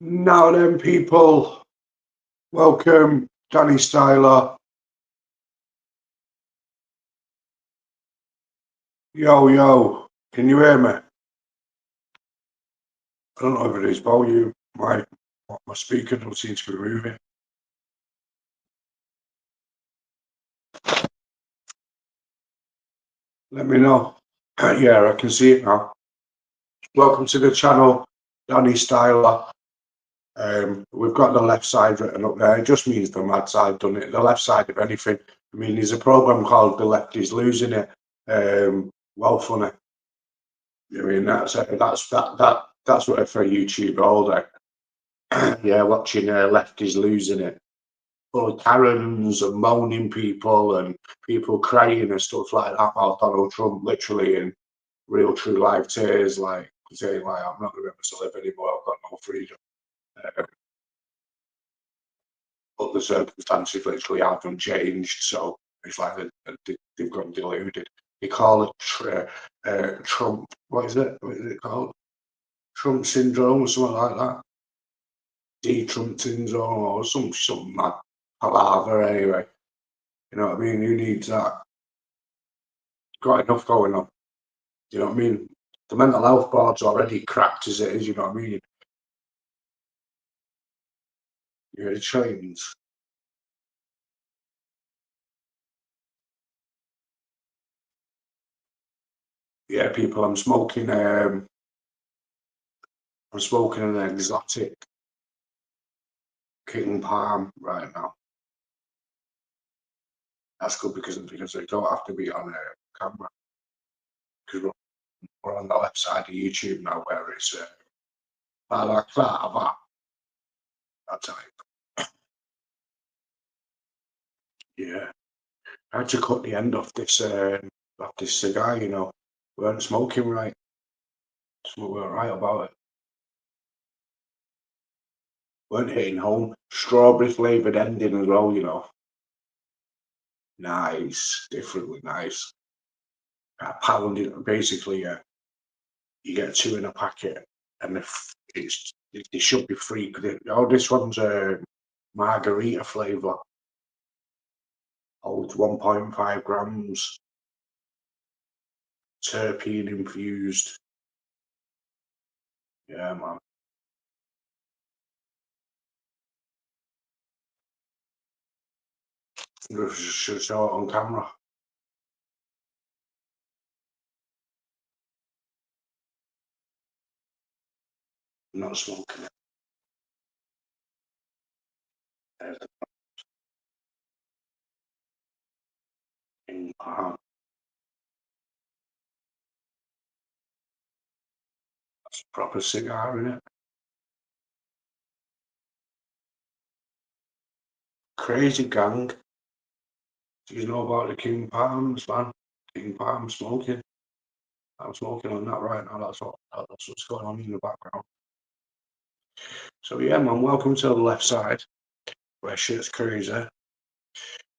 Now then, people, welcome Danny Styler. Yo, yo, can you hear me? I don't know if it is volume. My speaker doesn't seem to be moving. Let me know. Yeah, I can see it now. Welcome to the channel, Danny Styler. We've got the left side written up there. It just means the mad side, doesn't it? The left side of anything. I mean, there's a program called The Left Is Losing It. Well, funny. I mean, that's what for YouTube all day. Yeah, watching Left Is Losing It. Full of Karens and moaning people and people crying and stuff like that about Donald Trump, literally in real true life tears, like saying like I'm not gonna be able to live anymore, I've got no freedom. But the circumstances literally haven't changed, so it's like they've got deluded. They call it Trump. What is it? What is it called? Trump syndrome or something like that. Trump syndrome or some mad palaver anyway. You know what I mean? Who needs that? Got enough going on. You know what I mean? The mental health board's already cracked as it is, you know what I mean? You're trains. Yeah, people, I'm smoking an exotic King Palm right now. That's good because I don't have to be on camera. Because we're on the left side of YouTube now where it's that type. Yeah. I had to cut the end off this cigar, you know. We weren't smoking right. So we weren't right about it. Weren't hitting home. Strawberry flavoured ending as well, you know. Nice. Differently nice. A pound, basically, you get two in a packet and they should be free. Oh, this one's a margarita flavour. Holds 1.5 grams. Terpene infused. Yeah, man. Should show it on camera. I'm not smoking it. There's in palm. That's a proper cigar, innit? Crazy gang. Do you know about the King Palms, man? King Palm smoking. I'm smoking on that right now. That's what's going on in the background. So yeah, man, welcome to the left side where shit's crazy.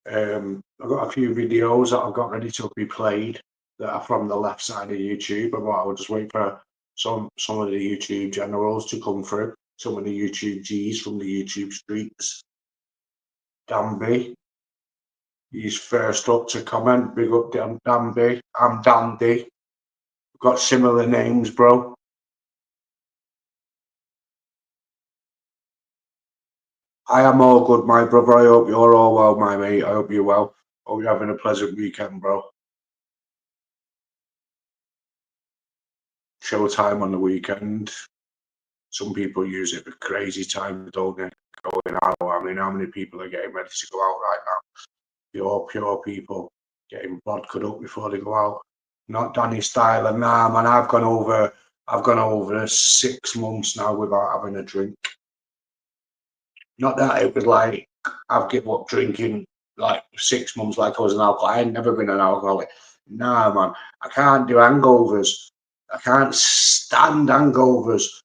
I've got a few videos that I've got ready to be played that are from the left side of YouTube. But I will just wait for some of the YouTube generals to come through. Some of the YouTube G's from the YouTube streets. Danby, he's first up to comment. Big up Danby. I'm Dandy. We've got similar names, bro. I am all good, my brother. I hope you're all well, my mate. I hope you're well. Hope you're having a pleasant weekend, bro. Showtime on the weekend. Some people use it for crazy time, don't they? Going out. I mean, how many people are getting ready to go out right now? Pure people getting vodka up before they go out. Not Danny Styler. Nah, man, I've gone over 6 months now without having a drink. Not that it was like I've given up drinking like 6 months like I was an alcoholic. I ain't never been an alcoholic. Nah, man, I can't do hangovers. I can't stand hangovers,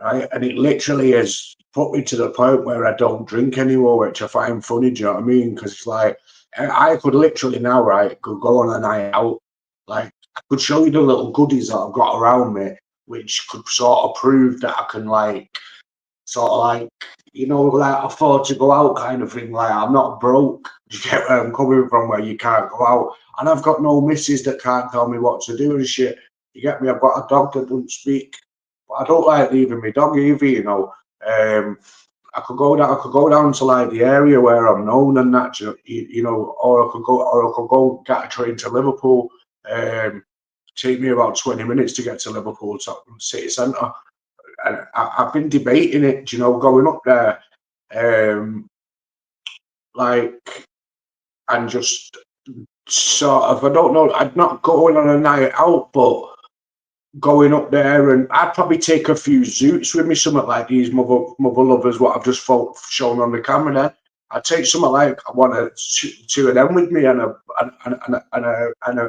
right? And it literally has put me to the point where I don't drink anymore, which I find funny. Do you know what I mean? Because it's like I could literally now, right, could go on a night out. Like I could show you the little goodies that I've got around me, which could sort of prove that I can like sort of like, like afford to go out kind of thing. Like I'm not broke. You get where I'm coming from, where you can't go out, and I've got no missus that can't tell me what to do and shit. You get me? I've got a dog that doesn't speak, but I don't like leaving my dog either. I could go down. I could go down to like the area where I'm known and that, or I could go get a train to Liverpool. Take me about 20 minutes to get to Liverpool city centre. And I've been debating it, going up there, like, and just sort of, I don't know, I'd not going on a night out, but going up there, and I'd probably take a few zoots with me, something like these mother lovers, what I've just shown on the camera there. I'd take something like, I want two of them with me, and a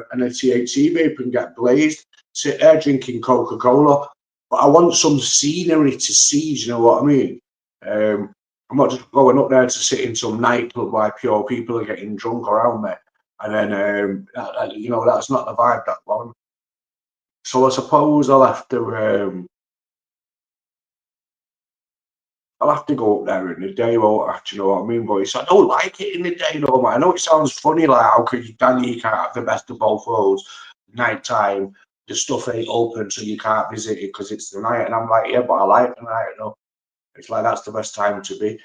THC vape, and get blazed, sit there drinking Coca-Cola. But I want some scenery to see, you know what I mean? I'm not just going up there to sit in some nightclub where pure people are getting drunk around me. And then, that's not the vibe that one. So I suppose I'll have to go up there in the day, won't I? Do you know what I mean, boys? I don't like it in the day, though, man. I know it sounds funny, like, how could you, Danny, you can't have the best of both worlds. Night time, the stuff ain't open, so you can't visit it because it's the night. And I'm like, yeah, but I like the night, though. It's like, that's the best time to be.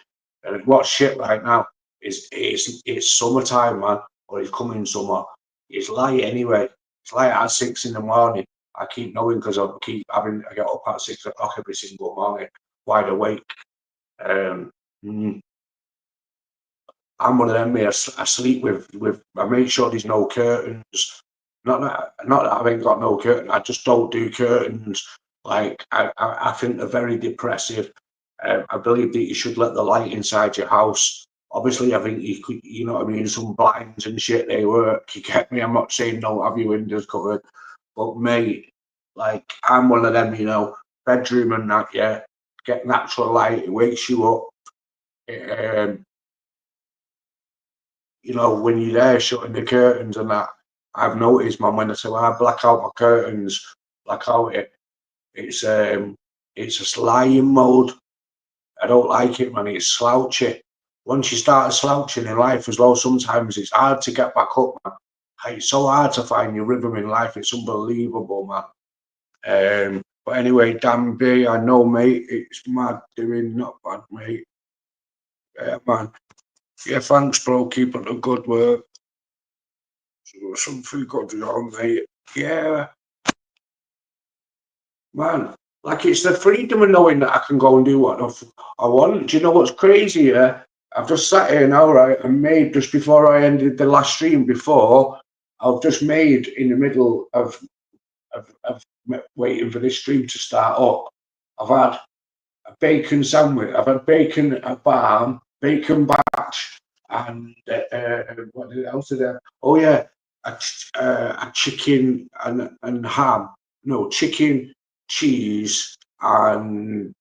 And what's shit right now is it's summertime, man, or it's coming summer. It's light anyway. It's light at 6 in the morning. I keep knowing because I get up at 6 o'clock every single morning, wide awake. I'm one of them, mate. I sleep with. I make sure there's no curtains. Not that I ain't got no curtain. I just don't do curtains. Like I think they're very depressive. I believe that you should let the light inside your house. Obviously, I think you could, you know what I mean. Some blinds and shit, they work. You get me? I'm not saying don't have your windows covered, but mate, like I'm one of them. Bedroom and that. Yeah, get natural light. It wakes you up. When you're there shutting the curtains and that, I've noticed, man, when I black out my curtains, black out it's a lying mode. I don't like it, man. It's slouchy. Once you start slouching in life as well, sometimes it's hard to get back up, man. It's so hard to find your rhythm in life. It's unbelievable, man. But anyway, Dan B, I know, mate. It's mad doing, not bad, mate. Yeah, man. Yeah, thanks, bro. Keep up the good work. Something good on, mate. Yeah, man. Like, it's the freedom of knowing that I can go and do what I want. Do you know what's crazy? Yeah, I've just sat here now, right, and made, just before I ended the last stream, I've just made, in the middle of waiting for this stream to start up, I've had a bacon sandwich. I've had bacon at barn, bacon batch, and what else did I? Oh yeah, a chicken and ham. No, chicken, cheese, and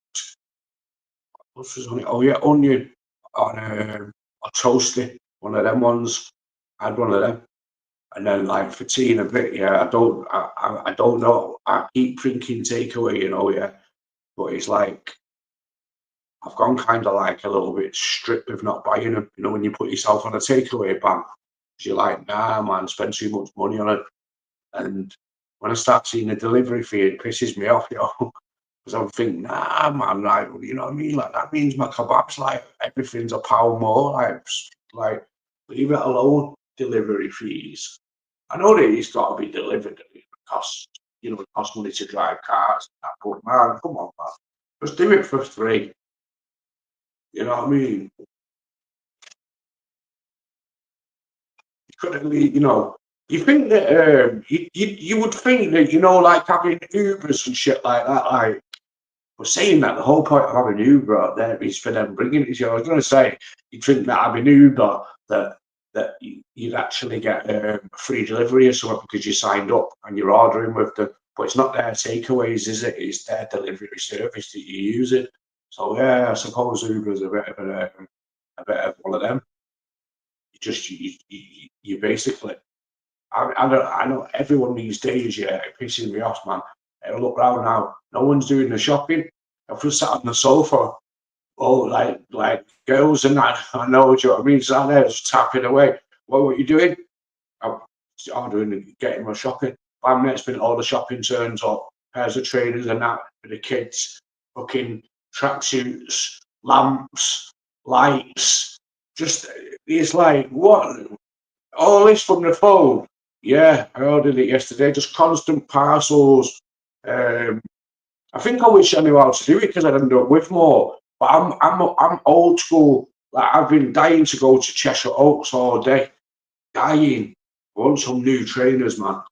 what's on it? Oh yeah, onion on a toasty. One of them ones. I had one of them. And then, like, for tea in a bit, yeah, I don't know. I keep drinking takeaway, yeah. But it's like, I've gone kind of like a little bit strict with not buying them. When you put yourself on a takeaway ban, you're like, nah, man, spend too much money on it. And when I start seeing the delivery fee, it pisses me off, because I'm thinking, nah, man, like, you know what I mean? Like, that means my kebabs, like, everything's a pound more. Like, leave it alone, delivery fees. I know that it's got to be delivered. It costs, it costs money to drive cars. But man, come on, man, just do it for free. You know what I mean? You could at least, you think that you would think that, like having Ubers and shit like that, like, we're saying that the whole point of having Uber out there is for them bringing it. I was going to say, you'd think that having Uber, that you'd actually get free delivery or something because you signed up and you're ordering with them. But it's not their takeaways, is it? It's their delivery service that you're using. So yeah, I suppose Uber's a bit of one of them. You basically. I know everyone these days, yeah, it pisses me off, man. Look round now, no one's doing the shopping. I've just sat on the sofa oh, like girls and that. I know, do you know what I mean? So they're just tapping away. What are you doing? I'm doing getting my shopping. 5 minutes, been all the shopping turns up, pairs of trainers and that for the kids, fucking tracksuits, lamps, lights. Just it's like what all this from the phone. Yeah, I ordered it yesterday. Just constant parcels. I think I wish I knew how to do it because I'd end up with more. But I'm old school. Like I've been dying to go to Cheshire Oaks all day. Dying. I want some new trainers, man. I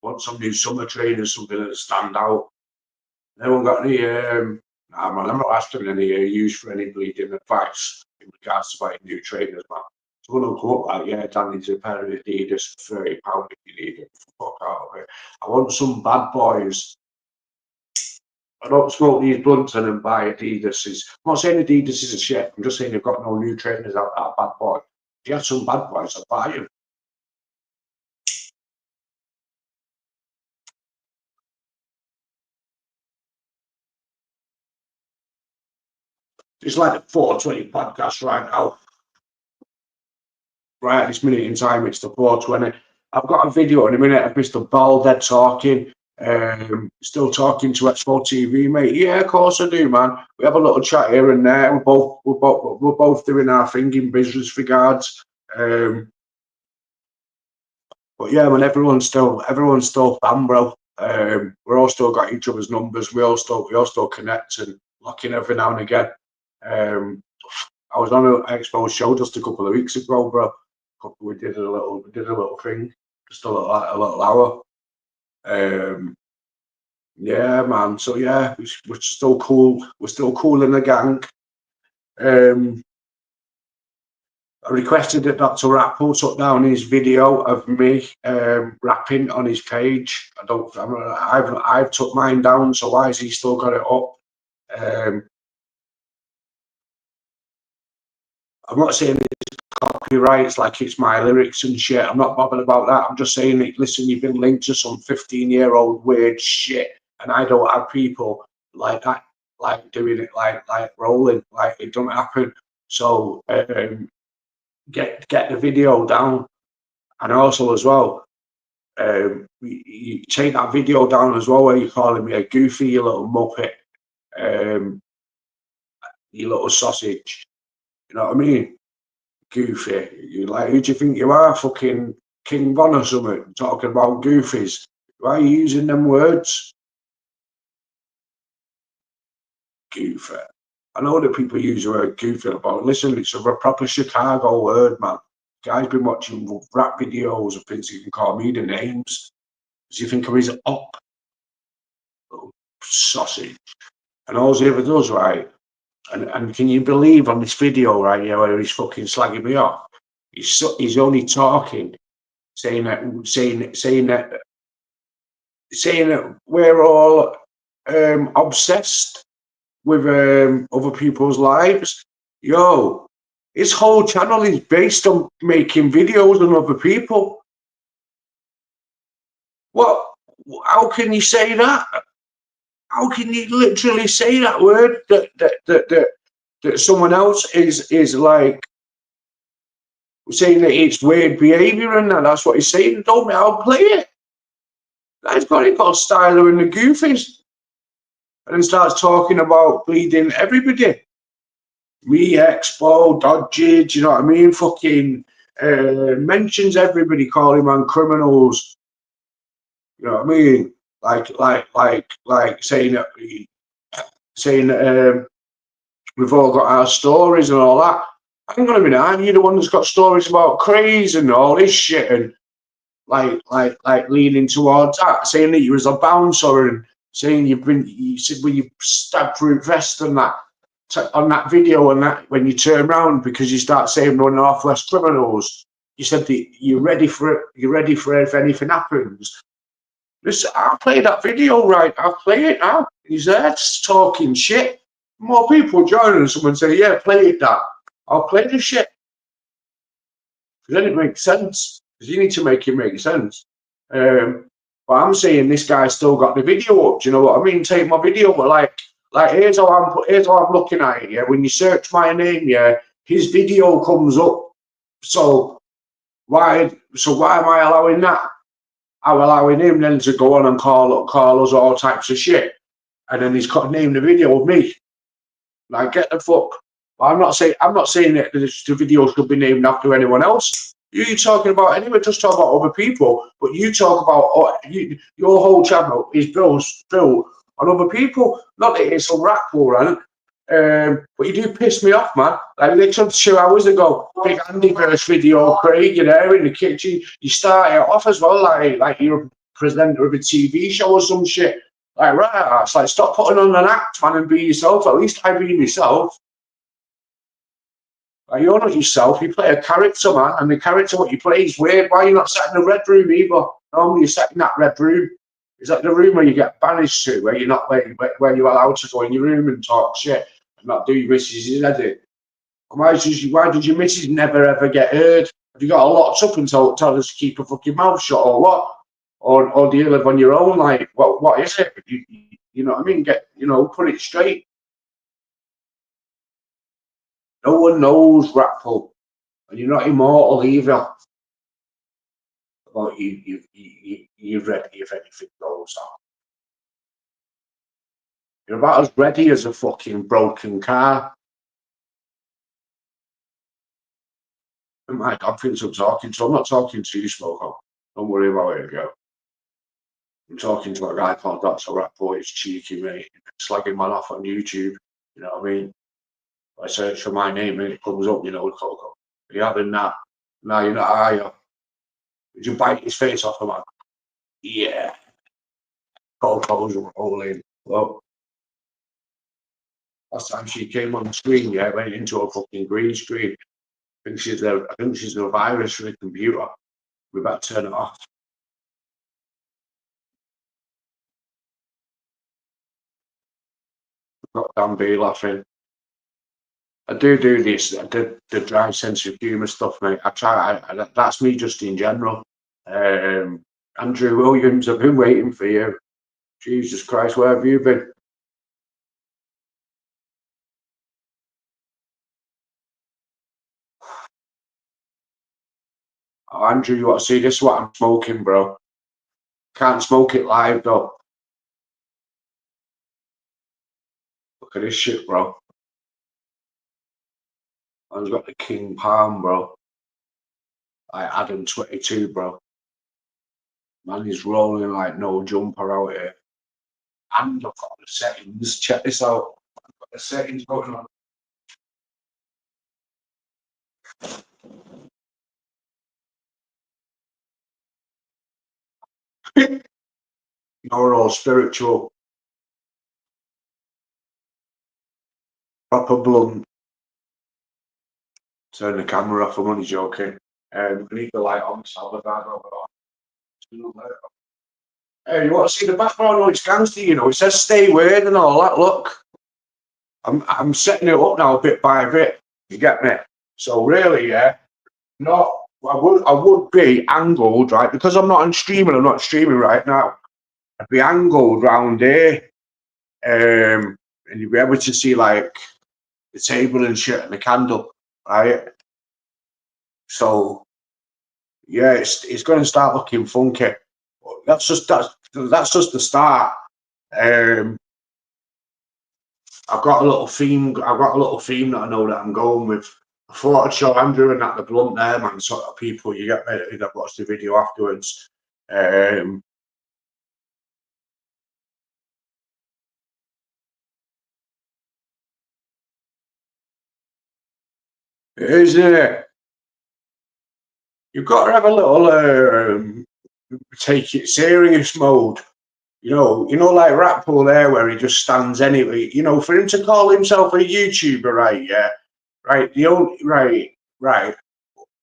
want some new summer trainers, something that stand out. Anyone got any nah man, I'm not asking any use for any bleeding advice in regards to buying new trainers, man. Someone will come up like, yeah, Dan needs a pair of Adidas for £30 if you need it. Fuck out of it. I want some bad boys. I don't smoke these blunts and then buy Adidas's. I'm not saying Adidas is a shit. I'm just saying they've got no new trainers out that bad boy. If you had some bad boys, I'd buy them. It's like the 420 podcast right now. Right at this minute in time, it's the 420. I've got a video in a minute of Mr. Baldead talking. Still talking to Expo TV, mate. Yeah, of course I do, man. We have a little chat here and there. We're both doing our thing in business regards. But yeah, man, everyone's still fam, bro. We're all still got each other's numbers. We all still connect and lock in every now and again. I was on an Expo show just a couple of weeks ago, bro. We did a little thing, just a little hour. Yeah, man. So yeah, we're still cool. We're still cool in the gang. I requested that Dr. Rappel took down his video of me rapping on his page. I've took mine down. So why has he still got it up? I'm not saying it's copyrights like it's my lyrics and shit. I'm not bothered about that. I'm just saying that, listen, you've been linked to some 15-year-old weird shit, and I don't have people like that, like doing it like rolling, like it don't happen. So get the video down, and also as well, you take that video down as well where you're calling me a goofy, you little muppet, you little sausage. You know what I mean? Goofy. You like, who do you think you are? Fucking King Von or something? Talking about goofies. Why are you using them words? Goofy. I know that people use the word goofy, but listen, it's a proper Chicago word, man. Guy's been watching rap videos and things. You can call me the names. Do you think of his up? Little sausage. And all he ever does, right? And can you believe on this video, right, yeah, where he's fucking slagging me off? He's only talking, saying that we're all obsessed with other people's lives. Yo, his whole channel is based on making videos on other people. What? How can you say that? How can you literally say that word that someone else is like saying that it's weird behaviour and that's what he's saying? Don't me, I'll play it. That's got it called Styler and the Goofies. And then starts talking about bleeding everybody. Me, Expo, Dodgy, do you know what I mean? Fucking mentions everybody, calling man criminals. You know what I mean? Like saying that we've all got our stories and all that. Hang on a minute, aren't you the one that's got stories about craze and all this shit and like leaning towards that, saying that you was a bouncer and saying you said when you stabbed Fruit Vest and that on that video and that when you turn around because you start saying we're Northwest criminals, you said that you're ready for it if anything happens. Listen, I'll play that video, right? I'll play it now. He's there talking shit. More people joining someone say, yeah, play it, Dad. I'll play the shit. Because then it makes sense. Because you need to make it make sense. But I'm saying this guy's still got the video up. Do you know what I mean? Take my video, but like Like here's how I'm looking at it. Yeah, when you search my name, yeah, his video comes up. So why am I allowing that? I'm allowing him then to go on and call us all types of shit, and then he's got named the video of me. Like, get the fuck. I'm not saying that the video should be named after anyone else. You're talking about anyway. Just talk about other people, but you talk about your whole channel is built on other people. Not that it's a rap war, right? But you do piss me off, man. Like literally 2 hours ago, big Andy verse video, Craig, you're there in the kitchen. You start it off as well, like you're a presenter of a TV show or some shit. Like, right, it's like, stop putting on an act, man, and be yourself. At least I be myself. Like, you're not yourself. You play a character, man, and the character what you play is weird. Why are you not sat in the red room either? Normally you're sat in that red room. Is that the room where you get banished to, where you're not where you're allowed to go in your room and talk shit and not do your missus' edit? Why did your missus never ever get heard? Have you got a locked up and told us to keep a fucking mouth shut or what? Or do you live on your own? Like, what is it? You know what I mean? Put it straight. No one knows, Ratful, and you're not immortal either. Well, you're ready if anything goes on. You're about as ready as a fucking broken car. And my God thinks I'm talking, so I'm not talking to you, Smoke. Don't worry about it, girl. I'm talking to a guy called That's a Rap Boy. It's cheeky, mate. Slagging man off on YouTube. You know what I mean? I search for my name and it comes up, Coco. Are you having that? No, you're not, are you? Did you bite his face off, man? Yeah. Coco's rolling. Well, last time she came on the screen, yeah, went into a fucking green screen. I think she's a virus for the computer. We better turn it off. Got Dan B laughing. I do this. I did the dry sense of humour stuff, mate. I try. That's me just in general. Andrew Williams, I've been waiting for you. Jesus Christ, where have you been? Oh, Andrew, you want to see this? What I'm smoking, bro? Can't smoke it live though. Look at this shit, bro. I've got the King Palm, bro. Like Adam 22, bro. Man, he's rolling like no jumper out here. And I've got the settings. Check this out. I've got the settings going on. You're all spiritual. Proper blunt. Turn the camera off. I'm only joking. I need the light on. Salvador over on. Hey, you want to see the background? Oh, it's gangster, It says stay weird and all that. Look, I'm setting it up now bit by bit. You get me? So really, yeah, I would be angled, right? Because I'm not streaming right now. I'd be angled round here, and you'd be able to see like the table and shit and the candle, right? So yeah, it's going to start looking funky. That's just the start. I've got a little theme. I've got a little theme that I know that I'm going with. I thought I'd show Andrew and that the blunt there, man. Sort of people you get me that watch the video afterwards. Isn't it? You've got to have a little take it serious mode. Like Ratpool there, where he just stands anyway. For him to call himself a YouTuber, right? Yeah, right. Right.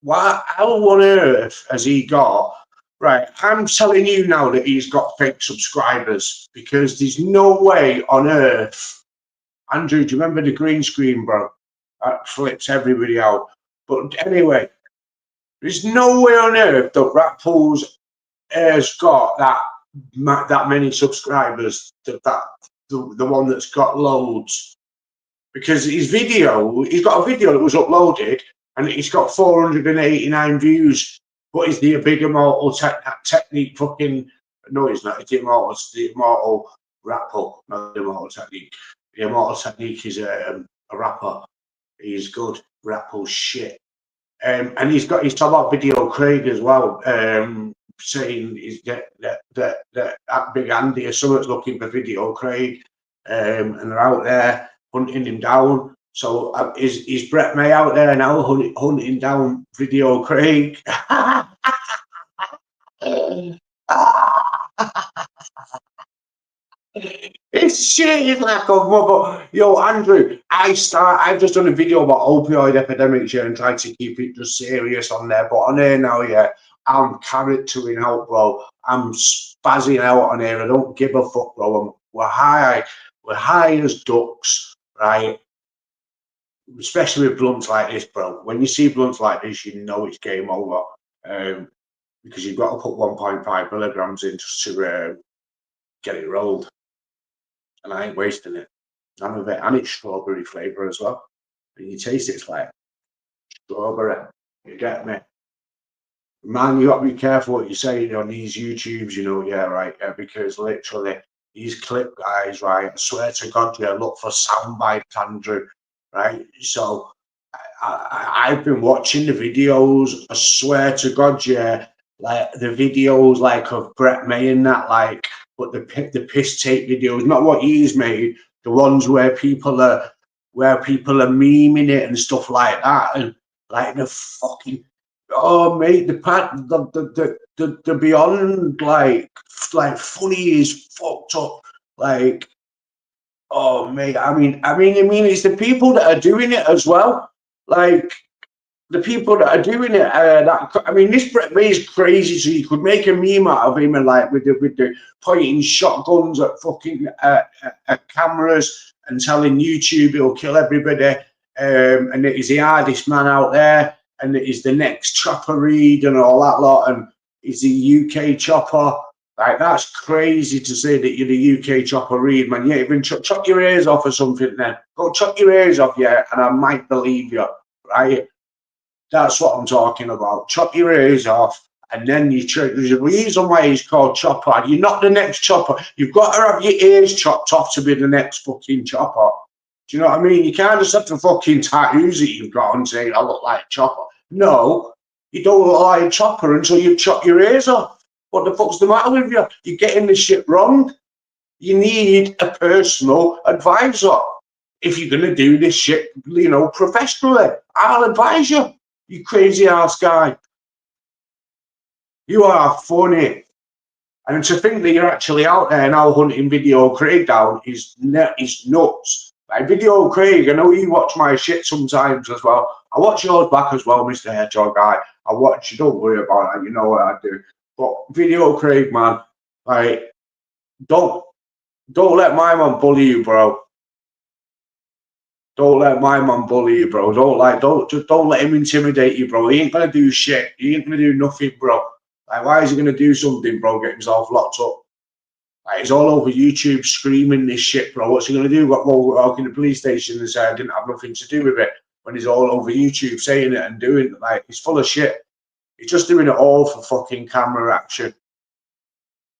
What? How on earth has he got? Right, I'm telling you now that he's got fake subscribers because there's no way on earth. Andrew, do you remember the green screen, bro? That flips everybody out. But anyway, there's no way on earth that Ratpool's has got that many subscribers. That the one that's got loads, because he's got a video that was uploaded and it's got 489 views, but is the big Immortal Technique fucking, no it's not, it's the Immortal rapper, not the Immortal Technique. The Immortal Technique is a rapper. He's good, rapper shit. And he's talking about Video Craig as well, saying that Big Andy or someone's looking for Video Craig, and they're out there hunting him down. So is Brett May out there now hunting down Video Craig? It's shit, it's like a mother. Yo, Andrew, I've just done a video about opioid epidemics here and tried to keep it just serious on there. But on here now, yeah, I'm charactering out, bro. I'm spazzing out on here. I don't give a fuck, bro. We're high as ducks, right? Especially with blunts like this, bro. When you see blunts like this, you know it's game over. Because you've got to put 1.5 milligrams in just to get it rolled. And I ain't wasting it. None of it. And it's strawberry flavour as well. And you taste it, it's like strawberry. You get me? Man, you got to be careful what you're saying on these YouTubes, you know, yeah, right? Because literally, these clip guys, right? I swear to God, yeah, look for sound bites, Andrew, right? So I've been watching the videos, I swear to God, yeah, like the videos like of Brett May and that, like, but the piss tape videos, not what he's made, the ones where people are memeing it and stuff like that, and like the fucking, oh mate, the beyond like funny is fucked up, like, oh mate, I mean it's the people that are doing it as well, like the people that are doing it, this Brett May is crazy. So you could make a meme out of him, and like with the pointing shotguns at fucking at cameras and telling YouTube he'll kill everybody, and that he's the hardest man out there, and that he's the next Chopper Reed and all that lot, and he's the UK Chopper. Like, that's crazy to say that you're the UK Chopper Reed, man. Yeah, even chop your ears off or something. Then go chop your ears off, yeah, and I might believe you, right? That's what I'm talking about. Chop your ears off, and then you check. There's a reason why he's called Chopper. You're not the next Chopper. You've got to have your ears chopped off to be the next fucking Chopper. Do you know what I mean? You can't just have the fucking tattoos that you've got and say, I look like Chopper. No, you don't look like Chopper until you've chopped your ears off. What the fuck's the matter with you? You're getting this shit wrong. You need a personal advisor. If you're going to do this shit, you know, professionally, I'll advise you. You crazy ass guy. You are funny. And to think that you're actually out there now hunting Video Craig down is nuts. Like, Video Craig, I know you watch my shit sometimes as well. I watch yours back as well, Mr. Hedgehog guy. I watch you, don't worry about that, you know what I do. But Video Craig, man, like, don't let my man bully you, bro. Don't let my man bully you, bro. Don't let him intimidate you, bro. He ain't gonna do shit. He ain't gonna do nothing, bro. Like, why is he gonna do something, bro? Get himself locked up. Like, he's all over YouTube screaming this shit, bro. What's he gonna do? Walk in the police station and say I didn't have nothing to do with it, when he's all over YouTube saying it and doing it. Like, he's full of shit. He's just doing it all for fucking camera action.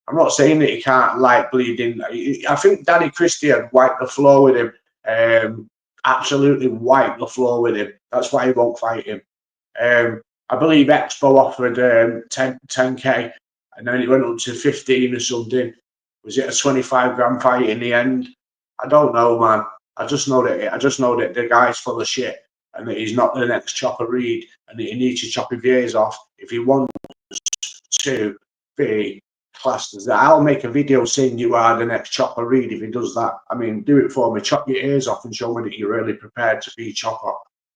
I'm not saying that he can't, like, bleeding. I think Danny Christie had wiped the floor with him. Absolutely wipe the floor with him. That's why he won't fight him. I believe Expo offered 10k, and then it went up to 15 or something. Was it a 25 grand fight in the end? I don't know, man. I just know that the guy's full of shit, and that he's not the next Chopper Reed, and that he needs to chop his ears off if he wants to be classed as that. I'll make a video saying you are the next Chopper Reed if he does that. I mean, do it for me. Chop your ears off and show me that you're really prepared to be Chopper.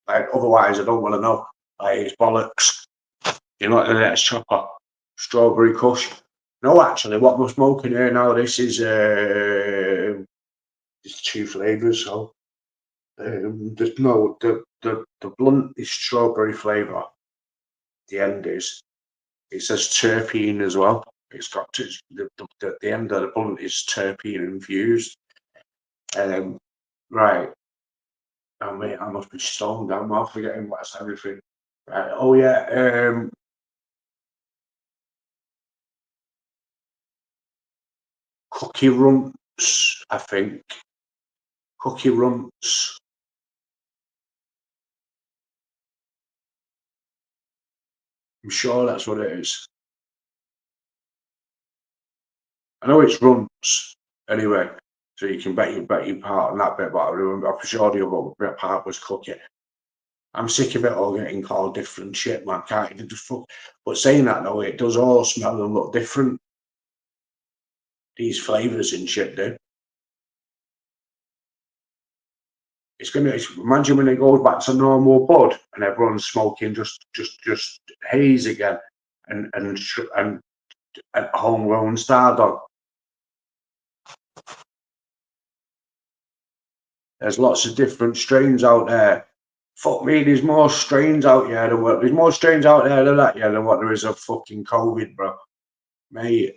Like, otherwise, I don't want to know. Like, it's bollocks. You're not the next Chopper. Strawberry Kush. No, actually, what we're smoking here now, this is it's 2 flavours. So there's no the blunt is strawberry flavour. The end is, it says terpene as well. It's got the end of the blunt is terpene infused. Right. Oh, mate, I must be stoned. I'm all forgetting what's everything. Right. Oh, yeah. Cookie Runts, I think. Cookie Runts. I'm sure that's what it is. I know it's Runts anyway, so you can bet your part on that bit. But I remember, I'm sure the other part was Cookie. I'm sick of it all getting called different shit, man. Can't even just fuck. But saying that though, it does all smell and look different. These flavours and shit do. It's gonna imagine when it goes back to normal bud and everyone's smoking just haze again and homegrown Stardog. There's lots of different strains out there. Fuck me, there's more strains out there than what there's more strains out there than that, yeah, than what there is of fucking COVID, bro. Mate,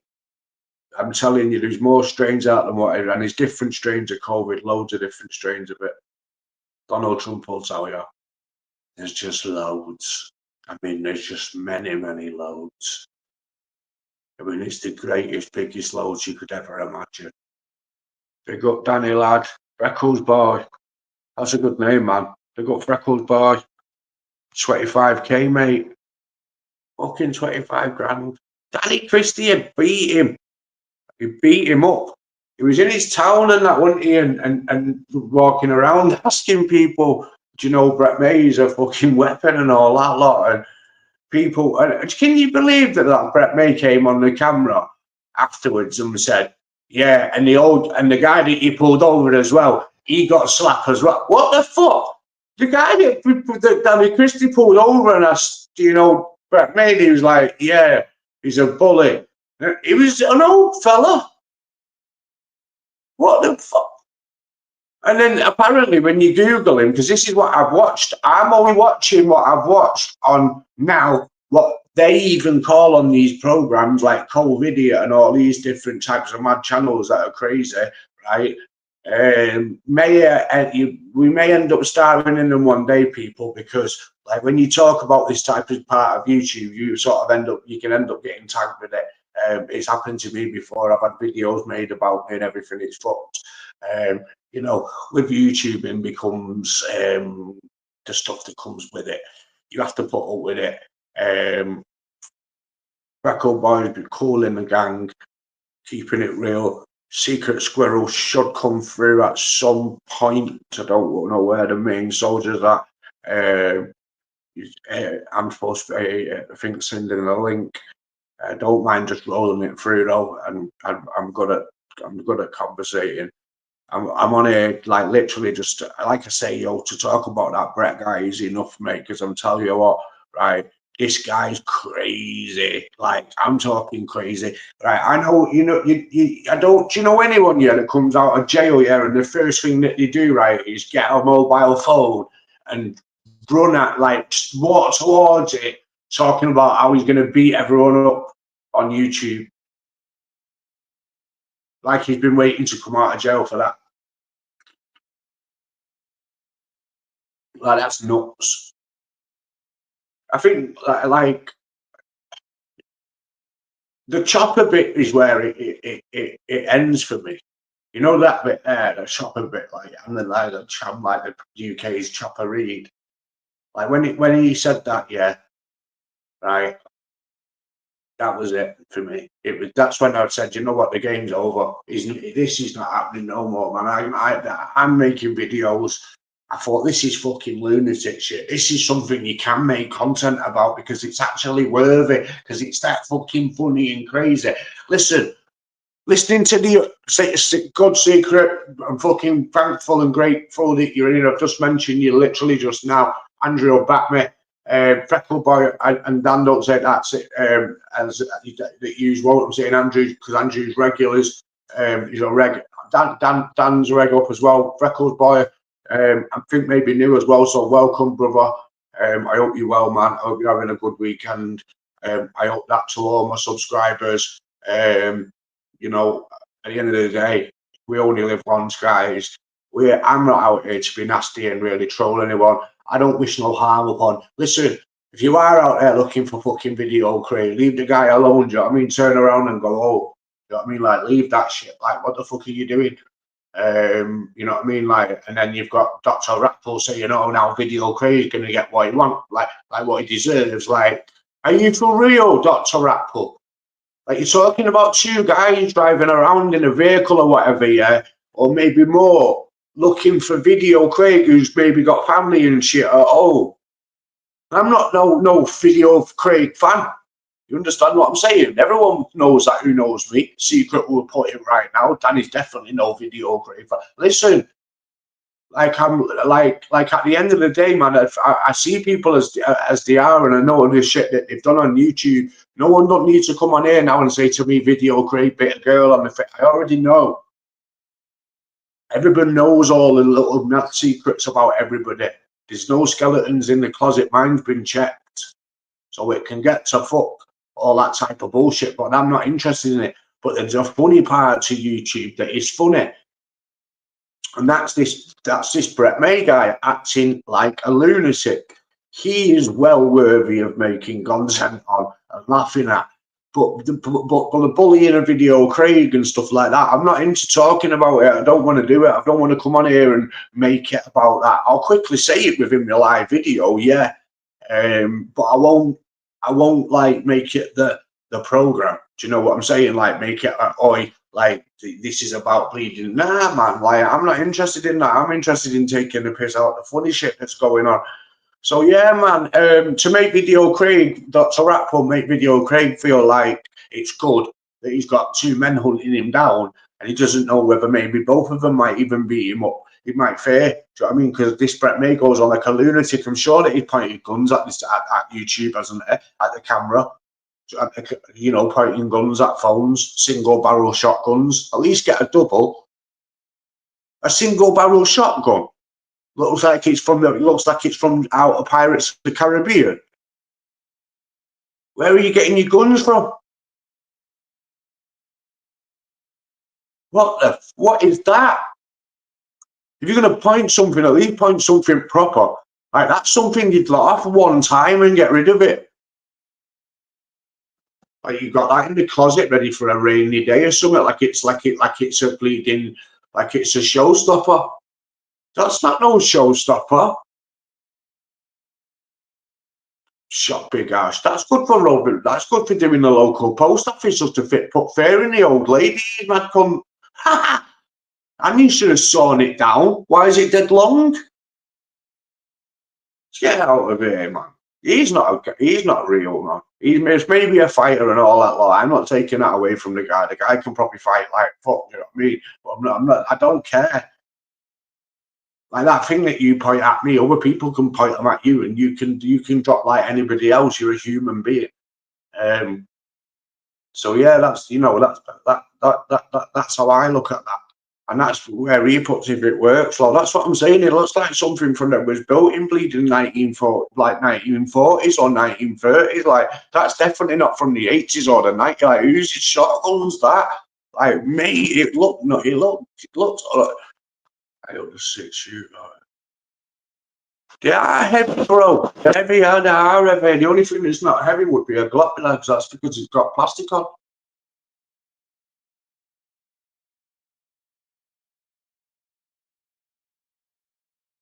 I'm telling you, there's more strains out than what, and there's different strains of COVID, loads of different strains of it. Donald Trump will tell you. There's just loads. I mean, there's just many, many loads. I mean, it's the greatest, biggest loads you could ever imagine. Big up Danny lad, Freckles boy. That's a good name, man. Big up Freckles boy. 25k, mate. Fucking 25 grand. Danny Christie had beat him. He beat him up. He was in his town and that, wasn't he? And walking around asking people, do you know Brett May's a fucking weapon and all that lot? And people, and can you believe that Brett May came on the camera afterwards and said, yeah, and the guy that he pulled over as well, he got slapped as well. What the fuck? The guy that Danny Christie pulled over and asked, do you know Brett May? He was like, yeah, he's a bully. He was an old fella. What the fuck? And then apparently when you Google him, because this is what I've watched, I'm only watching what I've watched on now, what they even call on these programs like COVIDiot and all these different types of mad channels that are crazy, right? We may end up starring in them one day, people, because like when you talk about this type of part of YouTube, you can end up getting tagged with it. It's happened to me before. I've had videos made about me and everything. It's fucked. You know, with YouTubing becomes the stuff that comes with it. You have to put up with it. Record boys be cool in the gang, keeping it real. Secret Squirrel should come through at some point. I don't know where the main soldiers are. I'm supposed to, I think, sending a link. I don't mind just rolling it through though, and I'm good at conversating. I'm on here like literally just like I say, yo, to talk about that Brett guy is enough, mate. Because I'm telling you what, right? This guy's crazy. Like I'm talking crazy, right? I know, I don't. Do you know anyone here that comes out of jail here, and the first thing that they do, right, is get a mobile phone and run at walk towards it, talking about how he's going to beat everyone up on YouTube. Like he's been waiting to come out of jail for that. Like that's nuts. I think like the chopper bit is where it ends for me. You know that bit there, the chopper bit, like and then like the UK's Chopper Reed. Like when he said that, yeah, right. That was it for me. That's when I said, you know what, the game's over. This is not happening no more, man. I'm making videos. I thought this is fucking lunatic shit. This is something you can make content about because it's actually worthy, because it's that fucking funny and crazy. Listen, listening to the God Secret, I'm fucking thankful and grateful that you're in. I've just mentioned you literally just now. Andrew back me. Freckle Boy and Dan don't say that's it. As that use won't. I'm saying Andrew because Andrew's regulars. He's a reg. Dan's a reg up as well. Freckles Boy. I think maybe new as well. So welcome, brother. I hope you're well, man. I hope you're having a good weekend. I hope that to all my subscribers. You know, at the end of the day, we only live once, guys. I'm not out here to be nasty and really troll anyone. I don't wish no harm upon. Listen, if you are out there looking for fucking Video Craig, leave the guy alone. Do you know what I mean? Turn around and go, oh, you know what I mean? Like, leave that shit. Like, what the fuck are you doing? You know what I mean? Like, and then you've got Dr. Rattle saying, you know, now Video Craig gonna get what he wants, like what he deserves. Like, are you for real, Dr. Rattle? Like, you're talking about two guys driving around in a vehicle or whatever, yeah, or maybe more, looking for Video Craig, who's maybe got family and shit at home. I'm not no Video Craig fan. You understand what I'm saying? Everyone knows that who knows me. Secret will put it right now. Danny's definitely no Video Craig fan. Listen, like I'm like at the end of the day, man, I see people as they are, and I know the shit that they've done on YouTube. No one don't need to come on here now and say to me, Video Craig bit a girl on the face. I already know. Everybody knows all the little mad secrets about everybody. There's no skeletons in the closet. Mine's been checked, so it can get to fuck all that type of bullshit. But I'm not interested in it. But there's a funny part to YouTube that is funny. And that's this Brett May guy acting like a lunatic. He is well worthy of making content on and laughing at. But the bullying of Video Craig and stuff like that, I'm not into talking about it. I don't want to do it. I don't want to come on here and make it about that. I'll quickly say it within my live video, yeah. But I won't like make it the program. Do you know what I'm saying? Like, make it like this is about bleeding. Nah, man, like, I'm not interested in that. I'm interested in taking the piss out of the funny shit that's going on. So yeah, man, to make Video Craig, Dr. Rattle make Video Craig feel like it's good that he's got two men hunting him down, and he doesn't know whether maybe both of them might even beat him up. It might fair. Do you know what I mean? Because this Brett May goes on like a lunatic. I'm sure that he pointed guns at YouTube, hasn't he? At the camera. You know, pointing guns at phones, single barrel shotguns. At least get a double. A single barrel shotgun looks like it's from out of Pirates of the Caribbean. Where are you getting your guns from? What is that? If you're going to point something, at least point something proper. Like, that's something you'd let off one time and get rid of it. Like, you got that in the closet ready for a rainy day or something. Like it's a bleeding, like it's a showstopper. That's not no showstopper. Shot big ass. That's good for Robin. That's good for doing the local post office just to put fear in the old lady. Man, come. And you should have sawn it down. Why is it dead long? Get out of here, man. He's not real, man. He's maybe a fighter and all that. Like, I'm not taking that away from the guy. The guy can probably fight like fuck, you know what I mean? But I'm not. I don't care. Like that thing that you point at me, other people can point them at you, and you can drop like anybody else. You're a human being. So yeah, that's that's how I look at that. And that's where he puts if it works. Well, that's what I'm saying. It looks like something from that was built in bleeding 1940s or 1930s. Like, that's definitely not from the 80s or the 90s. Like, who's his shotguns that? Like, mate, it looked. I don't know, 6-shooter. They are heavy, bro. They're heavy, and they are heavy. The only thing that's not heavy would be a Glock, because that's because it's got plastic on.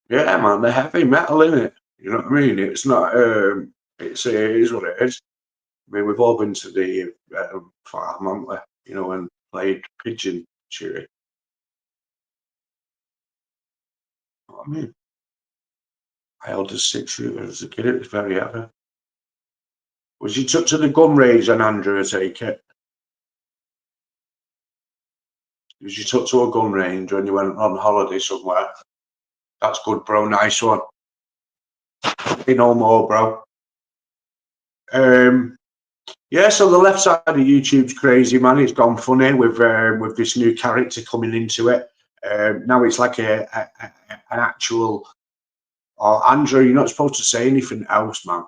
Yeah, man, they're heavy metal, in it. You know what I mean? It's not. It is what it is. I mean, we've all been to the farm, haven't we? You know, and played pigeon shooting. You know what I mean? I held a 6-shooter as a kid. It was very heavy. Was you took to the gun range and Andrew, take it? Was you took to a gun range when you went on holiday somewhere? That's good, bro. Nice one. No more, bro. Yeah, so the left side of YouTube's crazy, man. It's gone funny with this new character coming into it. Now it's like an actual. Oh, Andrew, you're not supposed to say anything else, man.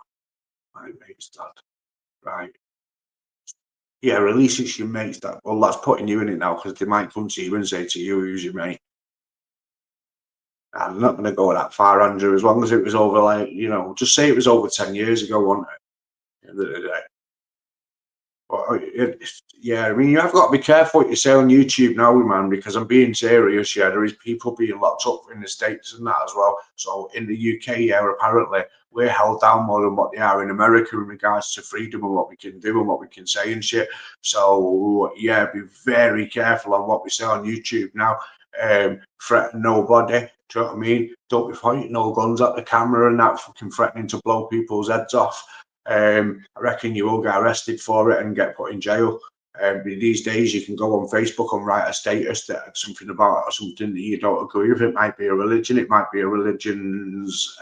My mate's dad. Right. Yeah, release it's your mate's dad. Well, that's putting you in it now, because they might come to you and say to you, who's your mate? I'm not going to go that far, Andrew, as long as it was over, like, you know, just say it was over 10 years ago, wasn't it? At the end of the day. But yeah, I mean, you have got to be careful what you say on YouTube now, man, because I'm being serious. Yeah, there is people being locked up in the States and that as well. So in the UK, yeah, apparently we're held down more than what they are in America in regards to freedom and what we can do and what we can say and shit. So yeah, be very careful on what we say on YouTube now. Threaten nobody. Do you know what I mean? Don't be pointing no guns at the camera and that, fucking threatening to blow people's heads off. I reckon you will get arrested for it and get put in jail. These days, you can go on Facebook and write a status that something about something that you don't agree with. It might be a religion, it might be a religion's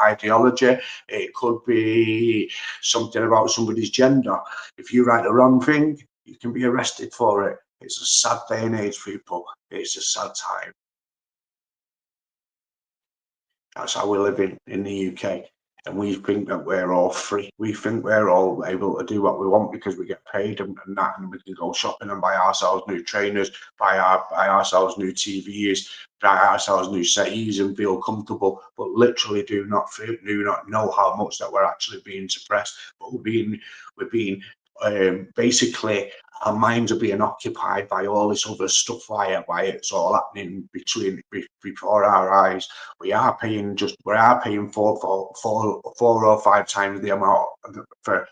ideology, it could be something about somebody's gender. If you write the wrong thing, you can be arrested for it. It's a sad day and age, people. It's a sad time. That's how we live in the UK. And we think that we're all free. We think we're all able to do what we want because we get paid and that, and we can go shopping and buy ourselves new trainers, buy ourselves new TVs, buy ourselves new settees and feel comfortable, but literally do not know how much that we're actually being suppressed. But we're being basically, our minds are being occupied by all this other stuff while it's all happening before our eyes. We are paying four or five times the amount for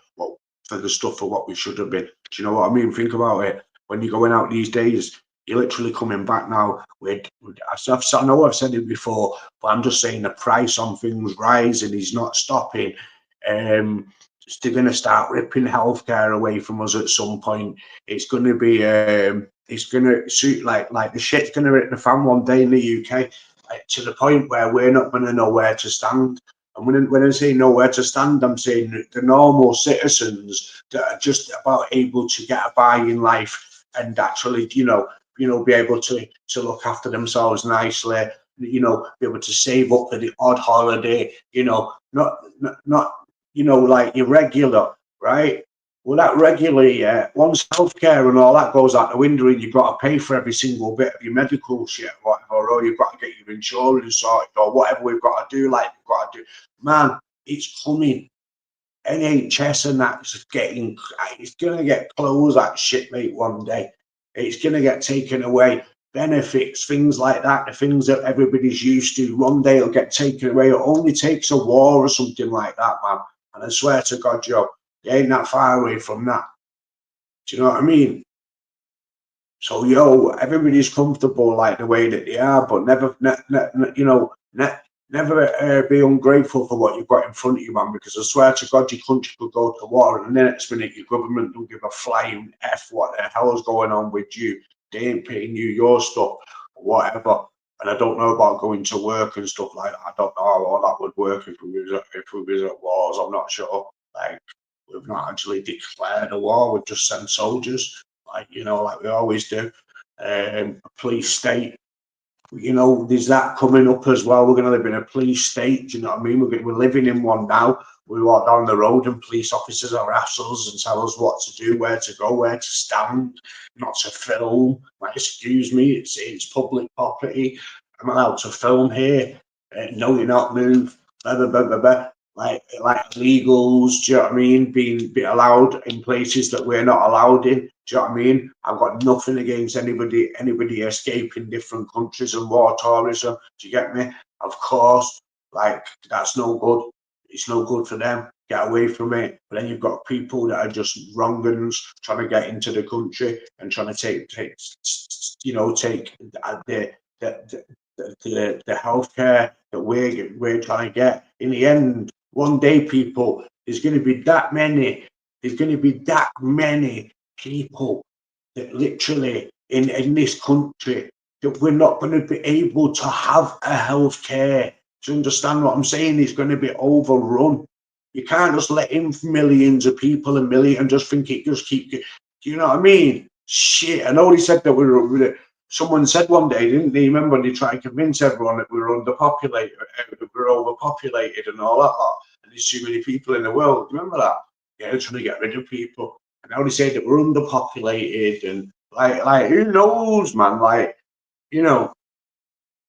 the stuff for what we should have been. Do you know what I mean? Think about it. When you're going out these days, you're literally coming back now with I know I've said it before, but I'm just saying the price on things rising is not stopping. They're going to start ripping healthcare away from us at some point. It's going to be it's going to suit like the shit's going to hit the fan one day in the UK, to the point where we're not going to know where to stand. And when I say nowhere to stand, I'm saying the normal citizens that are just about able to get a buy in life and actually, you know, be able to look after themselves nicely, you know, be able to save up for the odd holiday, you know, not you know, like your regular, right? Well, that regularly, yeah, once healthcare and all that goes out the window and you've got to pay for every single bit of your medical shit, whatever, or you've got to get your insurance sorted, or whatever we've got to do, like we've got to do. Man, it's coming. NHS and that's it's going to get closed, that shit, mate, one day. It's going to get taken away. Benefits, things like that, the things that everybody's used to, one day it'll get taken away. It only takes a war or something like that, man. And I swear to God, Joe, you ain't that far away from that. Do you know what I mean? So, yo, everybody's comfortable like the way that they are, but never be ungrateful for what you've got in front of you, man, because I swear to God, your country could go to war, and the next minute your government don't give a flying F what the hell is going on with you. They ain't paying you your stuff, or whatever. And I don't know about going to work and stuff like that. I don't know how all that would work if we was at wars. I'm not sure. Like, we've not actually declared a war. We've just sent soldiers, like, you know, like we always do. A police state. You know, there's that coming up as well. We're going to live in a police state. Do you know what I mean? We're living in one now. We walk down the road and police officers harass us and tell us what to do, where to go, where to stand, not to film. Like, excuse me, it's public property. I'm allowed to film here. No, you're not. Move. Blah, blah, blah, blah, blah. Like illegals, do you know what I mean? Being allowed in places that we're not allowed in. Do you know what I mean? I've got nothing against anybody escaping different countries and war tourism. Do you get me? Of course, like, that's no good. It's no good for them. Get away from it. But then you've got people that are just wrong uns trying to get into the country and trying to take the healthcare that we're trying to get. In the end, one day, people, there's going to be that many people that literally in this country that we're not going to be able to have a healthcare. Do you understand what I'm saying? It's going to be overrun. You can't just let in millions of people and just think it just keep. Do you know what I mean? Shit. I know he said that someone said one day, didn't they? Remember, they tried to convince everyone that we were underpopulated, we're overpopulated and all that lot, and there's too many people in the world. Remember that? Yeah, they're trying to get rid of people. And now they say that we're underpopulated and like who knows, man? Like, you know,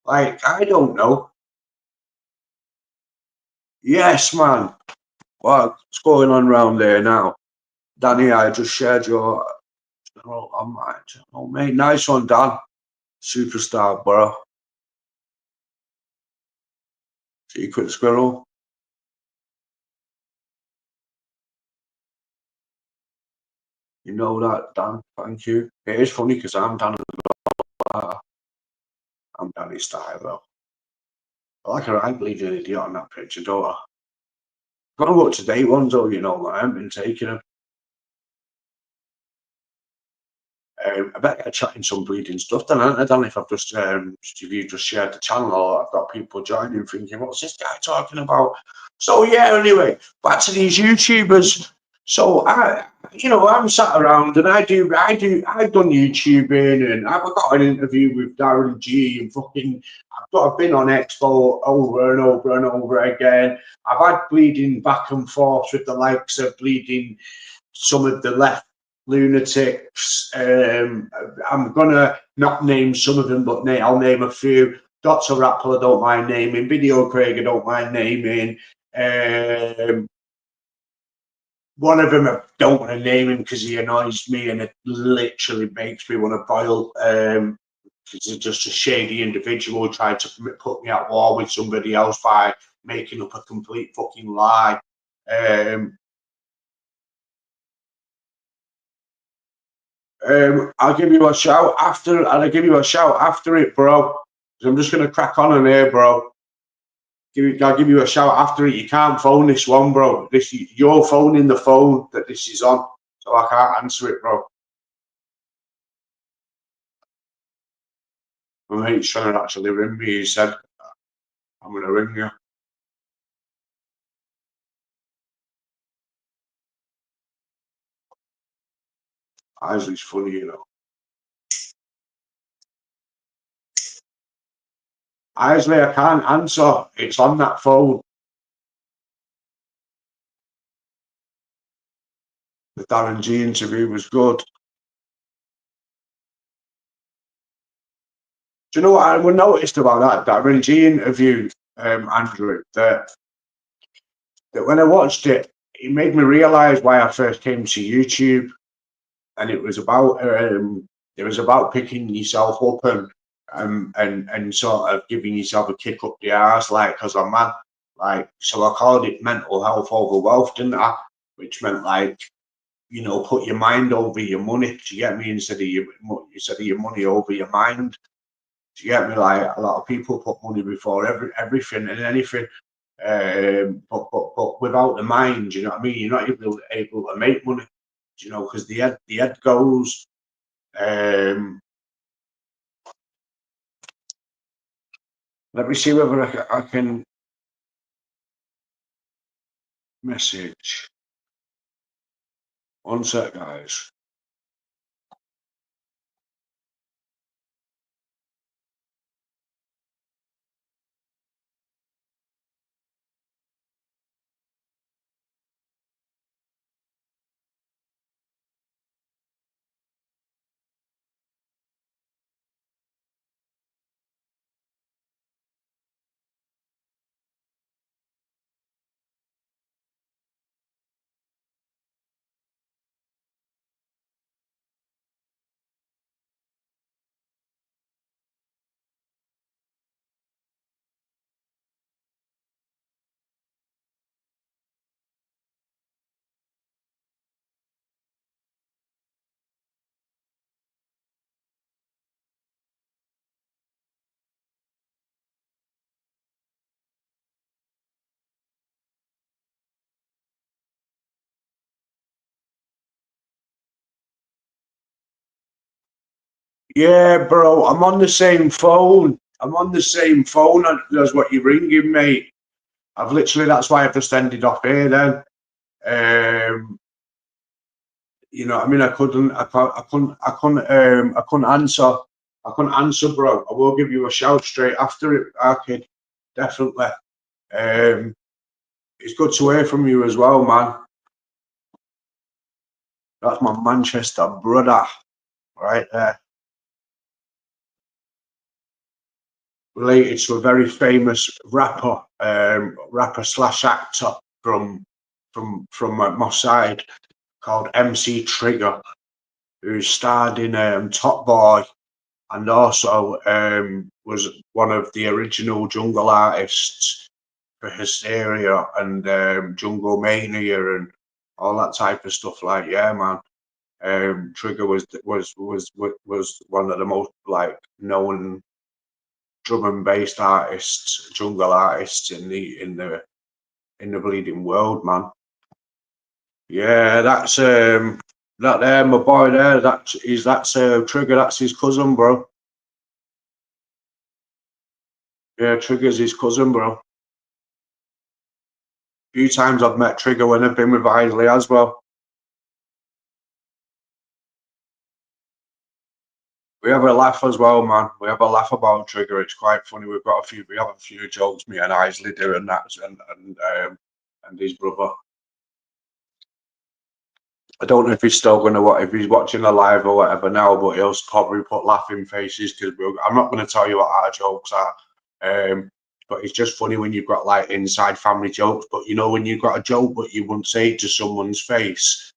like, I don't know. Yes, man. What's going on round there now? Danny, I just shared your. Oh, I might. Oh, mate, nice one, Dan. Superstar, bro. Secret squirrel. You know that, Dan. Thank you. It is funny because I'm Dan as well. I'm Danny Style. I like a right bleeding idiot on that picture, don't I? Got to up to date ones, though, you know. I haven't been taking them. I better get chatting some breeding stuff then, I don't know if I've just if you just shared the channel or I've got people joining thinking, what's this guy talking about? So yeah, anyway, back to these YouTubers. So I'm sat around and I've done YouTubing and I've got an interview with Darren G and I've been on Expo over and over and over again. I've had bleeding back and forth with the likes of bleeding some of the left lunatics. I'm gonna not name some of them, but I'll name a few. Dr. Rapple, I don't mind naming. Video Craig, I don't mind naming. One of them, I don't want to name him because he annoys me and it literally makes me want to boil. Because he's just a shady individual who tried to put me at war with somebody else by making up a complete fucking lie. I'll give you a shout after, and I'll give you a shout after it, bro. I'm just gonna crack on in here, bro. I'll give you a shout after it. You can't phone this one, bro. You're phoning the phone that this is on, so I can't answer it, bro. My mate's trying to actually ring me. He said, "I'm gonna ring you." Isley's funny, you know. Isley, I can't answer. It's on that phone. The Darren G interview was good. Do you know what I noticed about that Darren G interview, Andrew? That when I watched it, it made me realise why I first came to YouTube, and it was about picking yourself up and sort of giving yourself a kick up the arse, like, because I'm man, like, so I called it mental health over wealth, didn't I? Which meant, like, put your mind over your money. Do you get me? Instead of your money over your mind. Do you get me? Like, a lot of people put money before everything and anything. But without the mind, you know what I mean? You're not able to make money, because the head goes. Let me see whether I can message. One sec, guys. Yeah, bro, I'm on the same phone. I'm on the same phone as what you're ringing, mate. That's why I've just ended off here then. You know what I mean? I couldn't answer. I couldn't answer, bro. I will give you a shout straight after it, Arcade. Definitely. Um, it's good to hear from you as well, man. That's my Manchester brother right there. related to a very famous rapper, rapper slash actor from Moss Side called MC Trigger, who starred in Top Boy and also was one of the original jungle artists for Hysteria and Jungle Mania and all that type of stuff. Like, yeah, man. Trigger was one of the most like known drum and bass artists, jungle artists in the bleeding world, man. Yeah, that's that there, my boy there. That's Trigger. That's his cousin, bro. Yeah, Trigger's his cousin, bro. A few times I've met Trigger when I've been with Isley as well. We have a laugh as well, man. We have a laugh about Trigger. It's quite funny. We have a few jokes, me and Isley do, and that, and his brother. I don't know if he's still going to if he's watching the live or whatever now, but he'll probably put laughing faces because I'm not going to tell you what our jokes are. But it's just funny when you've got like inside family jokes. But you know when you've got a joke, but you wouldn't say it to someone's face.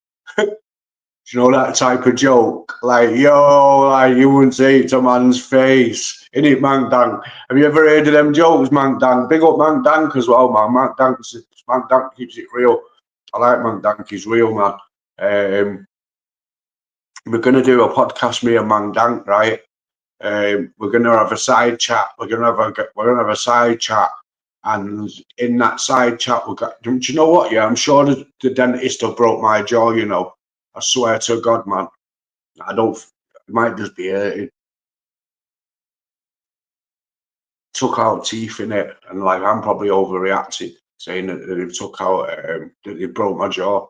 You know that type of joke, like yo, like you wouldn't say it to man's face, innit, Mank Dank? Have you ever heard of them jokes, Mank Dank? Big up Mank Dank as well, man. Mank Dank keeps it real. I like Mank Dank. He's real, man. We're gonna do a podcast, me and Mank Dank, right? We're gonna have a side chat. We're gonna have a side chat, and in that side chat, do you know what? Yeah, I'm sure the dentist have broke my jaw. You know. I swear to God, man. It might just be hurting. Took out teeth in it, and like I'm probably overreacting, saying that they've took out, that they broke my jaw.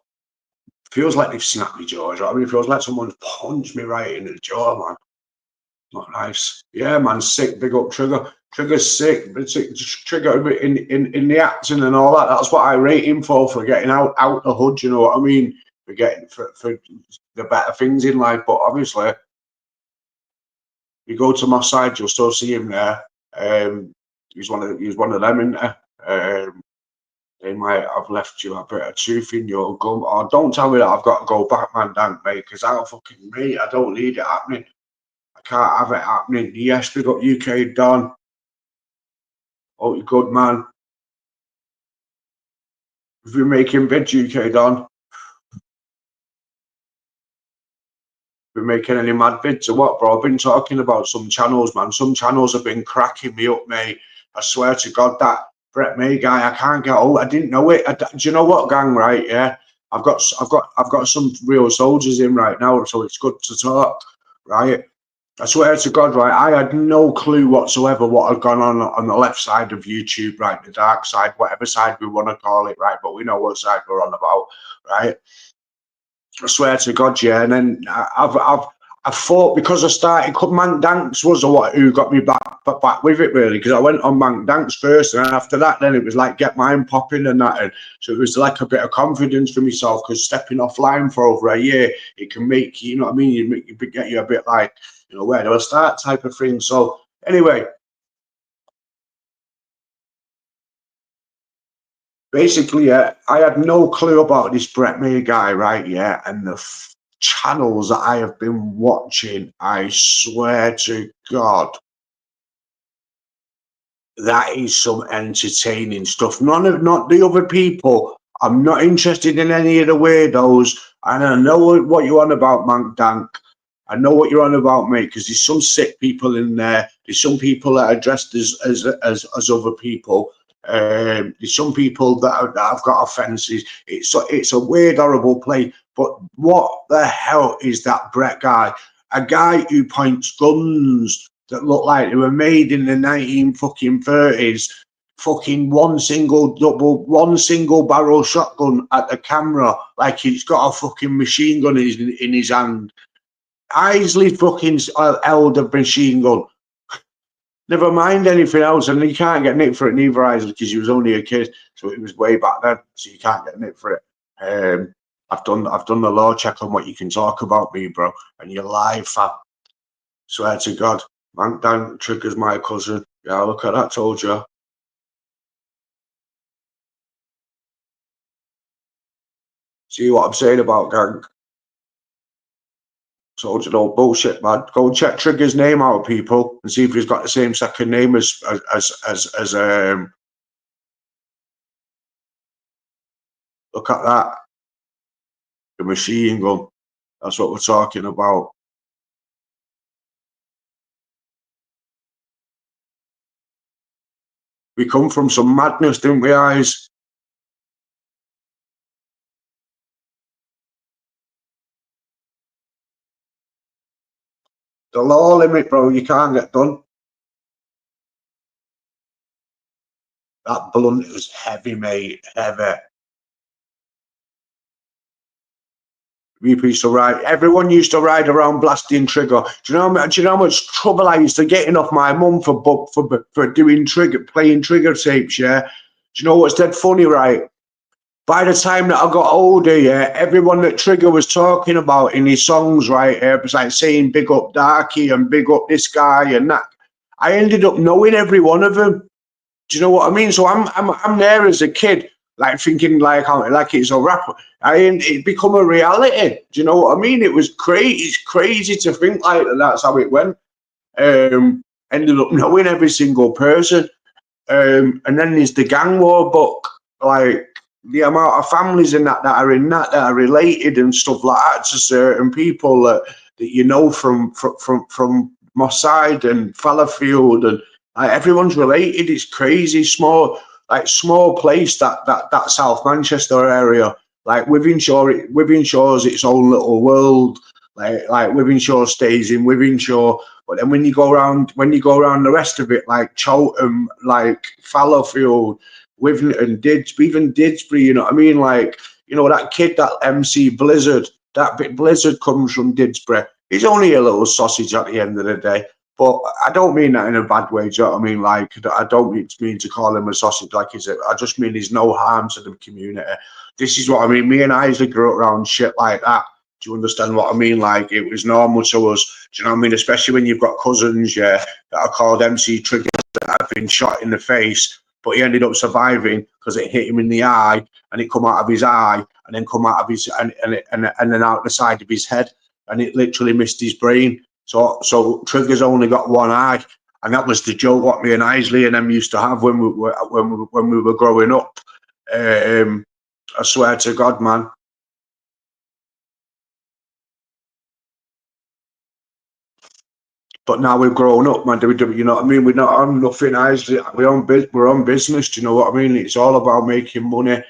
Feels like they've snapped my jaw. I mean, it feels like someone's punched me right in the jaw, man. Not nice. Yeah, man, sick. Big up Trigger. Trigger's sick, but Trigger in the acting and all that. That's what I rate him for getting out the hood. You know what I mean? For getting for the better things in life, but obviously, you go to Moss Side, you'll still see him there. He's one of them, isn't there? They might have left you a bit of tooth in your gum. Or don't tell me that I've got to go back, man, Dank, mate, because I don't need it happening. I can't have it happening. Yes, we got UK Don. Oh, you good, man. If you're making vids, UK Don. Been making any mad vids or what, bro? I've been talking about some channels, man. Some channels have been cracking me up, mate. I swear to God, that Brett May guy, I can't get over. I didn't know it. Do you know what, gang? Right? Yeah, I've got some real soldiers in right now, so it's good to talk, right? I swear to God, right? I had no clue whatsoever what had gone on the left side of YouTube, right? The dark side, whatever side we want to call it, right? But we know what side we're on about, right? I swear to God, yeah. And then I thought because I started, Mank Danks was who got me back with it really, because I went on Mank Danks first, and after that, then it was like get mine popping and that, and so it was like a bit of confidence for myself, because stepping offline for over a year, it can make you know what I mean. You get you a bit like, you know, where do I start type of thing. So anyway. Basically, I had no clue about this Brett May guy, right? Yeah, and the channels that I have been watching, I swear to God, that is some entertaining stuff. Not the other people. I'm not interested in any of the weirdos. And I know what you're on about, Mank Dank. I know what you're on about, mate, because there's some sick people in there. There's some people that are dressed as other people. There's some people that have got offences. It's a weird, horrible play. But what the hell is that Brett guy? A guy who points guns that look like they were made in the 1930s. Fucking one single barrel shotgun at the camera, like he's got a fucking machine gun in his hand. Isley fucking held a machine gun. Never mind anything else, and you can't get nicked for it neither, Isley, because he was only a kid, so it was way back then, so you can't get nicked for it. I've done the law check on what you can talk about me, bro, and you're live, fam. Swear to God, Mank Dank Trigger's my cousin. Yeah, look at that, told you. See what I'm saying about gang? Told you no bullshit, man. Go and check Trigger's name out of people and see if he's got the same second name as look at that. The machine gun. That's what we're talking about. We come from some madness, didn't we, Eyes? The law limit, bro, you can't get done. That blunt was heavy, mate. Heavy. We used to ride. Everyone used to ride around blasting Trigger. Do you know how much trouble I used to getting off my mum for doing playing Trigger tapes? Yeah. Do you know what's dead funny, right? By the time that I got older, yeah, everyone that Trigger was talking about in his songs, right, it was like saying big up Darky and big up this guy and that. I ended up knowing every one of them. Do you know what I mean? So I'm there as a kid, like thinking like it's a rapper. It become a reality. Do you know what I mean? It was crazy. It's crazy to think like that's how it went. Ended up knowing every single person. And then there's the gang war book, like the amount of families in that are in that are related and stuff like that to certain people that you know from Moss Side and Fallowfield and everyone's related. It's crazy. Small place that South Manchester area. Like Wythenshawe's its own little world. Like Wythenshawe stays in Wythenshawe. But then when you go around the rest of it, like Cheltenham, like Fallowfield, and even Didsbury, you know what I mean? Like, you know, that kid, that MC Blizzard, that bit Blizzard comes from Didsbury. He's only a little sausage at the end of the day. But I don't mean that in a bad way, do you know what I mean? Like, I don't mean to call him a sausage like I just mean he's no harm to the community. This is what I mean. Me and Isley grew up around shit like that. Do you understand what I mean? Like, it was normal to us. Do you know what I mean? Especially when you've got cousins, yeah, that are called MC Triggers that have been shot in the face, but he ended up surviving because it hit him in the eye and it come out of his eye and then come out of his and then out the side of his head and it literally missed his brain. So Trigger's only got one eye, and that was the joke what me and Isley and them used to have when we were growing up. I swear to God, man. But now we've grown up, man. You know what I mean? We're not on nothing. We're on business. Do you know what I mean? It's all about making money.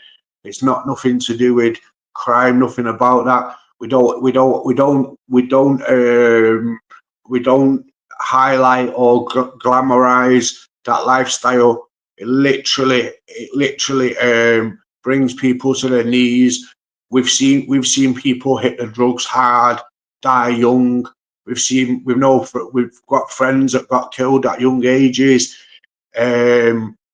It's not nothing to do with crime. Nothing about that. We don't highlight or glamorize that lifestyle. It literally brings people to their knees. We've seen people hit the drugs hard, die young. We've got friends that got killed at young ages.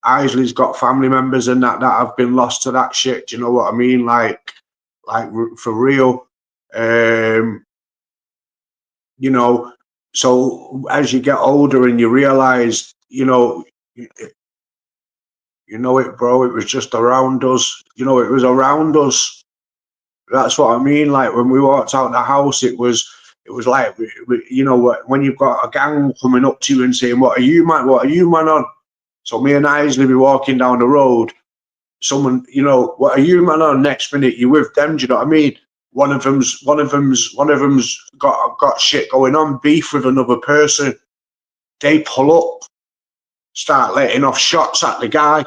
Isley's got family members and that have been lost to that shit. Do you know what I mean? Like for real. You know, so as you get older and you realize, you know it, bro, it was just around us. You know, it was around us. That's what I mean. Like when we walked out the house, it was like, you know, when you've got a gang coming up to you and saying, what are you man on? So me and Isley be walking down the road, someone, you know, what are you man on? Next minute you're with them. Do you know what I mean? One of them's got shit going on, beef with another person. They pull up, start letting off shots at the guy.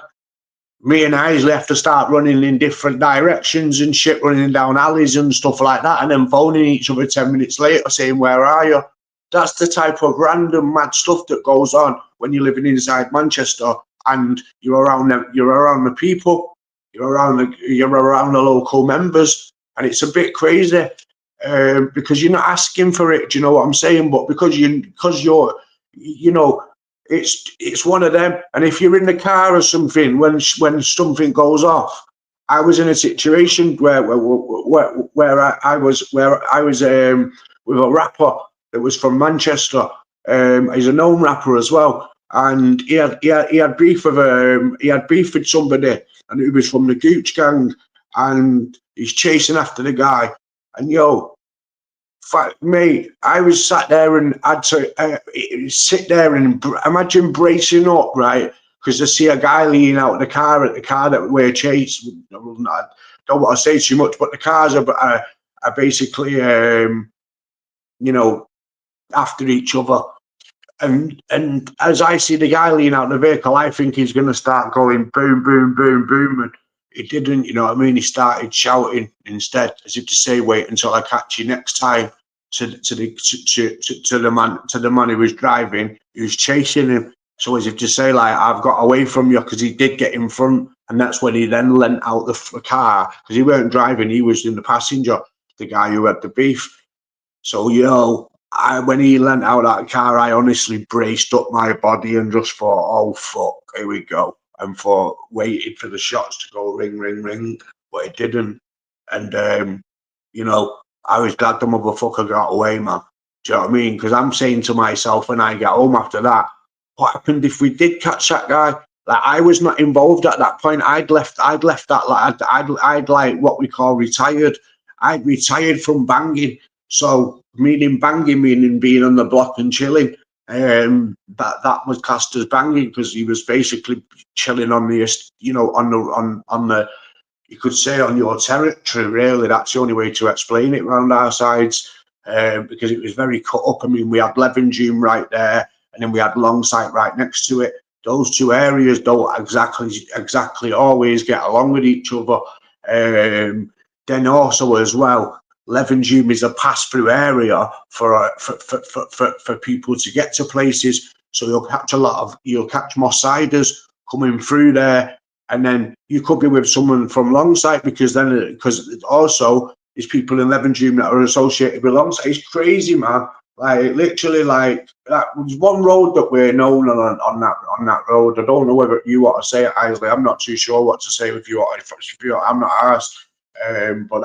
Me and Isley have to start running in different directions and shit, running down alleys and stuff like that, and then phoning each other 10 minutes later saying, where are you? That's the type of random mad stuff that goes on when you're living inside Manchester and you're around the people, you're around the local members, and it's a bit crazy because you're not asking for it. Do you know what I'm saying? But because you're, you know, it's one of them. And if you're in the car or something, when something goes off, I was in a situation where I was with a rapper that was from Manchester. He's a known rapper as well. and he had beef with somebody, and it was from the Gooch gang, and he's chasing after the guy, and mate, I was sat there and had to sit there and imagine bracing up, right? Because I see a guy leaning out of the car that we're chasing. I don't want to say too much, but the cars are basically, after each other. And as I see the guy leaning out of the vehicle, I think he's going to start going boom, boom, boom, boom. And he didn't, you know what I mean? He started shouting instead, as if to say, wait until I catch you next time. To the man who was driving, who was chasing him. So as if to say, like, I've got away from you, because he did get in front. And that's when he then lent out the car, because he weren't driving, he was in the passenger, the guy who had the beef. So, when he lent out that car, I honestly braced up my body and just thought, oh, fuck, here we go. And waited for the shots to go ring, ring, ring, but it didn't. And, I was glad the motherfucker got away, man. Do you know what I mean? Because I'm saying to myself when I get home after that, what happened if we did catch that guy? Like, I was not involved at that point. I'd left that, like, I'd like what we call retired. I'd retired from banging. So, meaning being on the block and chilling. That was classed as banging, because he was basically chilling on the, on the, you could say, on your territory, really. That's the only way to explain it around our sides, because it was very cut up. I mean, we had Levenshulme right there, and then we had Longsight right next to it. Those two areas don't exactly always get along with each other. Then also as well, Levenshulme is a pass-through area for people to get to places. So you'll catch Moss-Siders coming through there, and then you could be with someone from Longsight, because also there's people in Levenshulme that are associated with Longsight. It's crazy, man. Like, literally, like, that was one road that we're known on that road. I don't know whether you want to say it, Isley. I'm not too sure what to say if I'm not asked. But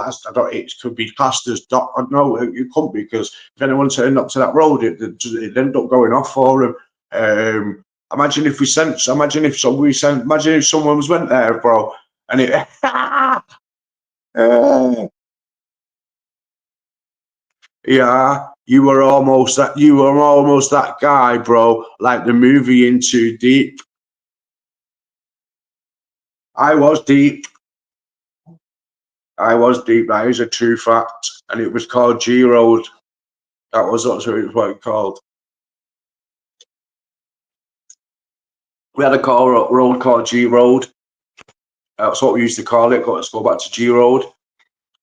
it could be classed as no, it couldn't be, because if anyone turned up to that road, it ended up going off for him. Imagine if someone went there, bro, and it. Yeah, you were almost that guy, bro. Like the movie In Too Deep. I was deep. That is a true fact, and it was called G Road. That's what it was called. We had a road called G Road. That's what we used to call it. Let's go back to G Road.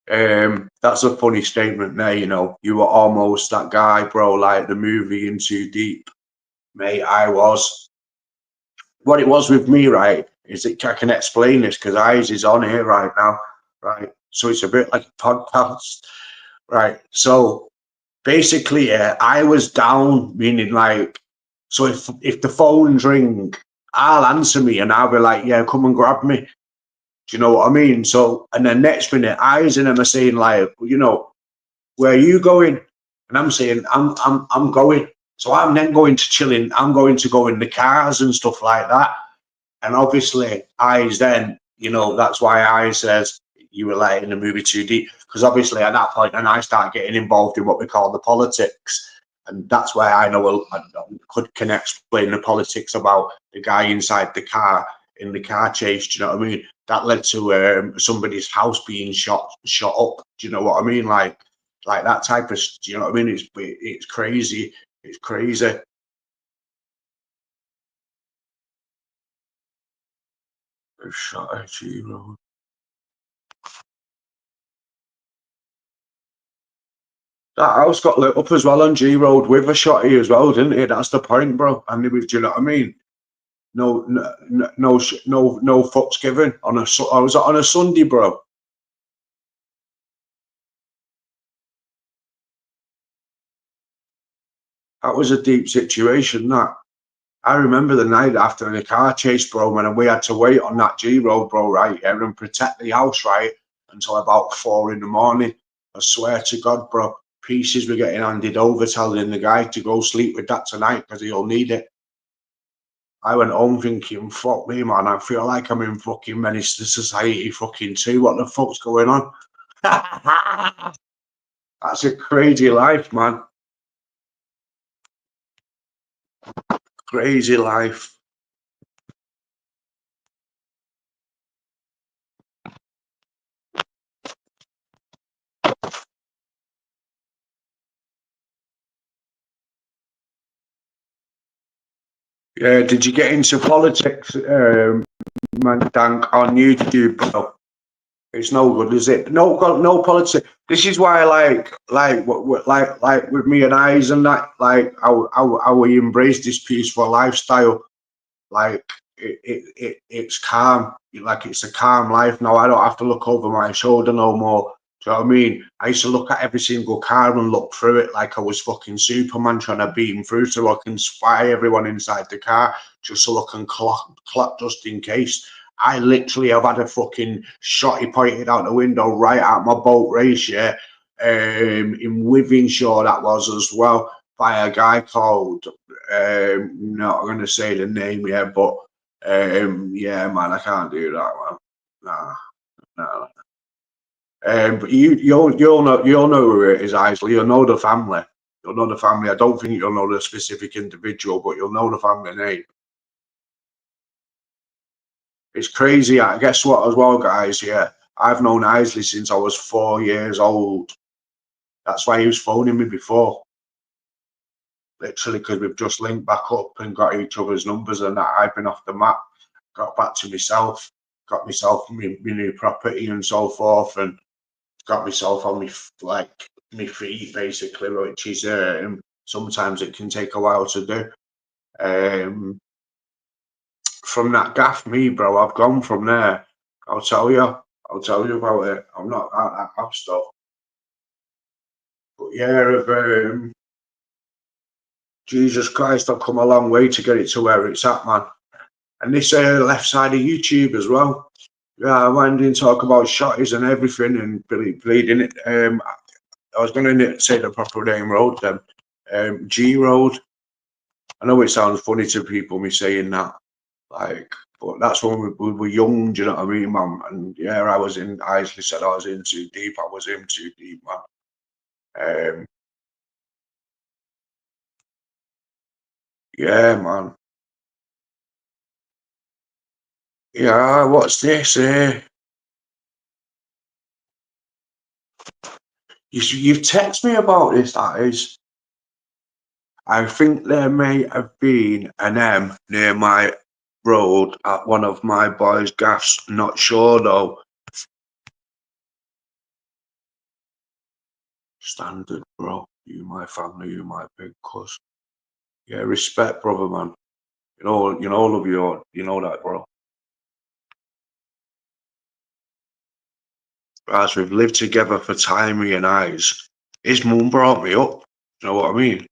That's a funny statement there. You were almost that guy, bro. Like the movie In Too Deep, mate. I was. What it was with me, right, is that I can explain this because Eyes is on here right now, right? So it's a bit like a podcast, right? So basically, I was down, meaning like, so if the phones ring, I'll answer me and I'll be like, yeah, come and grab me. Do you know what I mean? So, and then next minute, Eyes and them are saying like, where are you going? And I'm saying, I'm going. So I'm then going to chilling. I'm going to go in the cars and stuff like that. And obviously, Eyes then, that's why Eyes says you were like in the movie Too Deep. Because obviously at that point, then I start getting involved in what we call the politics. And that's where I know I can explain the politics about the guy inside the car, in the car chase. Do you know what I mean? That led to somebody's house being shot up. Do you know what I mean? Like that type of, do you know what I mean? It's crazy. It's crazy. Shot at G Road. That house got lit up as well on G Road with a shotty as well, didn't it? That's the point, bro. And do you know what I mean? No fucks given on I was on a Sunday, bro. That was a deep situation. That I remember the night after the car chase, bro, when we had to wait on that G Road, bro, right, and protect the house, right, until about 4 a.m. I swear to God, bro, pieces were getting handed over, telling the guy to go sleep with that tonight because he'll need it. I went home thinking, fuck me, man, I feel like I'm in fucking Menace to Society fucking 2. What the fuck's going on? That's a crazy life, man. Crazy life. Yeah, did you get into politics, man, Dank, on YouTube, bro? It's no good, is it? No politics. This is why, like with me and eyes and that, like, how we embrace this peaceful lifestyle. Like, it's calm. Like, it's a calm life now. I don't have to look over my shoulder no more. Do you know what I mean? I used to look at every single car and look through it like I was fucking Superman trying to beat him through so I can spy everyone inside the car just so I can clock just in case. I literally have had a fucking shotty pointed out the window right at my boat race, yeah, in Withenshaw that was as well, by a guy called, not going to say the name yet, but yeah, man, I can't do that, man. Nah, nah. But you'll know who it is, Isley. You'll know the family. You'll know the family. I don't think you'll know the specific individual, but you'll know the family name. It's crazy. Guess what, as well, guys? Yeah, I've known Isley since I was 4 years old. That's why he was phoning me before. Literally, because we've just linked back up and got each other's numbers, and that I've been off the map, got back to myself, got myself my new property and so forth, and got myself on my feet basically, which is sometimes it can take a while to do. From that gaff, me, bro, I've gone from there. I'll tell you about it. I'm not that gaff stuff, but yeah, Jesus Christ, I've come a long way to get it to where it's at, man. And this left side of YouTube as well. Yeah, I went in talk about shotties and everything and bleeding it. I was going to say the proper name road then. G Road. I know it sounds funny to people me saying that, like, but that's when we were young. Do you know what I mean, man? And yeah, Isley said I was in too deep. I was in too deep, man. Yeah, man. Yeah, what's this? You've texted me about this. That is. I think there may have been an M near my road at one of my boys' gaffs. Not sure though. Standard, bro. You my family, you my big cuz. Yeah, respect, brother, man. All of you. You know that, bro. As we've lived together for time, me and eyes. His mum brought me up. You know what I mean?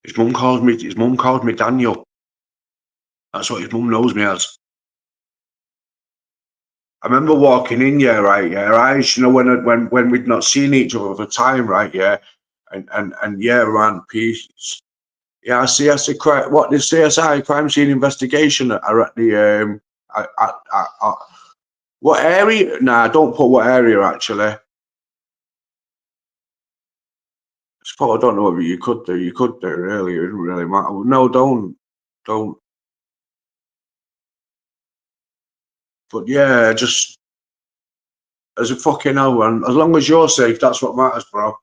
His mum called me Daniel. That's what his mum knows me as. I remember walking in, yeah, right, yeah, eyes, when we'd not seen each other for time, right, yeah, and yeah, man, peace. Yeah, CSI crime. What the CSI crime scene investigation are at the what area? Nah, don't put what area actually. I don't know whether you could do. You could do really. It doesn't really matter. No, don't. But yeah, just as a fucking hell, man. As long as you're safe, that's what matters, bro.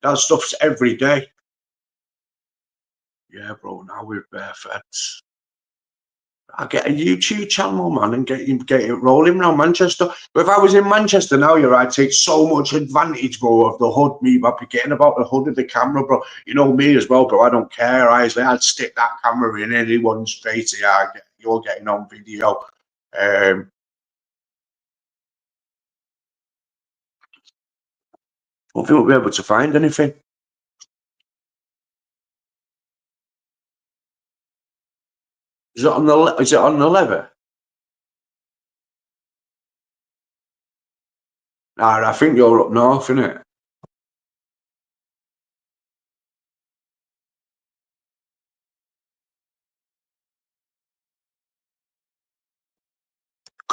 That stuff's every day. Yeah, bro. Now we're bare feds. I get a YouTube channel, man, and get it rolling around Manchester. But if I was in Manchester now, I'd take so much advantage, bro, of the hood. I'd be getting about the hood of the camera, bro. You know me as well, bro. I don't care, Isley. I'd stick that camera in anyone's face. Yeah, you're getting on video. I don't think we'll be able to find anything. Is it on the lever? Nah, I think you're up north, innit?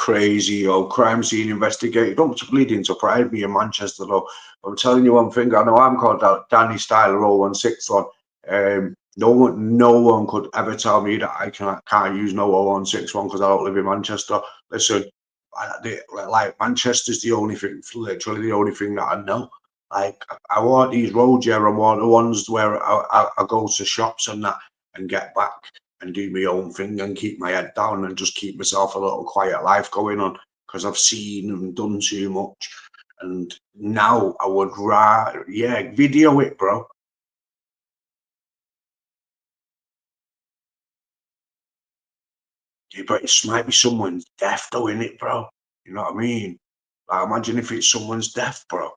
crazy, crime scene investigator. Don't bleeding surprise me in Manchester, though. I'm telling you one thing. I know I'm called Danny Styler 0161. No one could ever tell me that I can't use no 0161 because I don't live in Manchester. Listen, like Manchester's the only thing, literally the only thing that I know. Like I want these roads, yeah, I want the ones where I go to shops and that and get back and do my own thing and keep my head down and just keep myself a little quiet life going on because I've seen and done too much. And now I would rather, video it, bro. Yeah, but it might be someone's death, though, innit, bro? You know what I mean? Like, imagine if it's someone's death, bro.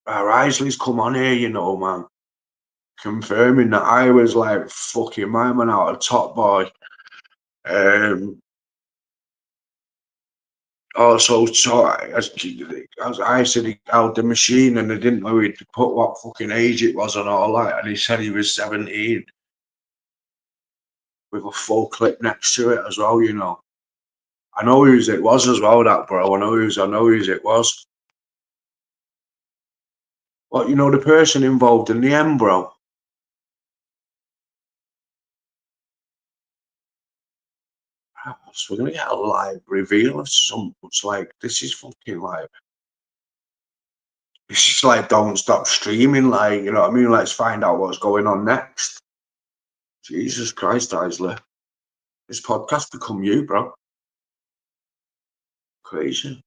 Isley's come on here, you know, man. Confirming that I was like fucking my man out of Top Boy. Also, so as I said, he held the machine and they didn't know he'd put what fucking age it was and all that. And he said he was 17 with a full clip next to it as well, you know. I know whose it was as well, that bro. I know whose it was. Well, you know, the person involved in the end, bro. So we're gonna get a live reveal of some. It's like this is fucking like this is like don't stop streaming, like you know what I mean? Let's find out what's going on next. Jesus Christ, Isley. This podcast become you, bro. Crazy.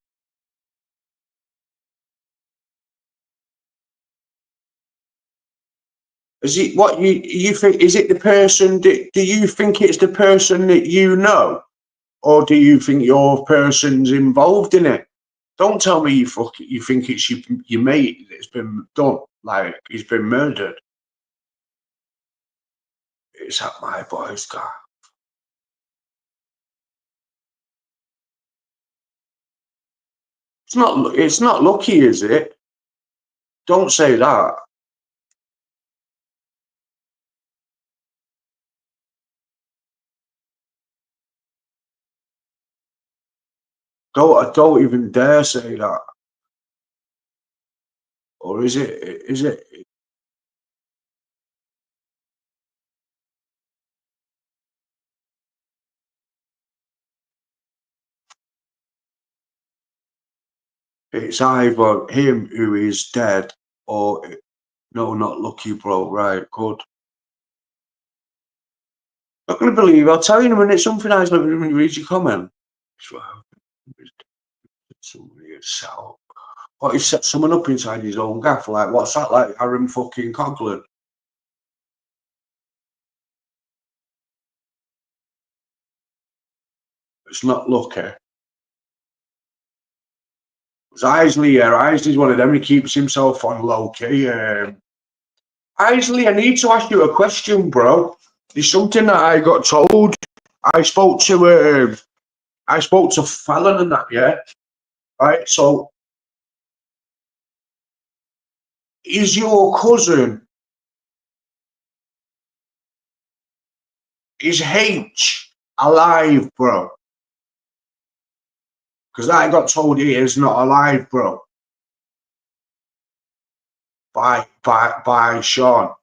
Is it what you think? Is it the person that do you think it's the person that you know? Or do you think your person's involved in it? Don't tell me you think it's your mate that's been done, like he's been murdered. It's at my boy's car. It's not lucky, is it? Don't say that. Don't even dare say that. Or is it it's either him who is dead or no, not lucky, bro. Right, good. Not gonna believe. I'll tell you in a minute. Something nice. Let me read your comment. Somebody had set up. What, he set someone up inside his own gaff? Like, what's that like? Aaron fucking Coughlin. It's not lucky. It's Isley, yeah. Isley's one of them. He keeps himself on low key. Isley, I need to ask you a question, bro. There's something that I got told. I spoke to Fallon and that, yeah. Right. So, is your cousin is H alive, bro? Because I got told he is not alive, bro. By Sean.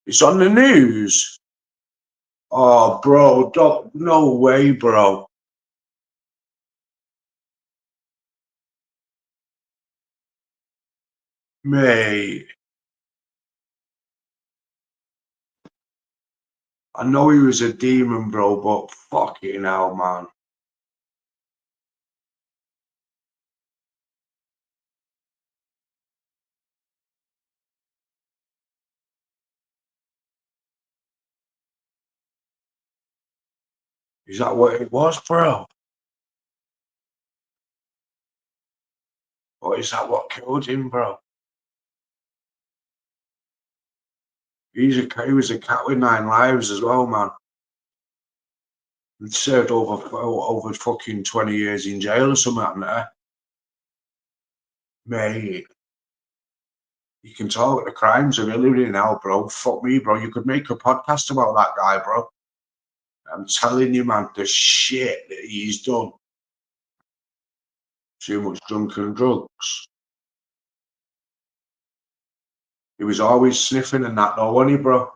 It's on the news. Oh, bro, no way, bro. Mate. I know he was a demon, bro, but fucking hell, man. Is that what it was, bro? Or is that what killed him, bro? He was a cat with 9 lives as well, man. He served over fucking 20 years in jail or something like that. Mate. You can talk the crimes of Hillary now, bro. Fuck me, bro. You could make a podcast about that guy, bro. I'm telling you, man, the shit that he's done. Too much drunk and drugs. He was always sniffing and that, though, wasn't he, bro?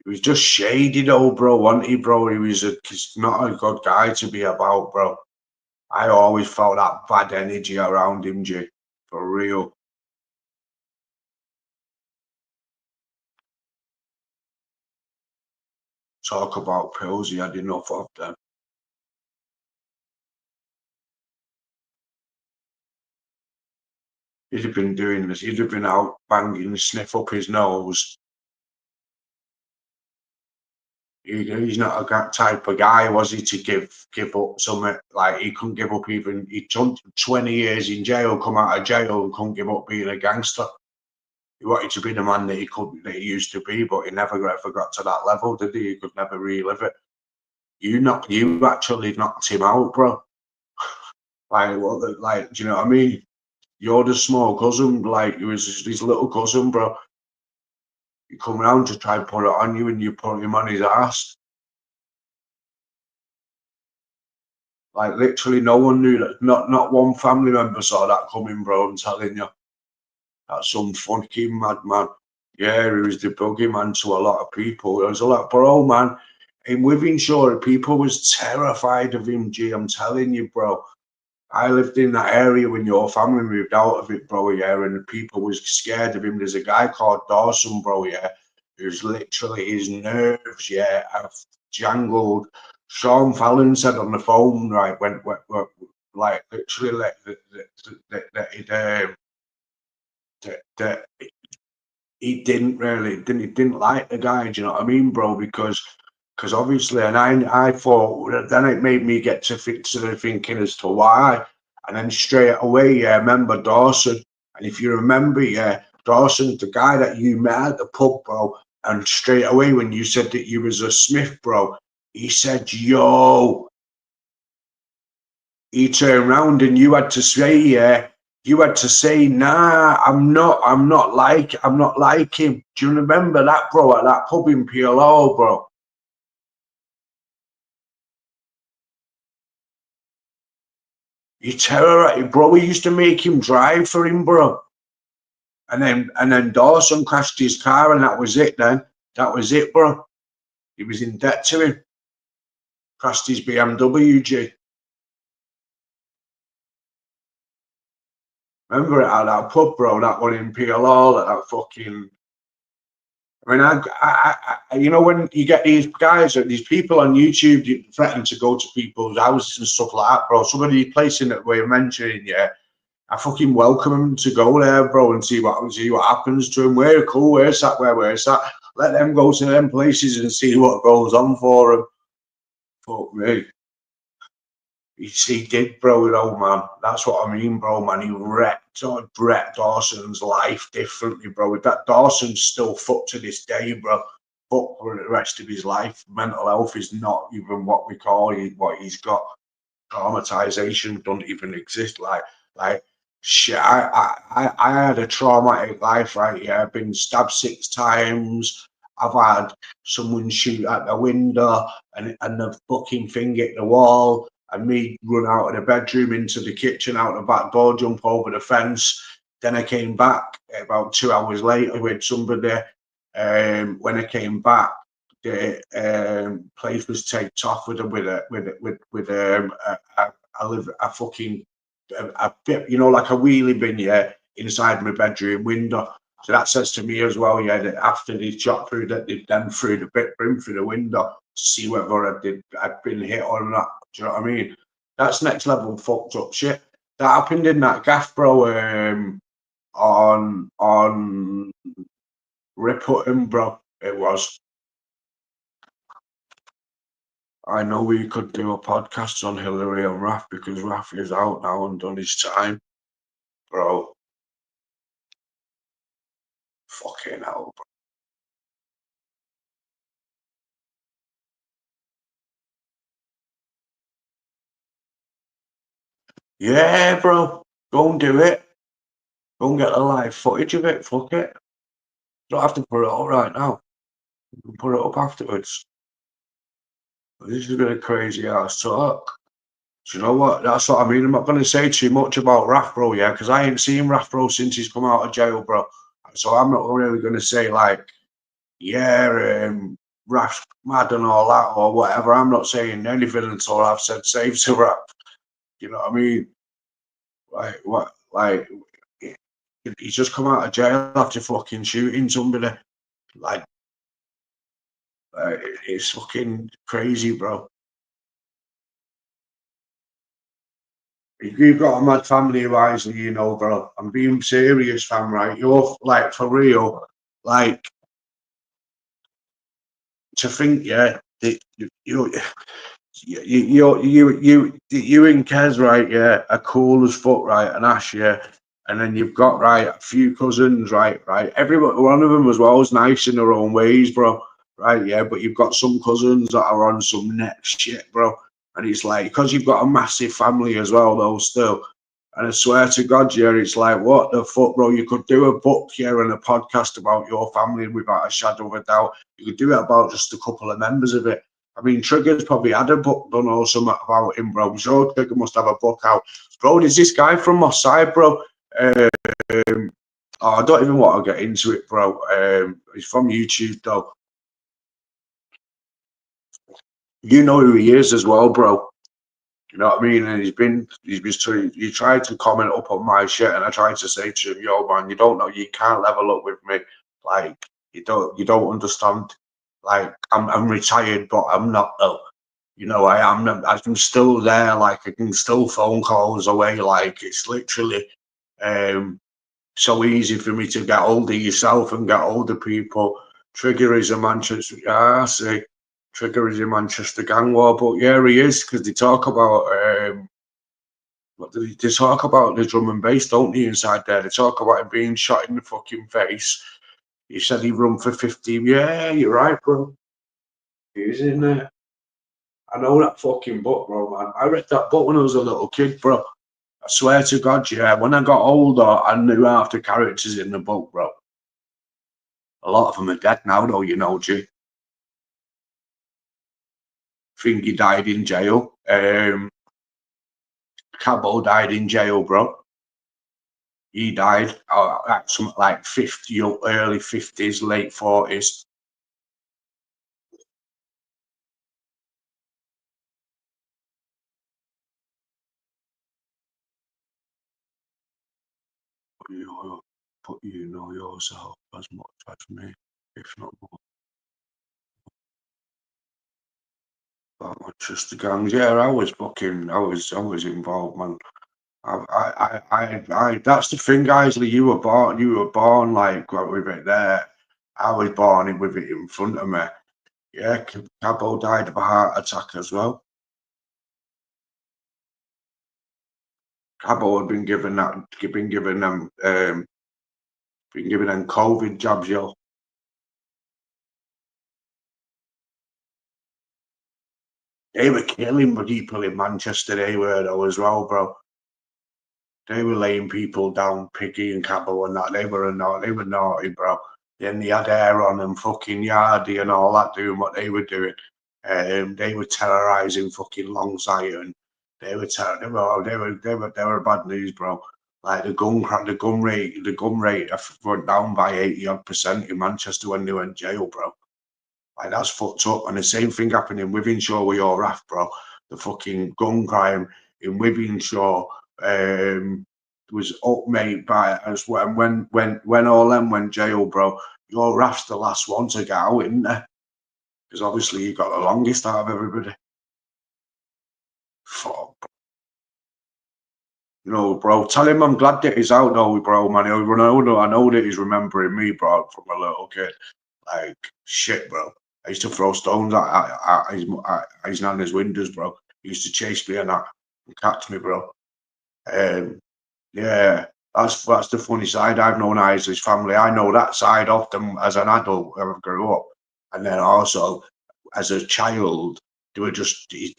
He was just shady, though, bro, wasn't he, bro? He's not a good guy to be about, bro. I always felt that bad energy around him, G. For real. Talk about pills, he had enough of them. He'd have been doing this. He'd have been out banging the sniff up his nose. He's not a type of guy, was he, to give up something? Like, he couldn't give up even. He took 20 years in jail, come out of jail, and couldn't give up being a gangster. He wanted to be the man that he used to be, but he never ever got to that level, did he? He could never relive it. You actually knocked him out, bro. Like, what? Like, do you know what I mean? You're the small cousin, like, he was his little cousin, bro. He come round to try and put it on you, and you put him on his ass. Like, literally, no one knew that. Not one family member saw that coming, bro. I'm telling you, that's some fucking madman. Yeah, he was the boogeyman to a lot of people. There was a lot, bro, man. In Wythenshawe, people was terrified of him. G, I'm telling you, bro. I lived in that area when your family moved out of it, bro. Yeah, and the people was scared of him. There's a guy called Dawson, bro. Yeah, who's literally his nerves. Yeah, have jangled. Sean Fallon said on the phone, right, when like literally that he didn't like the guy. Do you know what I mean, bro? Because obviously, and I thought then it made me get to the thinking as to why, and then straight away, yeah, I remember Dawson, and if you remember, yeah, Dawson's the guy that you met at the pub, bro, and straight away when you said that you was a Smith, bro, he said, "Yo." He turned round and you had to say, yeah, you had to say, nah, I'm not like him. Do you remember that, bro, at that pub in PLO, bro? He terrorized, bro. We used to make him drive for him, bro. And then Dawson crashed his car, and that was it. Then that was it, bro. He was in debt to him. Crashed his BMW, G. Remember it at that pub, bro? That one in PLO, that fucking. I mean, you know, when you get these guys, these people on YouTube threatening to go to people's houses and stuff like that, bro. Some of these places that we're mentioning, yeah, I fucking welcome them to go there, bro, and see what happens to them. We're cool. Where's that? Where's that? Let them go to them places and see what goes on for them. Fuck me. He did, bro, though, man. That's what I mean, bro, man. He wrecked Brett Dawson's life differently, bro. That Dawson's still fucked to this day, bro. Fucked for the rest of his life. Mental health is not even what we call what he's got. Traumatization don't even exist. Like shit. I had a traumatic life, right? Yeah, I've been stabbed 6 times. I've had someone shoot at the window and the fucking thing hit the wall, and me run out of the bedroom into the kitchen, out the back door, jump over the fence. Then I came back about 2 hours later with somebody. When I came back, the place was taped off with a fucking a bit, you know, like a wheelie bin, yeah, inside my bedroom window. So that says to me as well, yeah, that after they shot through that, they then threw the bit room through the window to see whether I'd been hit or not. Do you know what I mean? That's next level fucked up shit. That happened in that gaff, bro. On Riputton, bro. It was. I know we could do a podcast on Hillary and Raf because Raf is out now and done his time, bro. Fucking hell, bro. Yeah, bro. Go and do it. Go and get the live footage of it. Fuck it. You don't have to put it up right now. You can put it up afterwards. This has been a crazy ass talk. Do you know what? That's what I mean. I'm not going to say too much about Raf, bro, yeah, because I ain't seen Raf, bro, since he's come out of jail, bro. So I'm not really going to say, like, yeah, Raf's mad and all that or whatever. I'm not saying anything until I've said save to Raf. You know what I mean? Like, what? Like, he's just come out of jail after fucking shooting somebody. Like, it's fucking crazy, bro. You've got a mad family, Wisely, you know, bro. I'm being serious, fam, right? You're, like, for real. Like, to think, yeah, that you and Kez, right, yeah, are cool as fuck, right, and Ash, yeah, and then you've got, right, a few cousins, right, everybody, one of them as well is nice in their own ways, bro, right, yeah, but you've got some cousins that are on some next shit, bro, and it's like, because you've got a massive family as well, though, still, and I swear to God, yeah, it's like, what the fuck, bro, you could do a book here and a podcast about your family without a shadow of a doubt. You could do it about just a couple of members of it. I mean, Trigger's probably had a book done or something about him, bro. I'm sure Trigger must have a book out. Bro, there's this guy from Moss Side, bro. Oh, I don't even want to get into it, bro. He's from YouTube, though. You know who he is as well, bro. You know what I mean? And he tried to comment up on my shit, and I tried to say to him, yo, man, you don't know, you can't level up with me. Like, you don't understand. Like, I'm retired, but I'm not, though. You know, I'm still there, like, I can still phone calls away, like, it's literally so easy for me to get hold of yourself and get hold of people. Trigger is a Manchester, I see. Trigger is a Manchester gang war, but yeah, he is, because they talk about, what do they talk about the drum and bass, don't they, inside there? They talk about him being shot in the fucking face. He said he run for 50. Yeah, you're right, bro. He's in there. I know that fucking book, bro, man. I read that book when I was a little kid, bro. I swear to God, yeah. When I got older, I knew half the characters in the book, bro. A lot of them are dead now, though, you know, G. I think he died in jail. Cabo died in jail, bro. He died at something like 50, early 50s, late 40s. But you know yourself as much as me, if not more. That Manchester gangs, yeah, I was involved, man. That's the thing, guys. You were born like with it there. I was born with it in front of me. Yeah, Cabo died of a heart attack as well. Cabo had been given them COVID jabs, yo. They were killing people in Manchester. They were though as well, bro. They were laying people down, Piggy and Cabo and that. They were naughty, bro. Then they had air on them, fucking Yardy and all that, doing what they were doing. They were terrorizing fucking Longsight, and they were bad news, bro. Like the gun rate went down by 80% in Manchester when they went jail, bro. Like, that's fucked up. And the same thing happened in Wythenshawe with your RAF, bro. The fucking gun crime in Wythenshawe was up, mate, by as well. And when all them went jail, bro, your RAF's the last one to get out, isn't there? Because obviously you got the longest out of everybody. Fuck. You know, bro, tell him I'm glad that he's out though, bro, man. I know that he's remembering me, bro, from a little kid. Like, shit, bro. I used to throw stones at his nana's windows, bro. He used to chase me and that and catch me, bro. Yeah, that's the funny side. I've known Isley's family. I know that side of them as an adult when I grew up. And then also as a child, they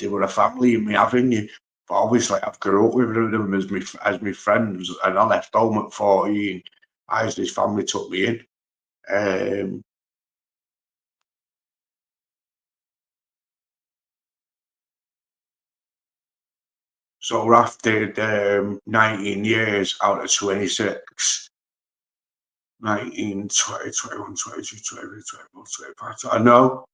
were a family in my avenue. But obviously, I've grew up with them as my friends, and I left home at 14. Isley's family took me in. So Raf did 19 years out of 26. 19, 20, 21, 22, 23, 24, 25. I know.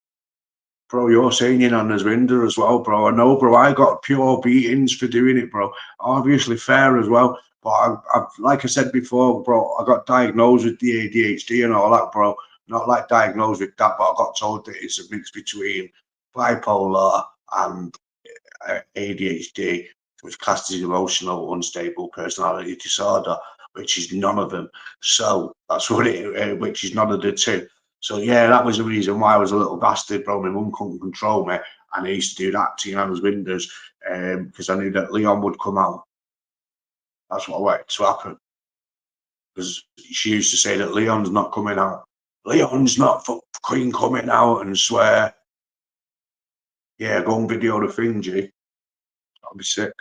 Bro, you're singing on his window as well, bro. I know, bro. I got pure beatings for doing it, bro. Obviously fair as well. But like I said before, bro, I got diagnosed with the ADHD and all that, bro. Not like diagnosed with that, but I got told that it's a mix between bipolar and ADHD, which classed as emotional unstable personality disorder, which is none of them. So that's what it, which is none of the two. So yeah, that was the reason why I was a little bastard, bro. My mum couldn't control me, and I used to do that to Hannah's windows because I knew that Leon would come out. That's what I wanted to happen. Because she used to say that Leon's not coming out. Leon's not fucking coming out, and swear. Yeah, go and video the thing, G. That'll be sick.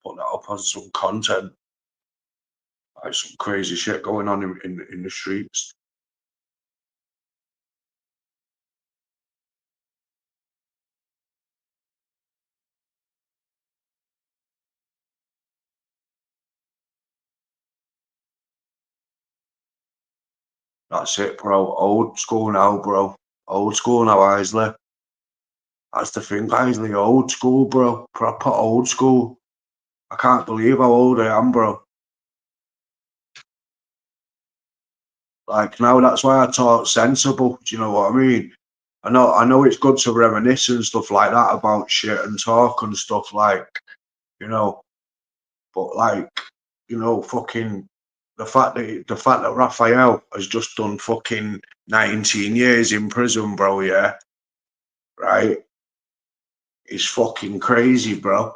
Put that up as some content. Like some crazy shit going on in the streets. That's it, bro. Old school now, bro. Old school now, Isley. That's the thing, Isley. Old school, bro. Proper old school. I can't believe how old I am, bro. Like now, that's why I talk sensible. Do you know what I mean? I know it's good to reminisce and stuff like that about shit and talk and stuff like, you know. But like, fucking the fact that Raphael has just done fucking 19 years in prison, bro. Yeah, right. It's fucking crazy, bro.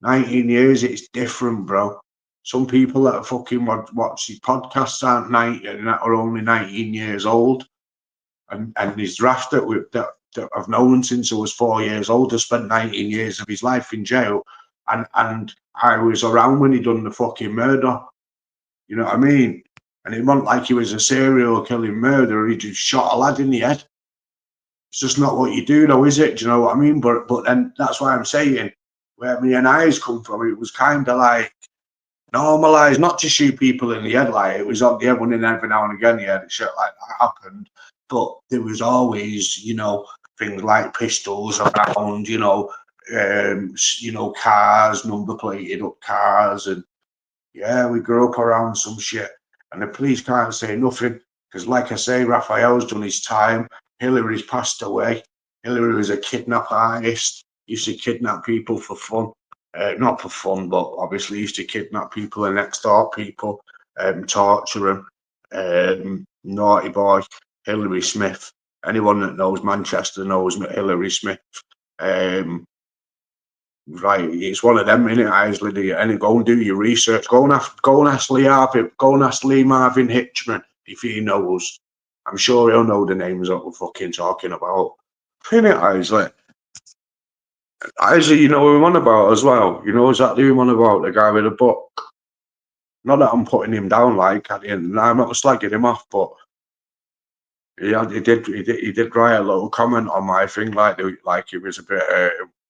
19 years, it's different, bro. Some people that are fucking watch these podcasts aren't 90 and that are only 19 years old. And his draft that I've known since I was 4 years old has spent 19 years of his life in jail. And I was around when he done the fucking murder. You know what I mean? And it wasn't like he was a serial killing murderer. He just shot a lad in the head. It's just not what you do, though, is it? Do you know what I mean? But then that's why I'm saying where me and eyes come from, it was kind of like normalised not to shoot people in the head. Like it was on the everyone in every now and again, yeah, shit like that happened. But there was always, things like pistols around, cars, number plated up cars, and yeah, we grew up around some shit. And the police can't say nothing because, like I say, Raphael's done his time. Hillary's passed away. Hillary was a kidnap artist, used to kidnap people for fun. Not for fun, but obviously used to kidnap people and extort people, torture them. Naughty boy, Hillary Smith. Anyone that knows Manchester knows Hillary Smith. Right, it's one of them, innit, Isley? And go and do your research. Go and ask Lee Marvin. Go and ask Lee Marvin Hitchman if he knows. I'm sure he'll know the names that we're fucking talking about. Innit, Isley? Isley, you know who I'm on about as well. You know exactly who I'm on about, the guy with the book. Not that I'm putting him down, like at the end. I'm not slagging him off, but he did write a little comment on my thing, like it was a bit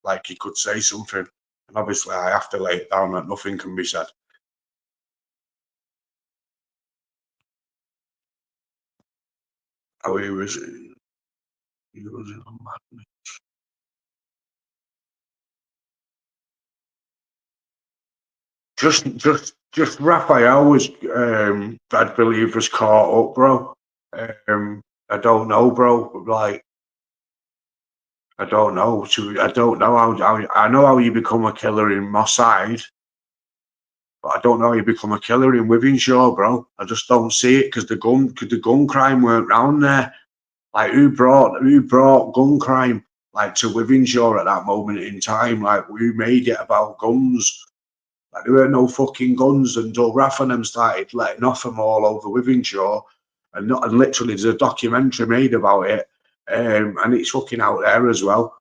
like he could say something. And obviously, I have to lay it down that nothing can be said. Oh, he was just Raphael was I believe was caught up, bro. I don't know, bro. Like I don't know. I don't know how I know how you become a killer in Moss Side, but I don't know how you become a killer in Wythenshawe, bro. I just don't see it because the gun crime weren't round there. Like who brought gun crime like to Wythenshawe at that moment in time? Like who made it about guns? Like there were no fucking guns until Raff and them started letting off them all over Wythenshawe, and literally there's a documentary made about it, and it's fucking out there as well.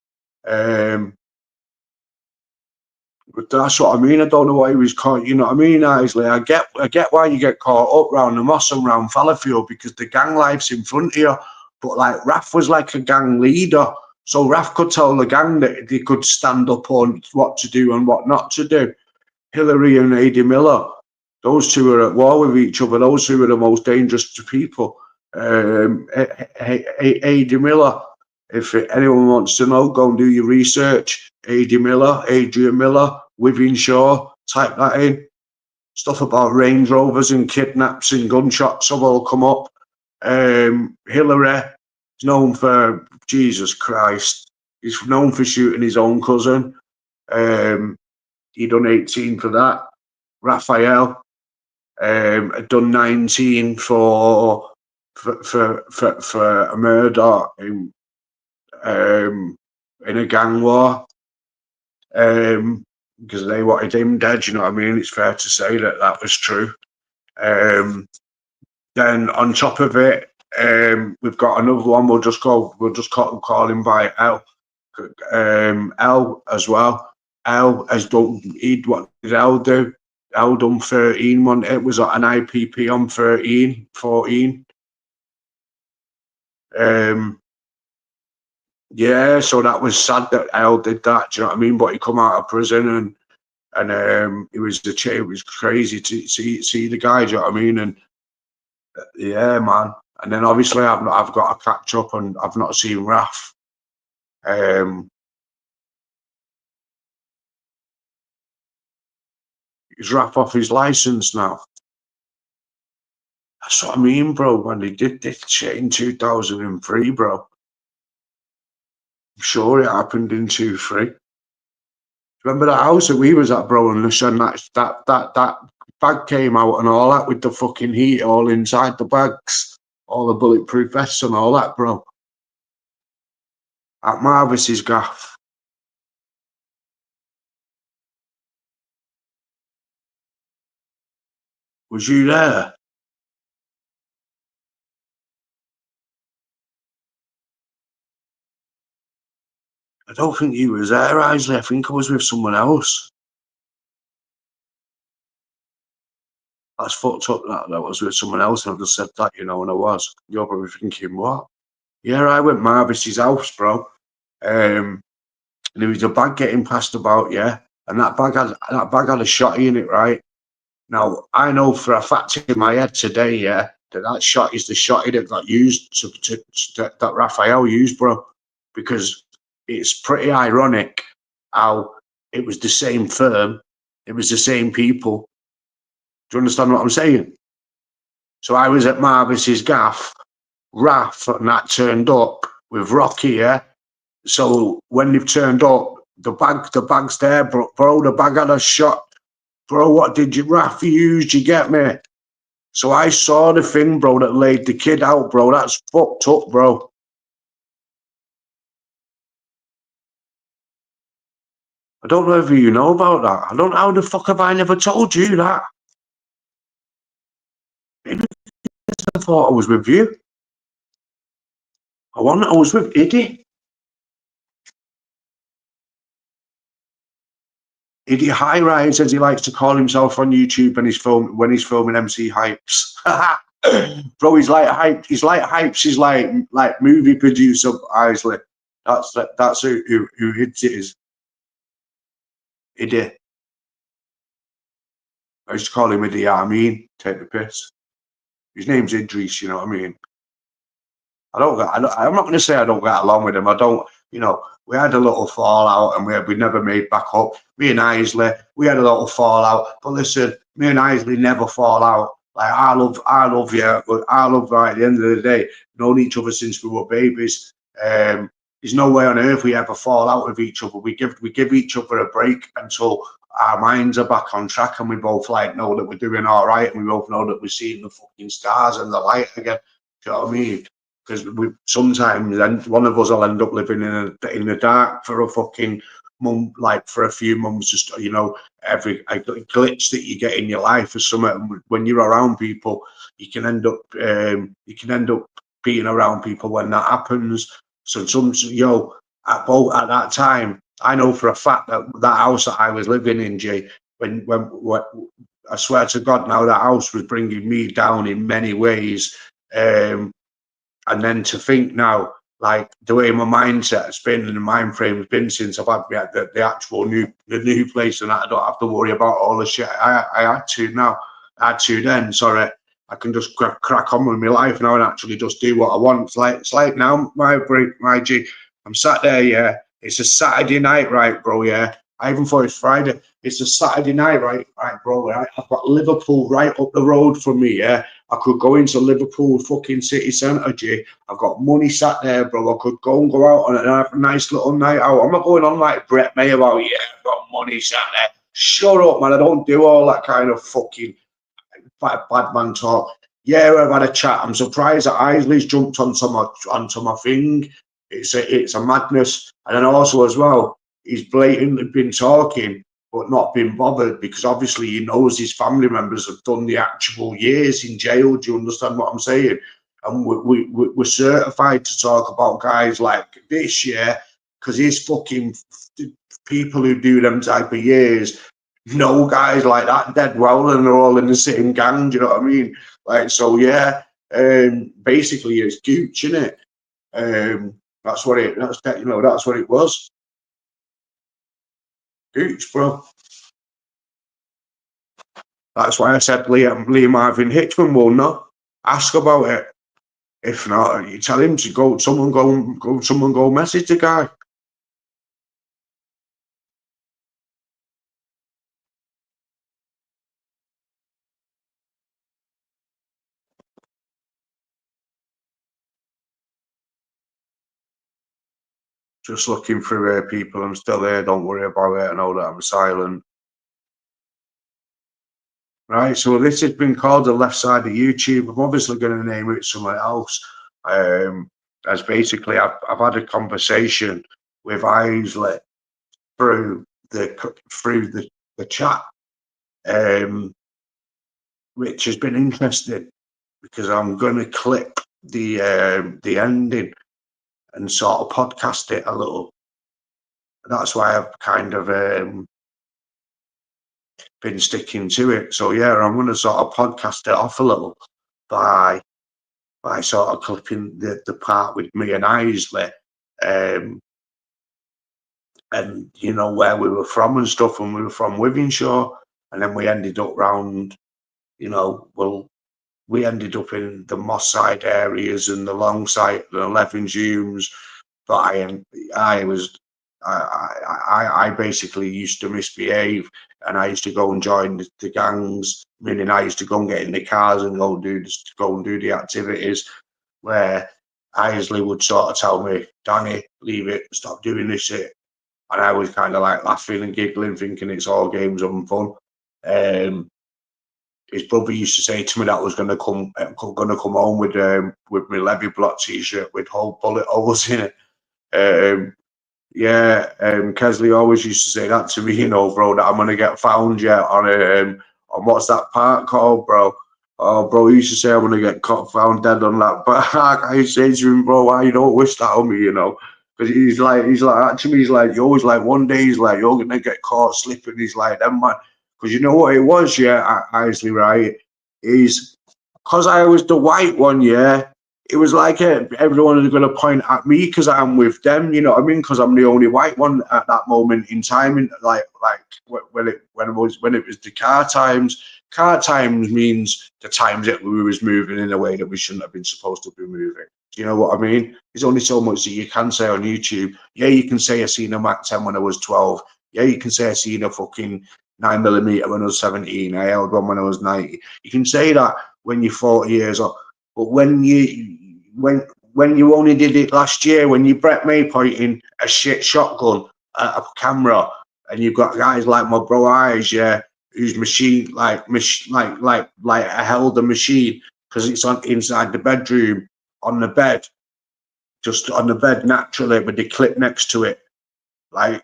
But that's what I mean. I don't know why he was caught. You know what I mean, Isley? I get why you get caught up round the Moss and round Fallowfield because the gang life's in front of you. But like Raf was like a gang leader, so Raf could tell the gang that they could stand up on what to do and what not to do. Hillary and Adi Miller, those two are at war with each other. Those two are the most dangerous to people. Adi Miller, if anyone wants to know, go and do your research. Adi Miller, Adrian Miller, Vivian Shaw, type that in. Stuff about Range Rovers and kidnaps and gunshots have all come up. Hillary is known for, Jesus Christ, he's known for shooting his own cousin. He done 18 for that. Raphael had done 19 for a murder in a gang war. Because they wanted him dead, you know what I mean? It's fair to say that was true. Then on top of it, we've got another one. We'll just call him by L. L as well. L has done. What did L do? L done 13. One. It was an IPP on 13, 14. Yeah, so that was sad that L did that. Do you know what I mean? But he come out of prison and it was crazy to see the guy. Do you know what I mean? And yeah, man. And then obviously I've got to catch up, and I've not seen Raf. He's Raf off his license now. That's what I mean, bro. When they did this shit in 2003, bro. I'm sure it happened in 2003. Remember that house that we was at, bro, and that bag came out and all that with the fucking heat all inside the bags, all the bulletproof vests and all that, bro. At Marvis's gaff. Was you there? I don't think you was there, Isley. I think I was with someone else. That's fucked up that I was with someone else and I just said that, you know, and I was. You're probably thinking, what? Yeah, I went Marvis's house, bro. And there was a bag getting passed about, yeah. And that bag had a shotty in it, right? Now, I know for a fact in my head today, yeah, that shot is the shotty that got used that Raphael used, bro. Because it's pretty ironic how it was the same firm, it was the same people. Do you understand what I'm saying? So I was at Marvis's gaff, Raf and that turned up with Rocky, yeah. So when they've turned up, the bag's there, bro. The bag had a shot. Bro, what did Raf use? You get me? So I saw the thing, bro, that laid the kid out, bro. That's fucked up, bro. I don't know if you know about that. I don't know how the fuck have I never told you that. Maybe I thought I was with you. I was with Iddy. Iddy High Rise, as he likes to call himself on YouTube when he's filming MC Hypes. Bro, he's like Hypes. He's like movie producer Isley. That's who hits it is. Iddy. I used to call him Iddy Amin. Take the piss. His name's Idris. You know what I mean? I'm not going to say I don't get along with him. I don't. You know, we had a little fallout and we never made back up. Me and Isley, we had a little fallout. But listen, me and Isley never fall out. Like I love you, but I love right at the end of the day, known each other since we were babies. There's no way on earth we ever fall out with each other. We give each other a break until our minds are back on track and we both like know that we're doing all right and we both know that we're seeing the fucking stars and the light again. Do you know what I mean? Because we sometimes one of us will end up living in the dark for a fucking month, like for a few months. Just you know, every glitch that you get in your life or something. When you're around people, you can end up being around people when that happens. So at that time, I know for a fact that that house that I was living in, G, when I swear to God, now that house was bringing me down in many ways. And then to think now, like the way my mindset has been and the mind frame has been since I've had the actual new place, and I don't have to worry about all the shit I had to now. I had to then. Sorry, I can just crack on with my life now and actually just do what I want. It's like now, my G. I'm sat there, yeah. It's a Saturday night, right, bro? Yeah. I even thought it's Friday. It's a Saturday night, right, bro. Right? I've got Liverpool right up the road from me, yeah. I could go into Liverpool fucking city centre, G. I've got money sat there, bro. I could go and go out and have a nice little night out. I'm not going on like Brett May about, yeah, I've got money sat there. Shut up, man. I don't do all that kind of fucking bad man talk. Yeah, I've had a chat. I'm surprised that Isley's jumped onto my thing. It's a madness. And then also as well, he's blatantly been talking but not been bothered, because obviously he knows his family members have done the actual years in jail. Do you understand what I'm saying? And we're certified to talk about guys like this, yeah, because his fucking people who do them type of years know guys like that dead well, and they're all in the same gang. Do you know what I mean? Like, so yeah, basically it's Gooch, innit? That's what it was. Gooch, bro. That's why I said Lee Marvin Hitchman will not ask about it. If not, you tell him to go. Someone go message the guy. Just looking through people. I'm still there. Don't worry about it. I know that I'm silent. Right, so this has been called the left side of YouTube. I'm obviously going to name it something else. As basically, I've had a conversation with Isley through the chat, which has been interesting, because I'm going to clip the ending and sort of podcast it a little. That's why I've kind of been sticking to it. So yeah, I'm going to sort of podcast it off a little by sort of clipping the part with me and Isley, and you know where we were from and stuff, and we were from Wythenshawe, and then we ended up round, you know, we ended up in the Moss Side areas and the Long Side, the Levens Humes, but I basically used to misbehave, and I used to go and join the gangs, meaning I used to go and get in the cars and go and do the activities, where Isley would sort of tell me, Danny, leave it, stop doing this shit. And I was kind of like laughing and giggling, thinking it's all games and fun. His brother used to say to me that I was going to come home with my Levy Block t-shirt with whole bullet holes in it. Kesley always used to say that to me, you know, bro, that I'm gonna get found, yeah, on what's that park called, bro? Oh, bro, he used to say I'm gonna get found dead on that park. I used to say to him, bro, why you don't wish that on me, you know? Because he's like, actually, he's like, you always like, one day he's like, you're gonna get caught slipping. He's like, them man, because you know what it was, yeah, Isley, right? Is because I was the white one, yeah. It was like everyone is going to point at me because I'm with them, you know what I mean? Because I'm the only white one at that moment in time. And like when it was the car times. Car times means the times that we was moving in a way that we shouldn't have been supposed to be moving. Do you know what I mean? There's only so much that you can say on YouTube. Yeah, you can say I seen a Mac 10 when I was 12. Yeah, you can say I seen a fucking 9mm when I was 17. I held one when I was 90. You can say that when you're 40 years old. But when you only did it last year, when you Brett May pointing a shit shotgun at a camera, and you've got guys like my bro Eyes, yeah, whose machine like I held the machine because it's on inside the bedroom on the bed, just on the bed naturally with the clip next to it, like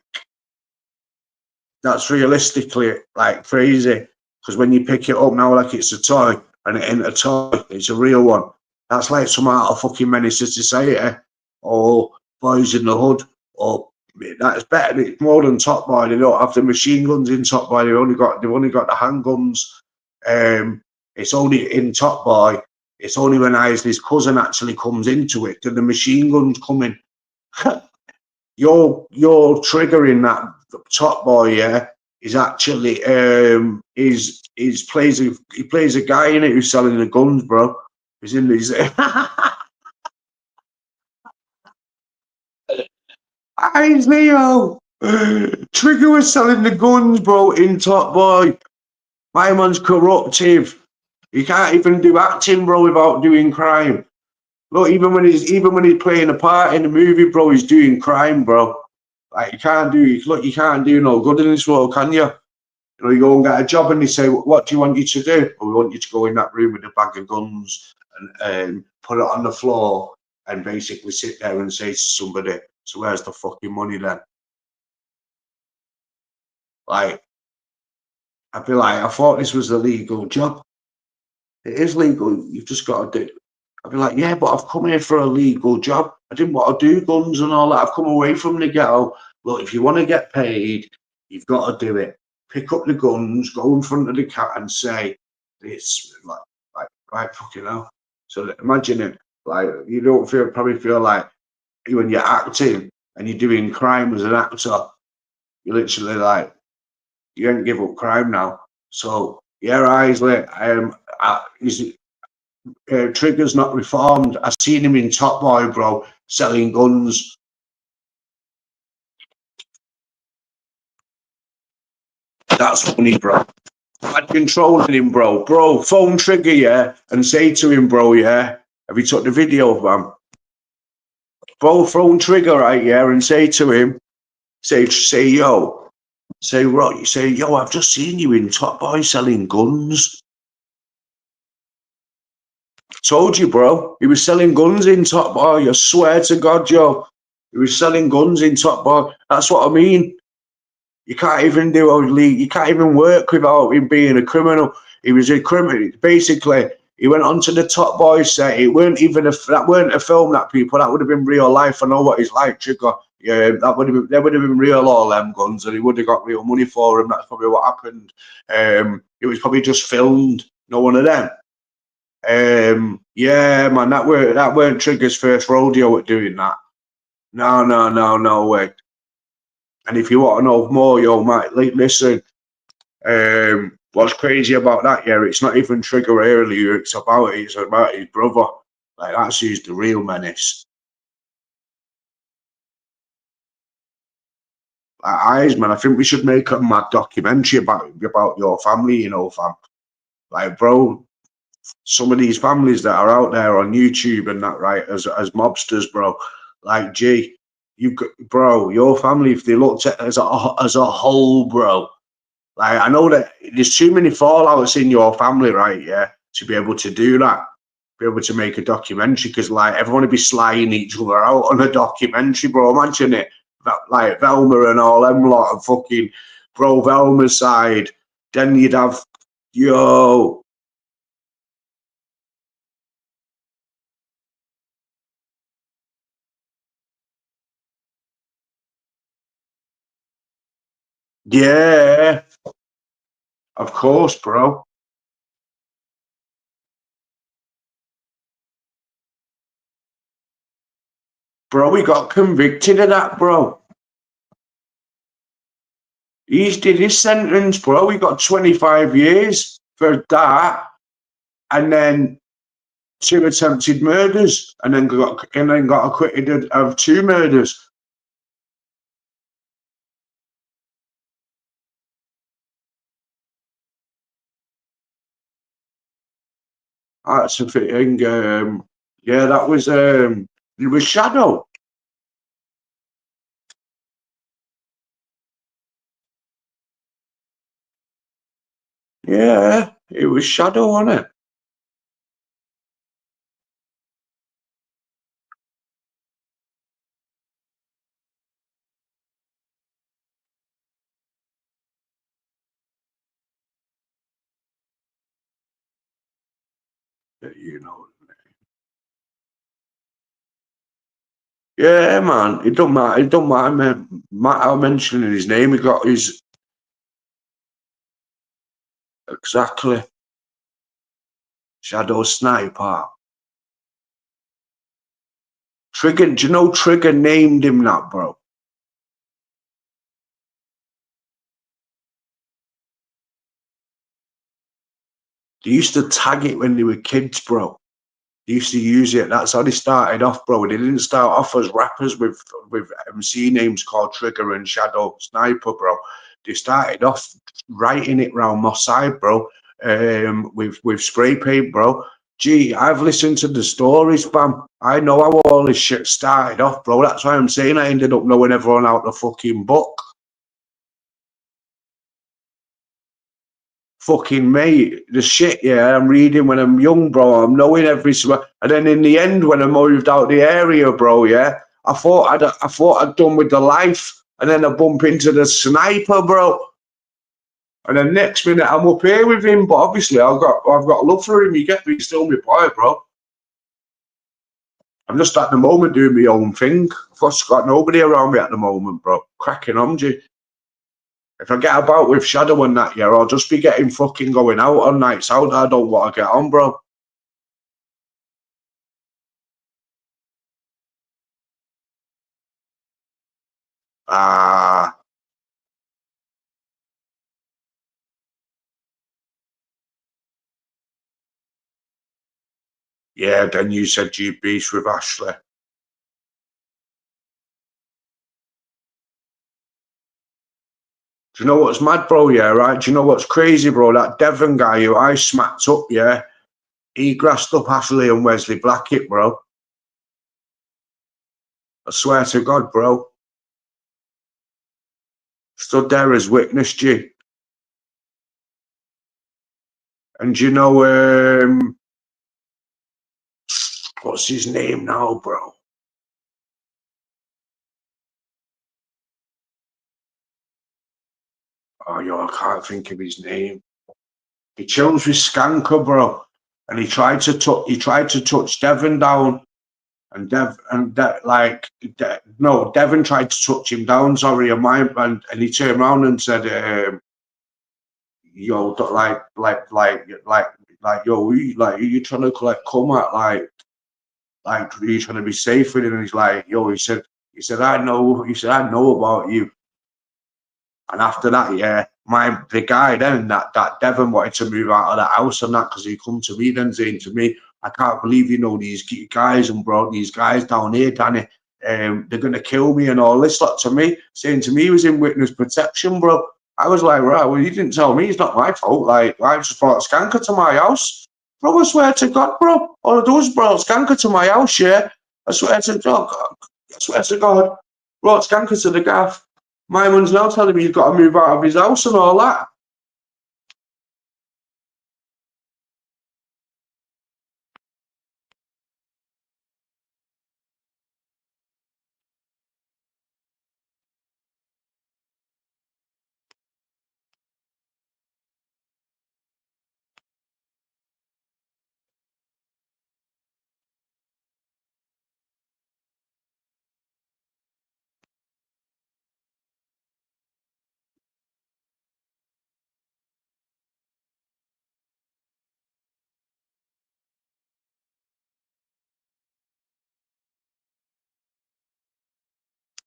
that's realistically like crazy. Because when you pick it up now like it's a toy, and it ain't a toy, it's a real one. That's like some out of fucking Menace to Society, or Boys in the Hood, or That's better. It's more than Top Boy. They don't have the machine guns in Top Boy. They've only got the handguns. It's only in Top Boy. It's only when Isley's cousin actually comes into it that the machine guns come in. You're triggering that Top Boy, yeah, is actually he plays a guy in it who's selling the guns, bro. He's in these. Isley, yo, Trigger was selling the guns, bro, in Top Boy. My man's corruptive. He can't even do acting, bro, without doing crime. Look, even when he's playing a part in the movie, bro, he's doing crime, bro. Like you can't do no good in this world, can you? You know, you go and get a job and they say, what do you want you to do? Well, we want you to go in that room with a bag of guns and put it on the floor and basically sit there and say to somebody, so where's the fucking money then? Like, I'd be like, I thought this was a legal job. It is legal. You've just got to do. I'd be like, yeah, but I've come here for a legal job. I didn't want to do guns and all that. I've come away from the ghetto. Look, if you want to get paid, you've got to do it. Pick up the guns, go in front of the cat and say, it's like right, fucking hell. So imagine it. Like, you don't probably feel like when you're acting and you're doing crime as an actor, you're literally like, you ain't give up crime now. So yeah, Isley, Trigger's not reformed. I seen him in Top Boy, bro, selling guns. That's funny, bro. I'd controlling him, bro. Bro, phone Trigger, yeah, and say to him, bro, yeah, have you took the video, man? Bro, phone Trigger, right, yeah, and say to him, say, yo, yo, I've just seen you in Top Boy selling guns. Told you, bro. He was selling guns in Top Boy. I swear to God, Joe. He was selling guns in Top Boy. That's what I mean. You can't even do a league. You can't even work without him being a criminal. He was a criminal. Basically, he went onto the Top Boy set. It weren't even that weren't a film. That people that would have been real life. I know what he's like, Trigger. Yeah, that would have been real, all them guns, and he would have got real money for them. That's probably what happened. It was probably just filmed. No one of them. Yeah, man, that weren't Trigger's first rodeo at doing that. No way. And if you want to know more, yo, mate, listen. What's crazy about that? Yeah, it's not even Trigger earlier. It's about his brother. Like that's who's the real menace. Like, man, I think we should make a mad documentary about your family. You know, fam. Like, bro, some of these families that are out there on YouTube and that, right, as mobsters, bro. Like, gee, bro, your family, if they looked at as a whole, bro. Like, I know that there's too many fallouts in your family, right? Yeah, to be able to do that, be able to make a documentary, because like everyone would be slying each other out on a documentary, bro. Imagine it, that like Velma and all them lot of fucking bro Velma's side. Then you'd have yo. Yeah, of course, bro. Bro, he got convicted of that, bro. He's did his sentence, bro. He got 25 years for that, and then 2 attempted murders, and then got acquitted of 2 murders. That's the thing. Yeah, that was it was Shadow. Yeah, it was Shadow on it. You know. Yeah, man. It don't matter. It don't matter, man. Matter mentioning his name. He got his exactly Shadow Sniper. Trigger. Do you know Trigger named him that, bro? They used to tag it when they were kids, bro. They used to use it. That's how they started off, bro. They didn't start off as rappers with MC names called Trigger and Shadow Sniper, bro. They started off writing it round my side, bro. With spray paint, bro. Gee, I've listened to the stories, fam. I know how all this shit started off, bro. That's why I'm saying I ended up knowing everyone out the fucking book. Fucking mate, the shit, yeah, I'm reading when I'm young, bro. I'm knowing every and then in the end, when I moved out the area, bro, yeah, I thought I'd done with the life, and then I bump into the sniper, bro. And then next minute I'm up here with him, but obviously I've got love for him. You get me? He's still my boy, bro. I'm just at the moment doing my own thing. I've got nobody around me at the moment, bro. Cracking on, G. If I get about with Shadow and that, yeah, I'll just be getting fucking going out on nights out. I don't want to get on, bro. Ah, yeah, then you said G Beast with Ashley. Do you know what's mad, bro? Yeah, right. Do you know what's crazy, bro? That Devon guy who I smacked up, yeah, he grassed up Ashley and Wesley Blackett, bro. I swear to God, bro. Stood there as witness, G. And you know, what's his name now, bro? Oh, yo, I can't think of his name. He chills with Skanker, bro, and he tried to touch Devon down, and no, Devon tried to touch him down. Sorry, and he turned around and said, "Yo, yo, you trying to come at are you trying to be safe with him?" And he's like, "Yo," he said, I know about you." And after that, yeah, the guy then that Devon wanted to move out of the house and that because he come to me then saying to me, "I can't believe you know these guys and brought these guys down here, Danny. They're gonna kill me and all this lot to me, saying to me he was in witness protection, bro." I was like, right, well, you didn't tell me. It's not my fault. Like, I just brought Skanker to my house. Bro, I swear to God, bro. All I do is brought Skanker to my house, yeah. I swear to God. I swear to God. Brought Skanker to the gaff. My man's now telling me he's got to move out of his house and all that.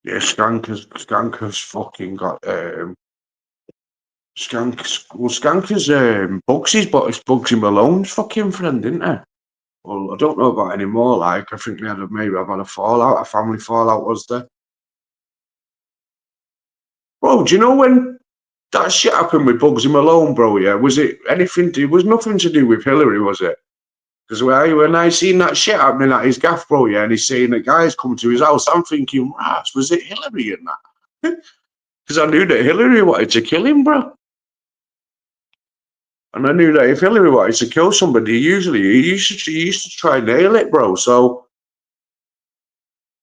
Yeah, Skanker's fucking got Skanker's Bugsy's, but it's Bugsy Malone's fucking friend, isn't it? Well, I don't know about anymore. Like, I think maybe I've had a fallout, a family fallout, was there? Bro, do you know when that shit happened with Bugsy Malone, bro? Yeah, was it anything? It was nothing to do with Hillary, was it? Because when I seen that shit happening at his gaff, bro, yeah, and he's saying that guys come to his house, I'm thinking, rats, was it Hillary in that? Because I knew that Hillary wanted to kill him, bro. And I knew that if Hillary wanted to kill somebody, usually he used to try and nail it, bro. So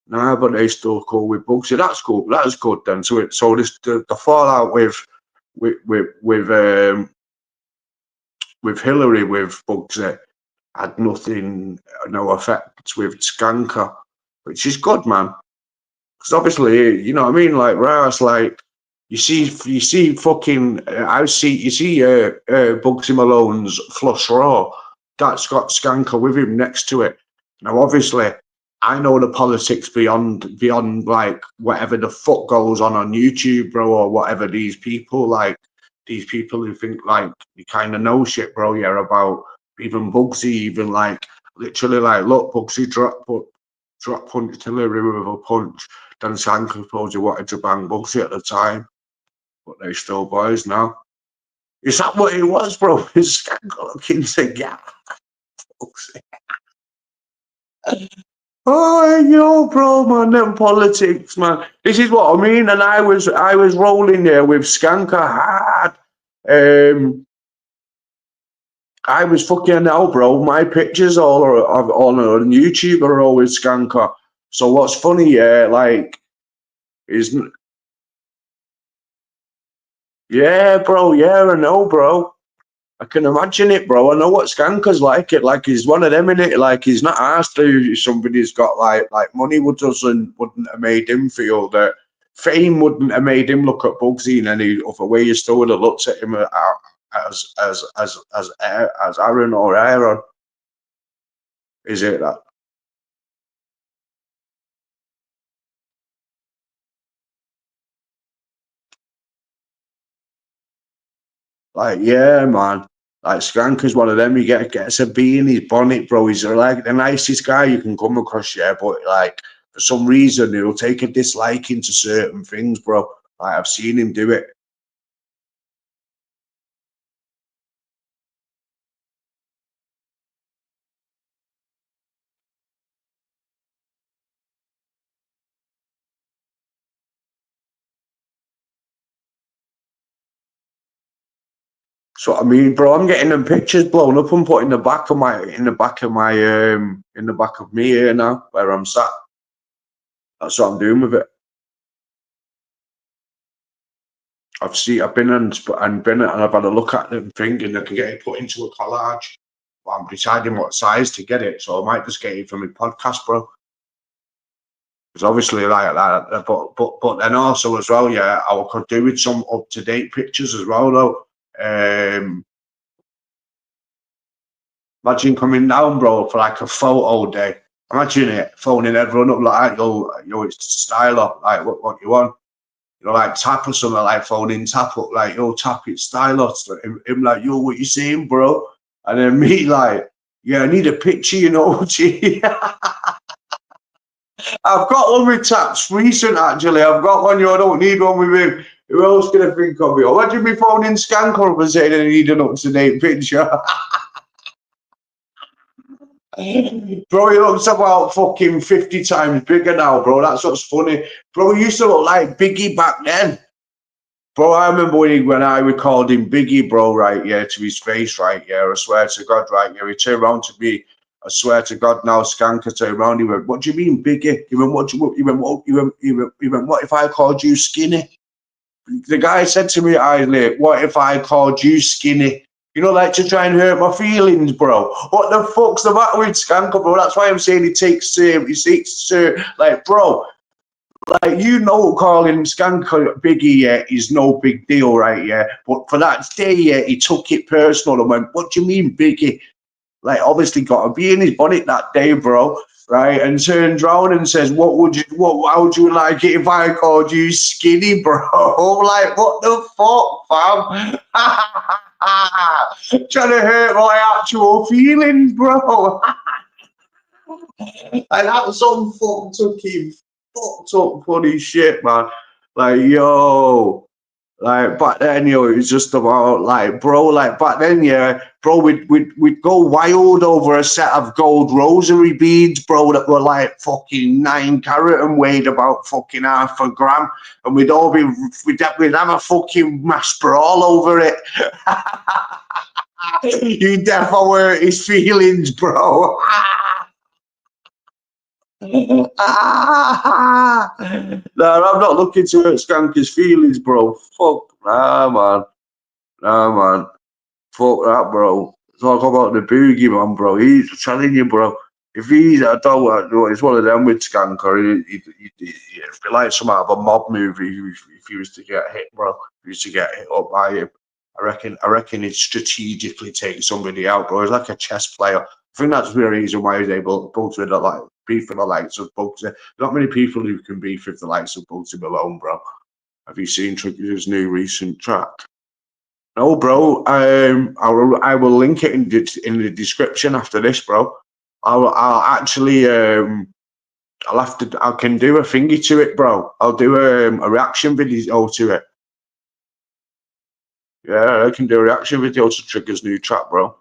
nah, but they still cool with Bugsy. That's cool. That's good then. So the fallout with with Hillary with Bugsy had no effect with Skanker, which is good, man. Because obviously, you know what I mean? Like, Ross, like, you see fucking, you see Bugsy Malone's Flush Raw. That's got Skanker with him next to it. Now, obviously, I know the politics beyond like whatever the fuck goes on YouTube, bro, or whatever these people who think like you kind of know shit, bro. Yeah, about even Bugsy, even like literally like, look, Bugsy drop punch Hillary with a punch. Then Skanker supposedly wanted to bang Bugsy at the time, but they still boys now. Is that what it was, bro? Is Skanker looking to get Bugsy? Oh, yo, bro, man, them politics, man. This is what I mean. And I was rolling there with Skanker hard. I was fucking hell, bro. My pictures all on YouTube are always Skanker. So what's funny, yeah, like, isn't yeah, bro, yeah, I know, bro. I can imagine it, bro. I know what Skanker's like. It like he's one of them in it. Like he's not asked to. Somebody's got like money wouldn't have made him feel that fame wouldn't have made him look at Bugsy in any other way. You still would have looked at him as Aaron or Aaron. Is it that? Like, yeah, man. Like Skanker's one of them. He gets a bee in his bonnet, bro. He's like the nicest guy you can come across, yeah. But like for some reason, he'll take a disliking to certain things, bro. Like I've seen him do it. So I mean, bro, I'm getting them pictures blown up and put in the back of me here now, where I'm sat. That's what I'm doing with it. I've been and I've had a look at them thinking I can get it put into a collage. But I'm deciding what size to get it, so I might just get it for my podcast, bro. Because obviously like that, but then also as well, yeah, I could do with some up to date pictures as well, though. Imagine coming down, bro, for like a photo day. Imagine it, phoning everyone up like, yo, it's style up, like what you want. You know, like tap or something, like phoning tap up, like, yo, tap it, style up. Him like, yo, what you saying, bro? And then me like, yeah, I need a picture, you know, G. I've got one with Taps recent, actually. I've got one, I don't need one with him. Who else can I think of? Imagine me phoning Skanker up and saying I need an up-to-date picture. Bro, he looks about fucking 50 times bigger now, bro. That's what's funny. Bro, he used to look like Biggie back then. Bro, I remember when I recalled him Biggie, bro, right, yeah, to his face, right, yeah, I swear to God, right, yeah, he turned around to me, I swear to God, now Skanker turned around, he went, what do you mean, Biggie? He went, what if I called you skinny? The guy said to me, what if I called you skinny? You know, like to try and hurt my feelings, bro. What the fuck's the matter with Skanker, bro? That's why I'm saying he takes like, bro, like, you know, calling Skanker Biggie, yeah, is no big deal, right, yeah? But for that day, yeah, he took it personal and went, what do you mean, Biggie? Like, obviously got to be in his bonnet that day, bro, right? And turns around and says, how would you like it if I called you skinny, bro? Like, what the fuck, fam? Trying to hurt my actual feelings, bro. And that's some fucked up funny shit, man. Like, yo, like back then, it was just about like, bro, like back then, yeah, bro, we'd go wild over a set of gold rosary beads, bro, that were like fucking 9 carat and weighed about fucking half a gram, and we'd have a fucking mass brawl over it. You definitely hurt his feelings, bro. No, I'm not looking to hurt Skanker's feelings, bro. Fuck, nah, man. Nah, man. Fuck that, bro. Talk about the boogie, man, bro. He's telling you, bro. If he's, I don't know, it's one of them with Skank, or it'd be like some out of a mob movie. If he was to get hit, bro, if he was to get hit up by him, I reckon he'd strategically take somebody out, bro. He's like a chess player. I think that's the reason why he's able to like beef with the likes of Bugsy. There's not many people who can beef with the likes of Bugsy Malone, bro. Have you seen Trigger's new recent track? No, bro. I will link it in the description after this, bro. I'll actually I can do a thingy to it, bro. I'll do a reaction video to it. Yeah, I can do a reaction video to Trigger's new track, bro.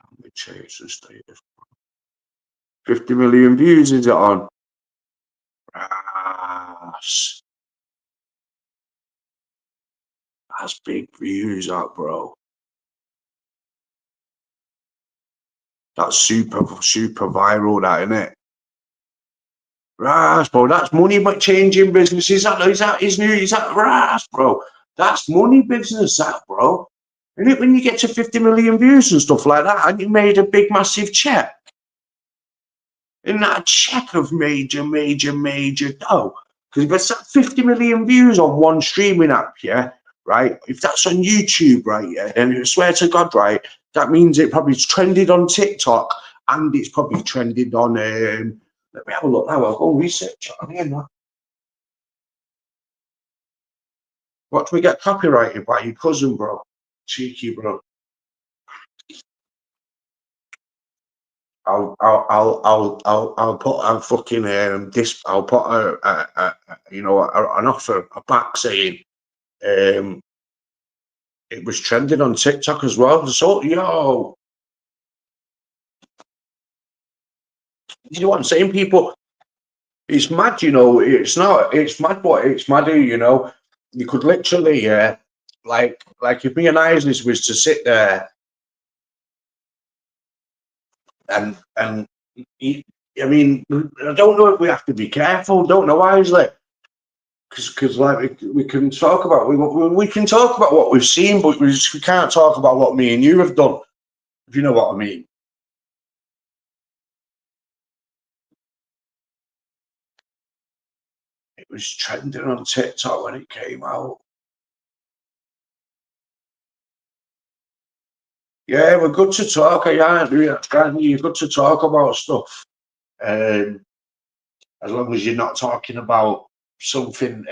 Let me change the status. 50 million views is it on? That's big views, that, bro. That's super viral, that, isn't it? Right, bro. That's money, but changing businesses. Is that his new? Is that right, bro? That's money business, that, bro. And it when you get to 50 million views and stuff like that, and you made a big, massive check. And that check of major dough. Because if it's 50 million views on one streaming app, yeah, right? If that's on YouTube, right, yeah, and I swear to God, right, that means it probably trended on TikTok and it's probably trended on let me have a look now. I'll go research it on here now. What do we get copyrighted by your cousin, bro? Cheeky, bro. I'll put a fucking this. I'll put a you know an offer a back saying it was trending on TikTok as well. So yo, you know what I'm saying, people? It's mad, you know. It's not. It's mad, but it's mad. You know, you could literally, like if me and Isis was to sit there and eat, I mean, I don't know if we have to be careful. Don't know, Isley, because like we can talk about we can talk about what we've seen, but we can't talk about what me and you have done. If you know what I mean. It was trending on TikTok when it came out. Yeah, we're good to talk. You're good to talk about stuff. As long as you're not talking about something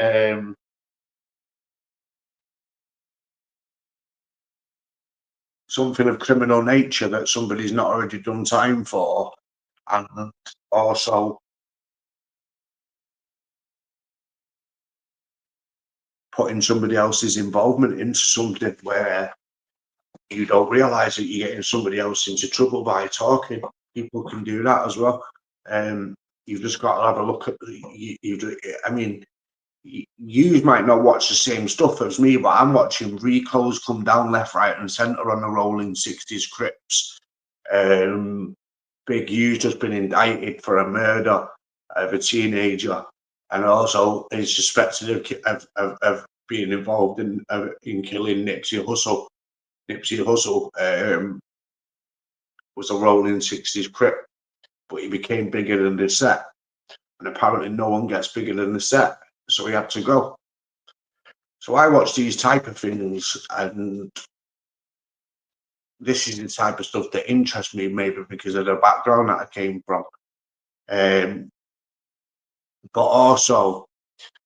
something of criminal nature that somebody's not already done time for, and also putting somebody else's involvement into something where you don't realise that you're getting somebody else into trouble by talking. People can do that as well. You've just got to have a look at I mean, you might not watch the same stuff as me, but I'm watching Rico's come down left, right, and centre on the rolling 60s Crips. Big U's just been indicted for a murder of a teenager, and also is suspected of being involved in killing Nipsey Hussle. Nipsey Hussle was a rolling 60s Crip, but he became bigger than the set, and apparently no one gets bigger than the set, so he had to go. So I watch these type of things, and this is the type of stuff that interests me, maybe because of the background that I came from. But also,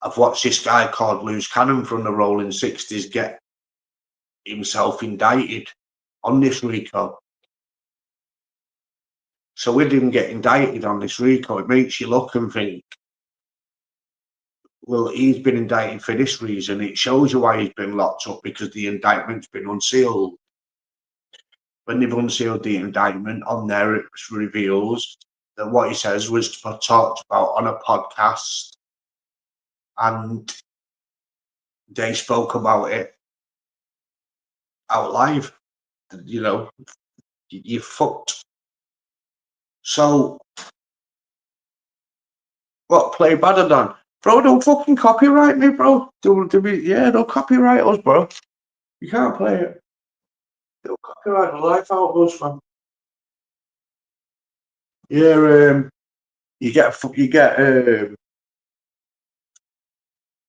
I've watched this guy called Loose Cannon from the Rolling 60s get himself indicted on this RICO. So with him get indicted on this RICO, it makes you look and think, well, he's been indicted for this reason. It shows you why he's been locked up, because the indictment's been unsealed. When they've unsealed the indictment, on there it reveals that what he says was talked about on a podcast, and they spoke about it out live. You know, you're fucked. So, what, play Badadon? Bro, don't fucking copyright me, bro. Don't copyright us, bro. You can't play it. It'll copyright the life out of us, fam. Yeah,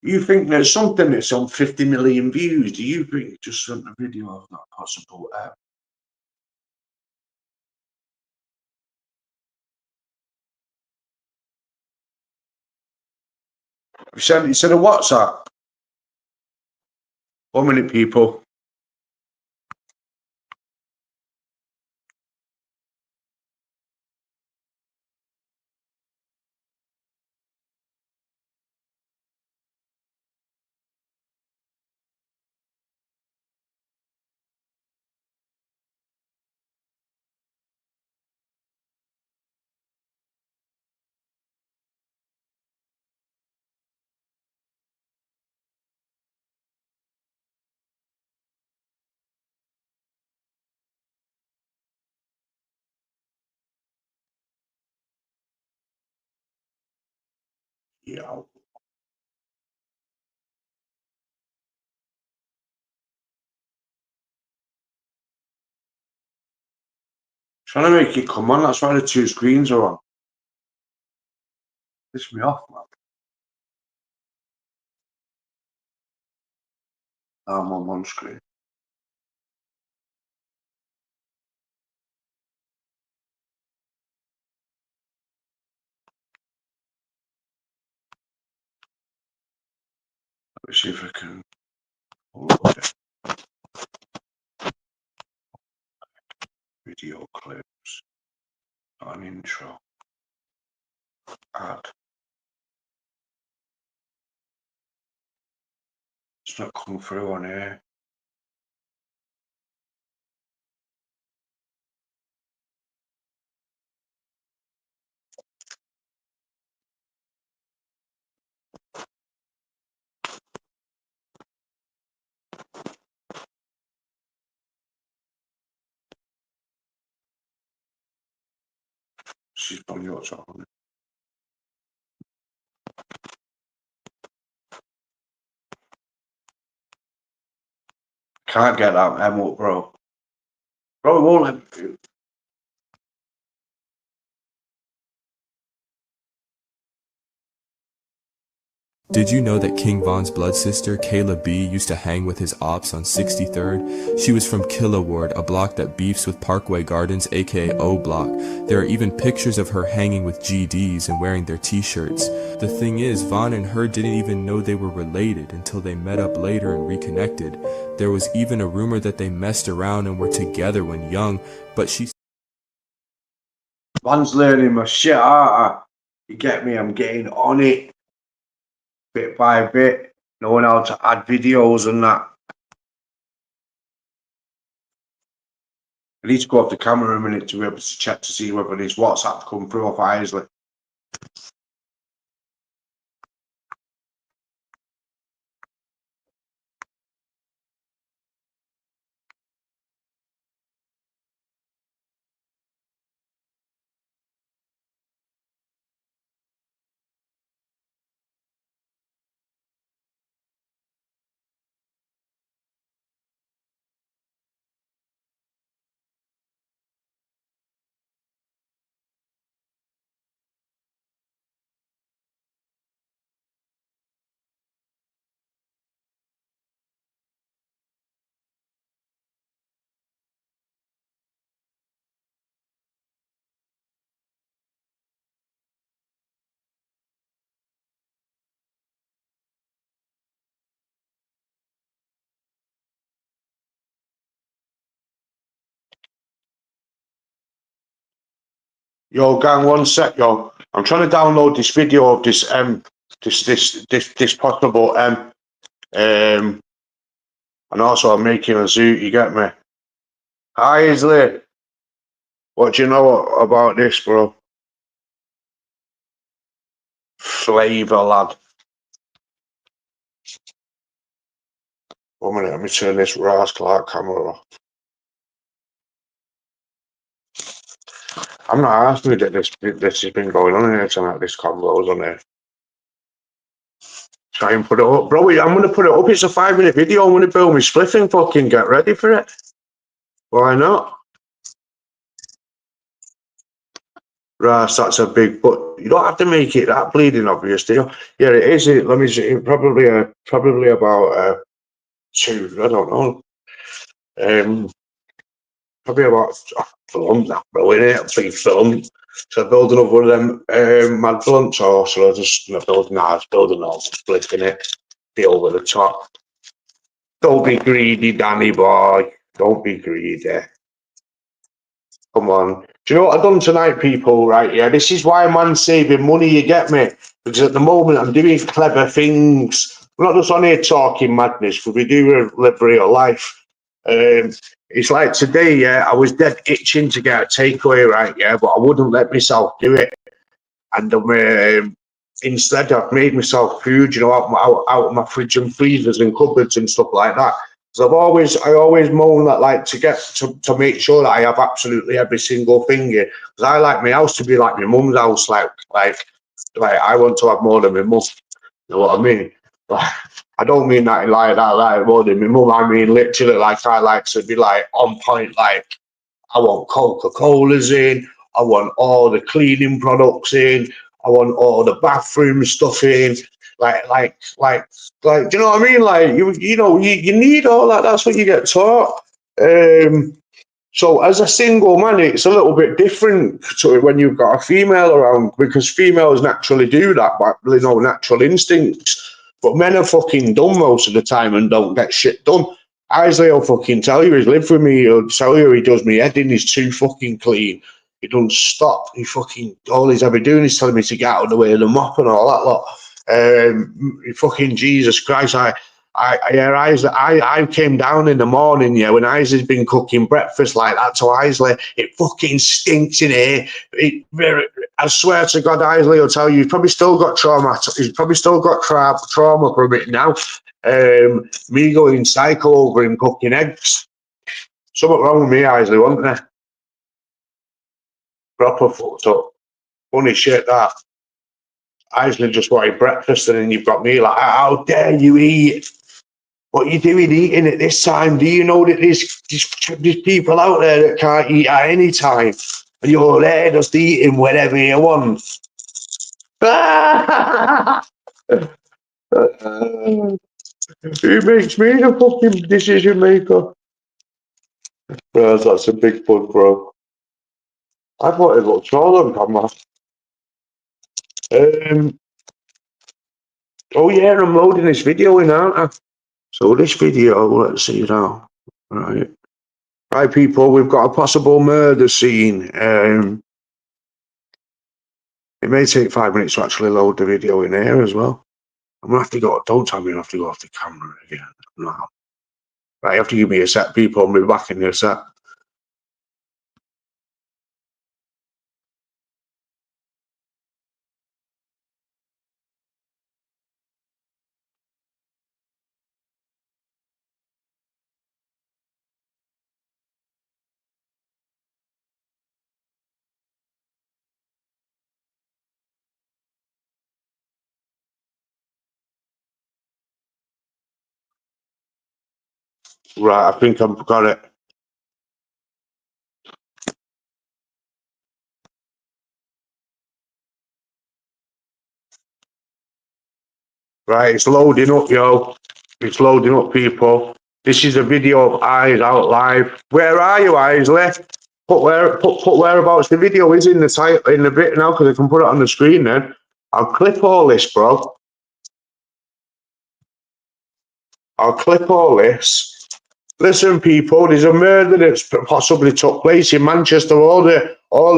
you think there's something that's on 50 million views? Do you think just sent a video of that possible? You sent a WhatsApp. 1 minute, people. Yeah. Trying to make it come on. That's why the two screens are on. Piss me off, man. I'm on one screen. Let me see if I can upload it. Video clips. An intro. Add. It's not coming through on here. She's on your top on it. Can't get that M up, bro. Bro, it won't let me. Did you know that King Von's blood sister, Kayla B, used to hang with his ops on 63rd? She was from Killa Ward, a block that beefs with Parkway Gardens, aka O Block. There are even pictures of her hanging with GDs and wearing their t-shirts. The thing is, Von and her didn't even know they were related until they met up later and reconnected. There was even a rumor that they messed around and were together when young, but she... Von's learning my shit, aren't I? You get me? I'm getting on it. Bit by bit. Knowing how to add videos and that. I need to go off the camera a minute to be able to check to see whether this WhatsApp come through off Isley. Yo, gang, 1 sec, yo. I'm trying to download this video of this this possible and also I'm making a zoo. You get me? Hi, Isley. What do you know about this, bro? Flavor, lad. 1 minute, let me turn this rascal camera off. I'm not asking that this has been going on here tonight. This convo's on here. Try and put it up, bro. I'm gonna put it up. It's a 5-minute video. I'm gonna build my spliff and fucking get ready for it. Why not? Right, that's a big, but you don't have to make it that bleeding obvious, do you? Yeah, it is. Let me see. Probably about two. I don't know. Probably about film. That brilliant, big film. So building up one of them mad blunts, or so I just building that. I was building all splitting it, be over the top. Don't be greedy, Danny boy. Don't be greedy. Come on. Do you know what I've done tonight, people? Right, yeah, this is why man's saving money, you get me? Because at the moment I'm doing clever things. We're not just on here talking madness, because we do live real life. It's like today, yeah, I was dead itching to get a takeaway, right, yeah, but I wouldn't let myself do it. And instead, I've made myself food, you know, out of my fridge and freezers and cupboards and stuff like that. Because I always moan that, like, to make sure that I have absolutely every single thing here. Because I like my house to be like my mum's house, like I want to have more than my mum. You know what I mean? Like, I don't mean that like that, like more than my mum. I mean literally, like I like to be like on point. Like I want Coca-Colas in. I want all the cleaning products in. I want all the bathroom stuff in. Like, do you know what I mean? Like, you need all that. That's what you get taught. So as a single man, it's a little bit different to when you've got a female around, because females naturally do that, but natural instincts. But men are fucking dumb most of the time and don't get shit done. Isley will fucking tell you, he's lived with me, he'll tell you he does me head in, he's too fucking clean. He doesn't stop. All he's ever doing is telling me to get out of the way of the mop and all that lot. Fucking Jesus Christ, I came down in the morning, yeah, when Isley's been cooking breakfast like that to Isley. It fucking stinks in here. I swear to God, Isley will tell you, he's probably still got trauma. He's probably still got trauma from it now. Me going psycho over him cooking eggs. Something wrong with me, Isley, wasn't there? Proper fucked up. Funny shit, that. Isley just wanted breakfast, and then you've got me like, how dare you eat? What are you doing eating at this time? Do you know that there's people out there that can't eat at any time? And you're there just eating whatever you want. Who makes me the fucking decision maker? Bro, that's a big fun, bro. I thought it looked taller on camera. Oh yeah, I'm loading this video in, aren't I? So this video, let's see now. Right, people, we've got a possible murder scene. It may take 5 minutes to actually load the video in here as well. I'm gonna have to go. Don't tell me I have to go off the camera again. No. Right, you have to give me a sec, people. I'll be back in a sec. Right, I think I've got it. Right, it's loading up, yo. It's loading up, people. This is a video of Eyes Out Live. Where are you, Isley? Put whereabouts the video is in the title in the bit now, because I can put it on the screen then. I'll clip all this, bro. I'll clip all this. Listen, people, there's a murder that's possibly took place in Manchester. All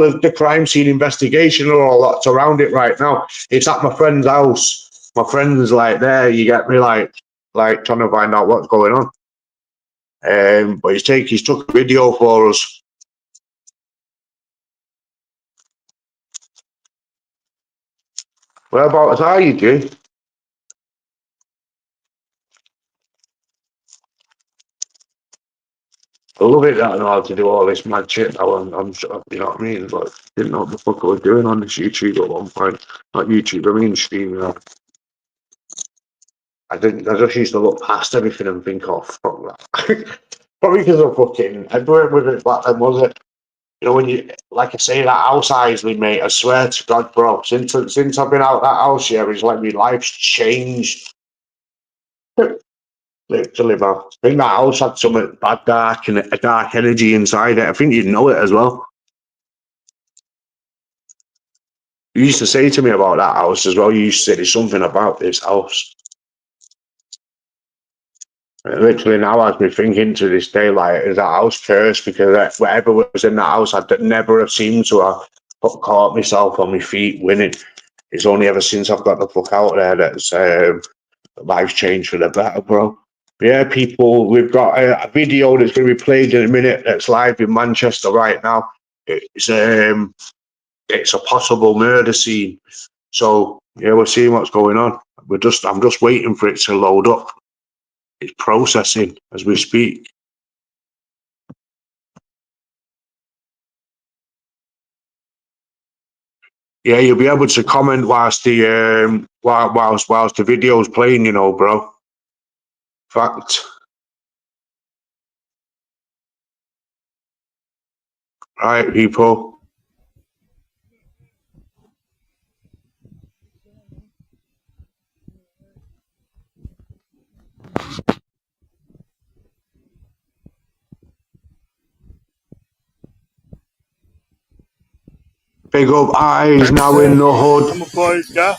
of the crime scene investigation and all that's around it right now. It's at my friend's house. My friend's like there. You get me, like trying to find out what's going on. But he's took a video for us. Whereabouts are you, G? I love it that I know how to do all this mad shit now. I'm you know what I mean? But didn't know what the fuck I was doing on this YouTube at one point. Not YouTube, I mean streaming. I just used to look past everything and think, oh, fuck that. Probably because of fucking Edward with it back then, was it? You know, when you, like I say, that house Isley, mate, I swear to God, bro, since I've been out that house, yeah, it's like my life's changed. Literally, man. I think that house had some bad dark and a dark energy inside it. I think you'd know it as well. You used to say to me about that house as well. You used to say there's something about this house. It literally now has me thinking to this day, like, is that house cursed? Because whatever was in that house, I'd never have seemed to have caught myself on my feet winning. It's only ever since I've got the fuck out there that's life's changed for the better, bro. Yeah, people, we've got a video that's going to be played in a minute that's live in Manchester right now. It's a possible murder scene. So yeah, we're seeing what's going on. I'm just waiting for it to load up. It's processing as we speak. Yeah, you'll be able to comment whilst the video's playing, you know, bro. Fact. Right, people. Big up eyes now in the hood. I'm a boy's gaff.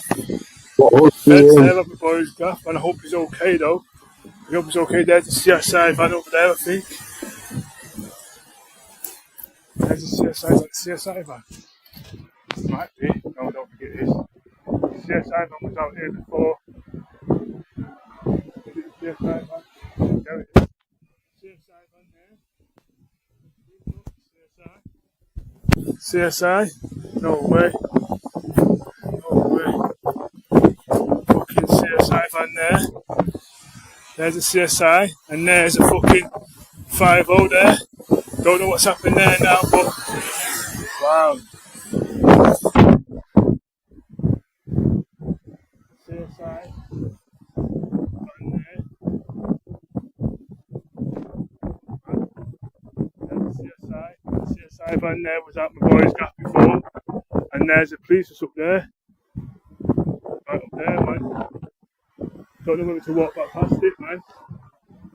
What Let's have a boy's gaff, and I hope he's okay though. I hope he's okay. There's the CSI van over there, I think. There's the CSI van. Might be. No, I don't think it is. The CSI van was out here before. Is it the CSI van? There it is. CSI van there. CSI? No way. No way. Fucking CSI van there. There's a CSI, and there's a fucking 5-0 there. Don't know what's happened there now, but wow. CSI van there. There's a CSI. The CSI van there was at my boy's gap before, and there's a police just up there. Right up there, man. Don't know whether to walk back past it, man.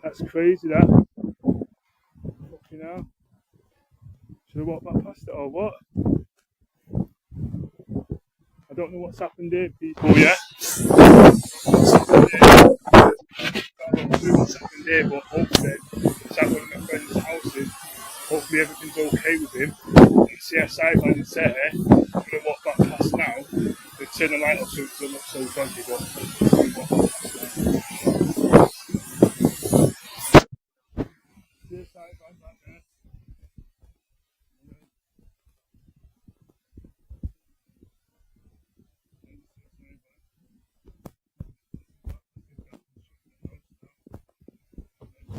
That's crazy, that. Fucking hell. Should I walk back past it or what? I don't know what's happened here, people, yeah? What's happened here? I don't know what's happened here, but hopefully it's at one of my friend's houses. Hopefully everything's okay with him. And the CSI van is there. I'm going to walk back past now. They turn the light off so it doesn't look so dodgy, but I'm going to walk back past now. CSI van back there.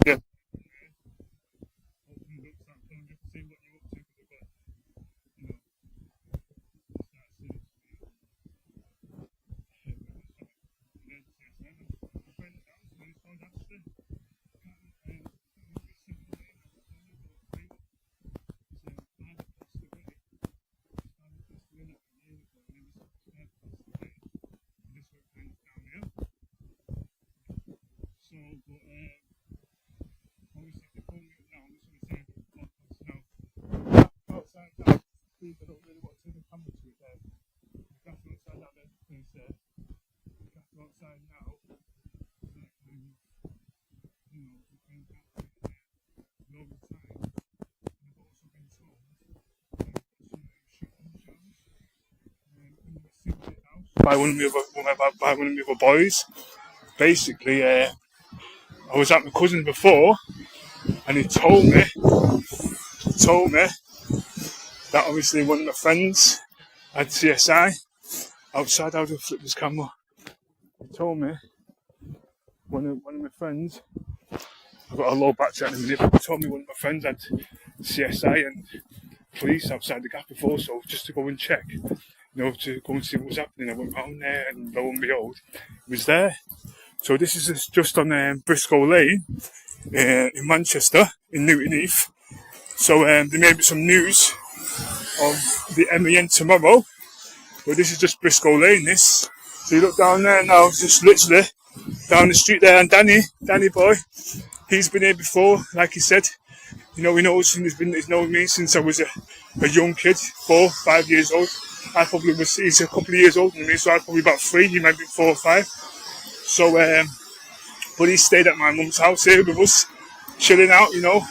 Yeah. I don't really want to take a camera to it there. The gas outside that there, place there. The gas outside now. You know, we can get there over time. And I've also been told by one of my other boys. Basically, I was at my cousin's before, and he told me that obviously one of my friends had CSI outside. How do I flip this camera? He told me one of my friends. I've got a low battery in a minute, but he told me one of my friends had CSI and police outside the gap before, so just to go and check, you know, to go and see what was happening. I went round there, and lo and behold, it was there. So this is just on Briscoe Lane in Manchester, in Newton Heath. So there may be some news of the MEN tomorrow, but this is just Briscoe Lane, this. So you look down there now, just literally down the street there, and Danny boy, he's been here before, like he said. You know, he's known me since I was a young kid, 4, 5 years old. He's a couple of years older than me, so I was probably about 3, he might be 4 or 5. So, but he stayed at my mum's house here with us, chilling out, you know,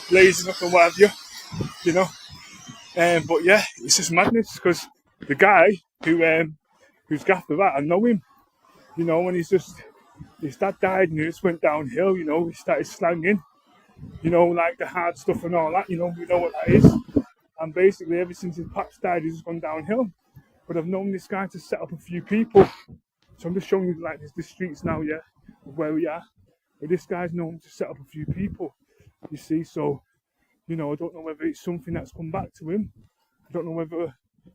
blazing up and what have you know. But yeah, it's just madness, because the guy who's gaffer that, I know him, you know, and his dad died and he just went downhill, you know, he started slanging, you know, like the hard stuff and all that, you know, we know what that is. And basically, ever since his pops died, he's just gone downhill. But I've known this guy to set up a few people. So I'm just showing you like the streets now, yeah, of where we are. But this guy's known to set up a few people, you see. So, you know, I don't know whether it's something that's come back to him. I don't know whether,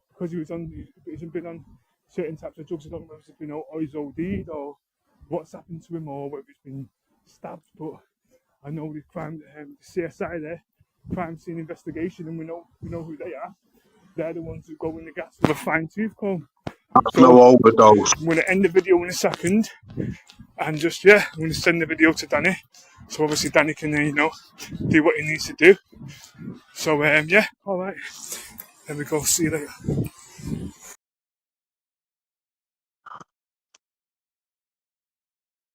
because he's been on certain types of drugs, I don't know whether it's been, or he's OD'd, or what's happened to him, or whether he's been stabbed. But I know the crime, the CSI there, crime scene investigation, and we know who they are. They're the ones who go in the gas with a fine tooth comb. So No overdose. I'm going to end the video in a second, and just, yeah, I'm going to send the video to Danny, so obviously Danny can, you know, do what he needs to do. So, yeah, alright, there we go, see you later.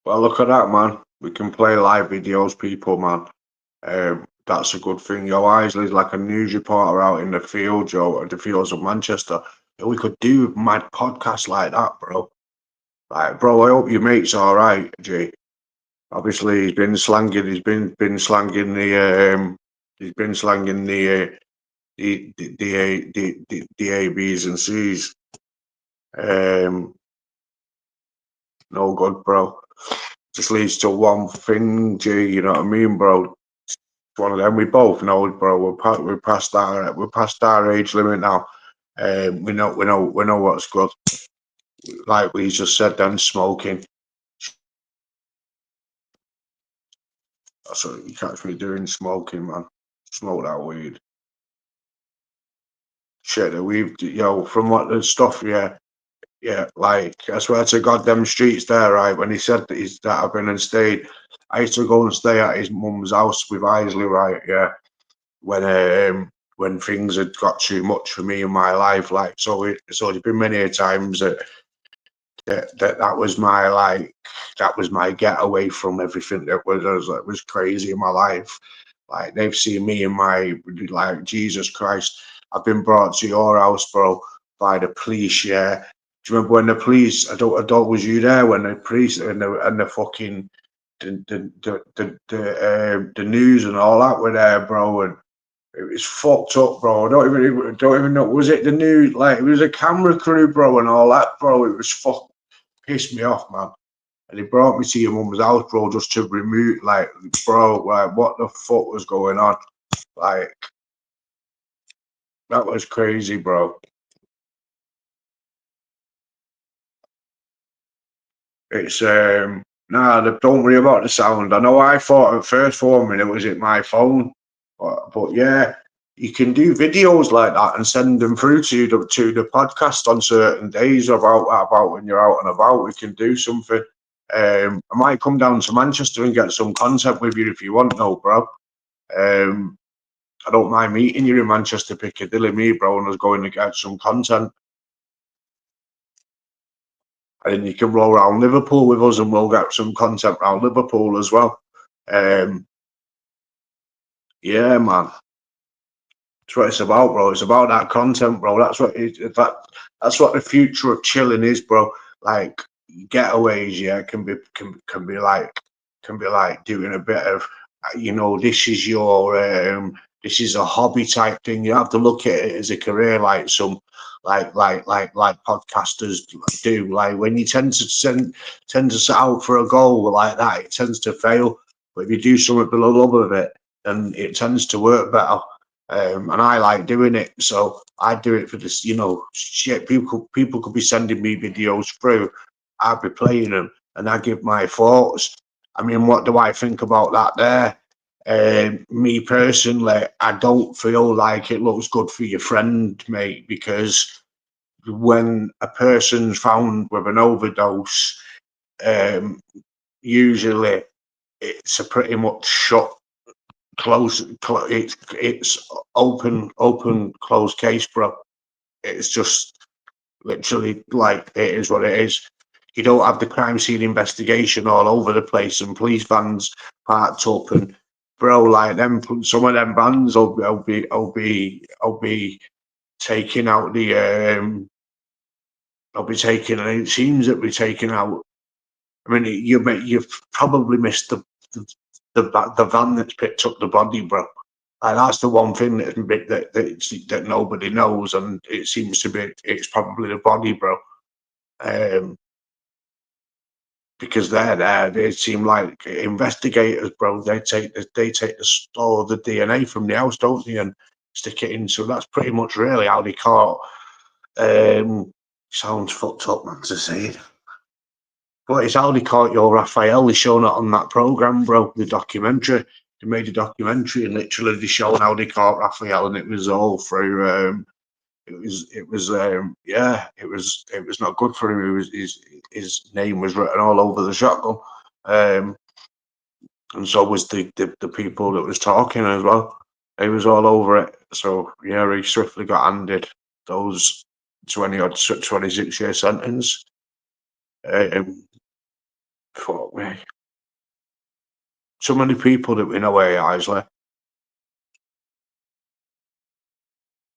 Well, look at that, man. We can play live videos, people, man. That's a good thing. Yo, Isley's like a news reporter out in the field, Joe, at the fields of Manchester. We could do mad podcasts like that, bro. Like, bro, I hope your mate's all right, G. Obviously, he's been slanging the ABs and C's. No good, bro. Just leads to one thing, G. You know what I mean, bro? It's one of them. We both know, bro. We're past our age limit now. We know what's good. Like we just said, then smoking. That's what you catch me doing, smoking, man. Smoke that weed. Shit, the weed, yo, from what the stuff, yeah, like, I swear to God, them streets there, right, when he said that I've been and stayed, I used to go and stay at his mum's house with Isley, right, yeah, when things had got too much for me in my life, like, so there's been many times that was my getaway from everything that was crazy in my life. Like, they've seen me in my, like, Jesus Christ, I've been brought to your house, bro, by the police, yeah. Do you remember when the police? I don't was you there when the police and the fucking the news and all that were there, bro, and it was fucked up, bro. I don't even know. Was it the news? Like, it was a camera crew, bro, and all that, bro. It was pissed me off, man. And he brought me to your mum's house, bro, just to remove, like, bro, like, what the fuck was going on? Like, that was crazy, bro. It's don't worry about the sound. I know I thought at first for a minute was it my phone, but yeah, you can do videos like that and send them through to the podcast on certain days about when you're out and about. We can do something. I might come down to Manchester and get some content with you if you want, no, bro. I don't mind meeting you in Manchester, Piccadilly, me, bro, and us going to get some content. And then you can roll around Liverpool with us and we'll get some content around Liverpool as well. Yeah, man. That's what it's about, bro. It's about that content, bro. That's what the future of chilling is, bro. Like, getaways, yeah, can be like doing a bit of, you know, this is a hobby type thing. You have to look at it as a career, like some like podcasters do. Like, when you tend to set out for a goal like that, it tends to fail. But if you do something below the love of it, then it tends to work better. And I like doing it, so I do it for this, you know, shit. People could be sending me videos through, I'd be playing them, and I give my thoughts. I mean, what do I think about that there? Me personally, I don't feel like it looks good for your friend, mate, because when a person's found with an overdose, usually it's a pretty much shut, it's open, closed case, bro. It's just literally like it is what it is. You don't have the crime scene investigation all over the place and police vans parked up and bro, like them. Some of them vans will be taking out the. I'll be taking, and it seems that we're taking out. I mean, you've probably missed the van that's picked up the body, bro. And that's the one thing that nobody knows, and it seems to be it's probably the body, bro. Because they're there, they seem like investigators, bro. They take the DNA from the house, don't they, and stick it in. So that's pretty much really how they caught. Sounds fucked up, man, to say it. But it's how they caught your Raphael. They shown it on that program, bro. The documentary. They made a documentary and literally they showed how they caught Raphael, and it was all through. It was not good for him. It was his name was written all over the shotgun, and so was the people that was talking as well. He was all over it. So yeah, he swiftly got handed those 26-year sentence. Fuck me. So many people that we know here, Isley.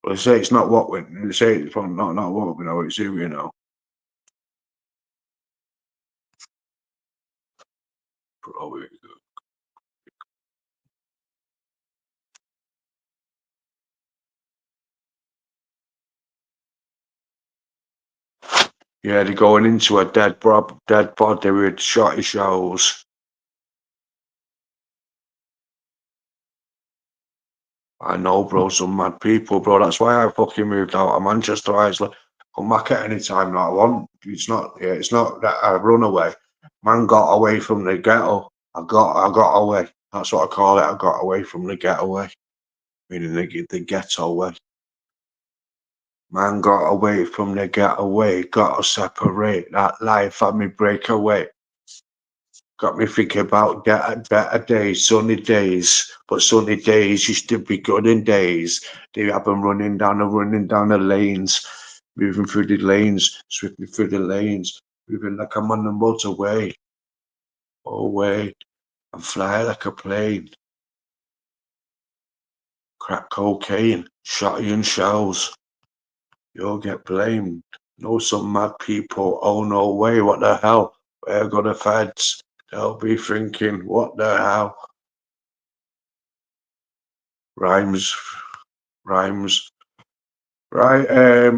Well, they say it's not what we. They say it's not what we know. It's who we know. Probably. Yeah, they're going into a dead body with shotty shells. I know, bro, some mad people, bro. That's why I fucking moved out of Manchester, Isley. Come back at any time that I want. It's not that I run away. Man got away from the ghetto. I got away. That's what I call it. I got away from the getaway. Meaning the ghetto way. Man got away from the getaway. Got to separate that life and me break away. Got me thinking about better days, sunny days. But sunny days used to be good in days. They have them running down the lanes, moving through the lanes, swiftly through the lanes, moving like I'm on the motorway. Away and fly like a plane. Crack cocaine, shotty and shells. You'll get blamed. Know some mad people. Oh no way, what the hell? Where go the feds? They'll be thinking, what the hell? Rhymes. Right, I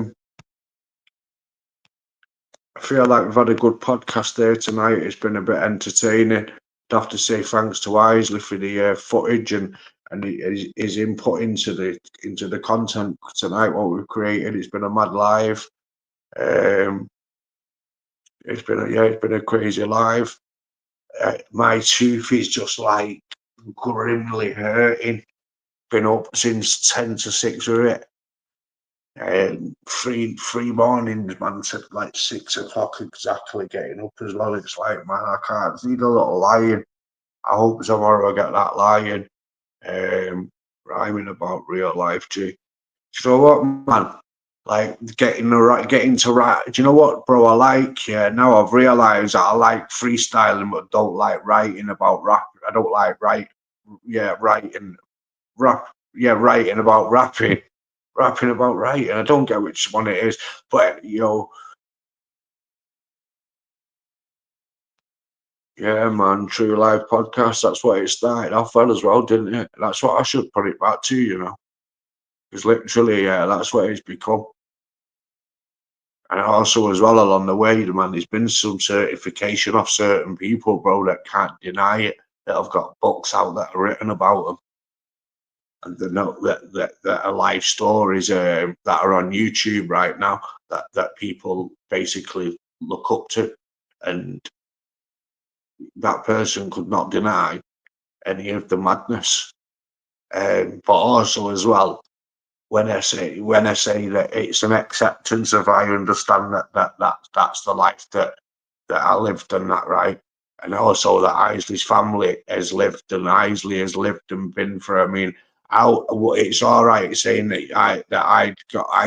feel like we've had a good podcast there tonight. It's been a bit entertaining. I'd have to say thanks to Isley for the footage and his input into the content tonight, what we've created. It's been a mad live. It's been a crazy live. My tooth is just like grimly hurting. Been up since 10 to 6 with it. Three mornings, man, to like 6 o'clock exactly getting up as well. It's like, man, I can't need a little lion. I hope tomorrow I get that lion. Rhyming about real life, G. You know what, man? Like getting to write. Do you know what, bro? I like. Yeah, now I've realised that I like freestyling, but don't like writing about rap. I don't like writing about rapping about writing. I don't get which one it is, but yeah, man, True Life Podcast. That's what it started off as well, didn't it? That's what I should put it back to, because literally, yeah, that's what it's become. And also, as well, along the way, man, there's been some certification of certain people, bro, that can't deny it, that have got books out that are written about them. And that are life stories that are on YouTube right now that people basically look up to. And that person could not deny any of the madness. But also as well, when I say that it's an acceptance of, I understand that's the life that I lived and that, right, and also that Isley's family has lived and Isley has lived and been through. I mean, it's all right saying that I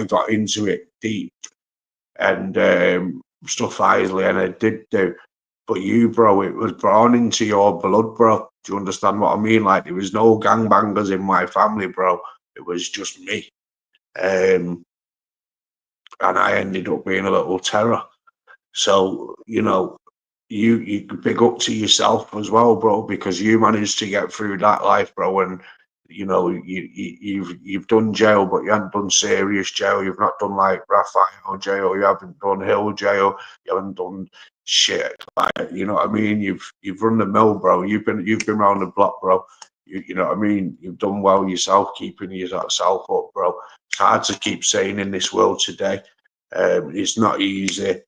got into it deep and stuff Isley, and I did do. But you, bro, it was born into your blood, bro. Do you understand what I mean? Like, there was no gangbangers in my family, bro. It was just me. And I ended up being a little terror. So, you know, you can big up to yourself as well, bro, because you managed to get through that life, bro. And you know, you've done jail, but you haven't done serious jail. You've not done like Raphael jail. You haven't done Hill jail. You haven't done shit like, you know what I mean. You've run the mill, bro. You've been around the block, bro. You know what I mean. You've done well yourself, keeping yourself up, bro. It's hard to keep saying in this world today. It's not easy.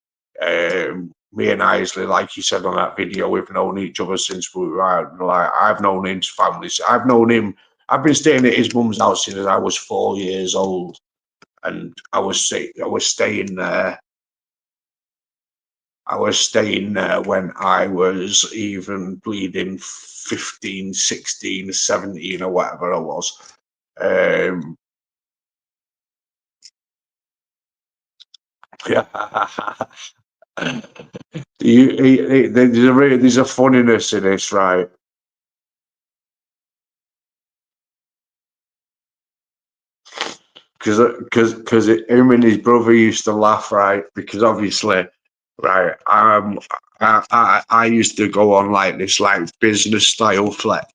Me and Isley, like you said on that video, we've known each other since we were like, I've known his family. I've known him. I've been staying at his mum's house since I was 4 years old, and I was staying there. I was staying there when I was even bleeding 15, 16, 17 or whatever I was. Yeah. There's a funniness in this, right? Because him and his brother used to laugh, right? Because obviously, right, I used to go on like this like business style flex,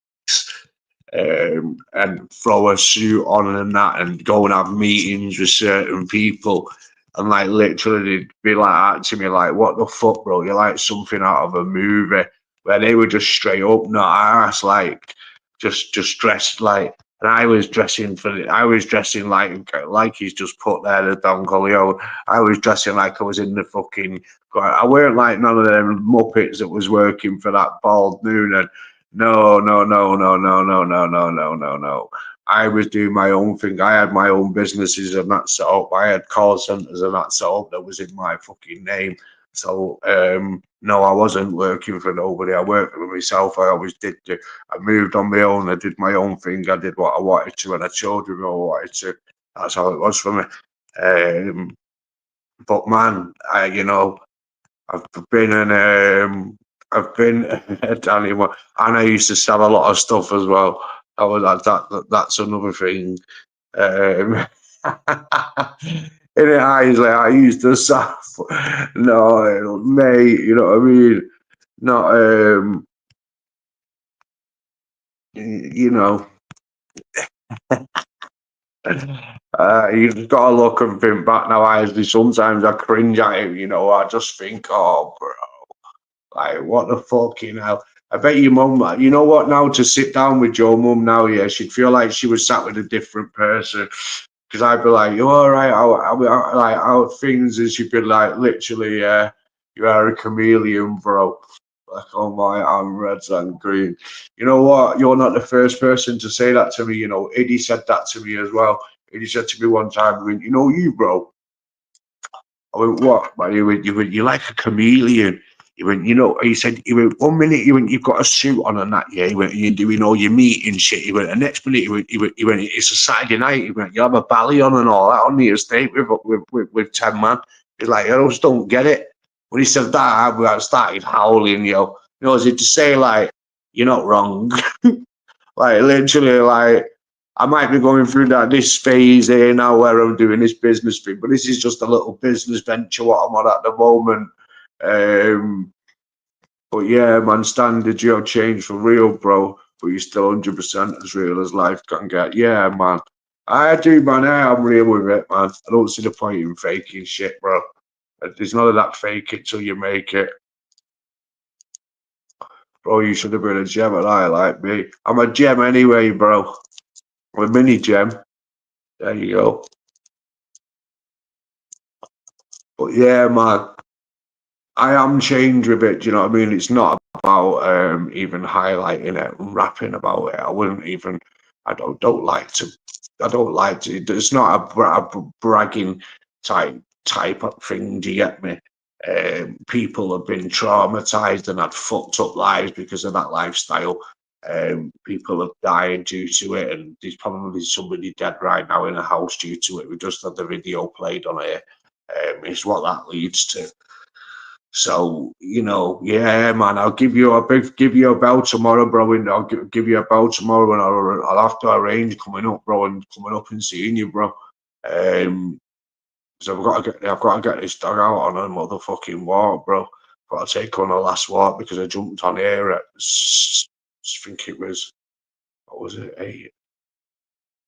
and throw a suit on and that, and go and have meetings with certain people, and like literally they'd be like that to me, like, "What the fuck, bro? You're like something out of a movie." Where they were just straight up not ass, like just dressed like. And I was dressing like he's just put there the Don Corleone. I was dressing like I was in the fucking. I weren't like none of them muppets that was working for that bald Noonan. No, no, no, no, no, no, no, no, no, no, no. I was doing my own thing. I had my own businesses and that set up. I had call centers and that set up that was in my fucking name. So no, I wasn't working for nobody. I worked for myself. I always did. I moved on my own. I did my own thing. I did what I wanted to, and I told you what I wanted to. That's how it was for me. But man, you know, I've been Danny, and I used to sell a lot of stuff as well. That's another thing. In it, I used to sell. No, mate, you know what I mean. Not you know. You just gotta look and think back now, Isley. Sometimes I cringe at him, you know. I just think, oh, bro, like, what the fucking hell? I bet your mum, you know what, now to sit down with your mum now, yeah, she'd feel like she was sat with a different person. Because I'd be like, you all right? Like, how things, and she'd be like, literally, you are a chameleon, bro. Like, oh my, I'm red and green. You know what? You're not the first person to say that to me. You know, Eddie said that to me as well. Eddie said to me one time, he went, you know, you, bro. I went, what? You're like a chameleon. He went, you know, he went, 1 minute, you've got a suit on and that, yeah. He went, you're doing all your meeting shit. He went, the next minute, he went, it's a Saturday night. He went, you have a bally on and all that on the estate with 10 man. He's like, I just don't get it. When he said that, I started howling, yo. You know, as if to say, like, you're not wrong. Like, literally, like, I might be going through this phase here now where I'm doing this business thing, but this is just a little business venture what I'm on at the moment. But yeah, man, standards you have changed for real, bro. But you're still 100% as real as life can get. Yeah, man. I do, man. I'm real with it, man. I don't see the point in faking shit, bro. There's none of that fake it till you make it. Bro, you should have been a gem and I like me. I'm a gem anyway, bro. I'm a mini gem. There you go. But yeah, man. I am changed with it. Do you know what I mean? It's not about even highlighting it and rapping about it. I wouldn't even. I don't like to. I don't like to. It's not a bragging type of thing. Do you get me? People have been traumatized and had fucked up lives because of that lifestyle. People have died due to it, and there's probably somebody dead right now in a house due to it. We just had the video played on here. It's what that leads to. So, you know, yeah, man, I'll give you a bell tomorrow, bro, and I'll give you a bell tomorrow, and I'll have to arrange coming up, bro, and coming up and seeing you, bro. So I've got to get this dog out on a motherfucking walk, bro. I've got to take her on a last walk because I jumped on here at, I think it was, what was it, 8?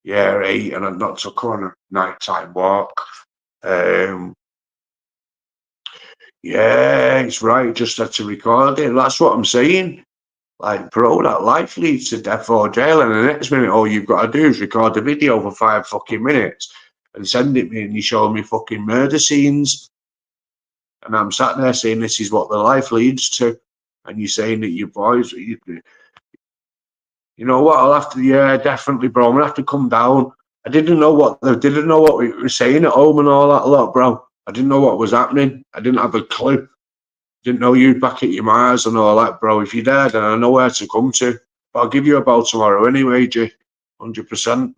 Yeah, 8, and I not took her on a nighttime walk. Yeah, it's right. Just had to record it. That's what I'm saying. Like, bro, that life leads to death or jail, and the next minute, all you've got to do is record a video for 5 fucking minutes and send it me, and you show me fucking murder scenes, and I'm sat there saying this is what the life leads to, and you're saying that your boys, you know what? I'll have to, yeah, definitely, bro. I'm gonna have to come down. I didn't know what we were saying at home and all that lot, bro. I didn't know what was happening. I didn't have a clue. Didn't know you'd back at your Mars and all that, bro. If you're there, then I know where to come to. But I'll give you a bell tomorrow anyway, G. 100%.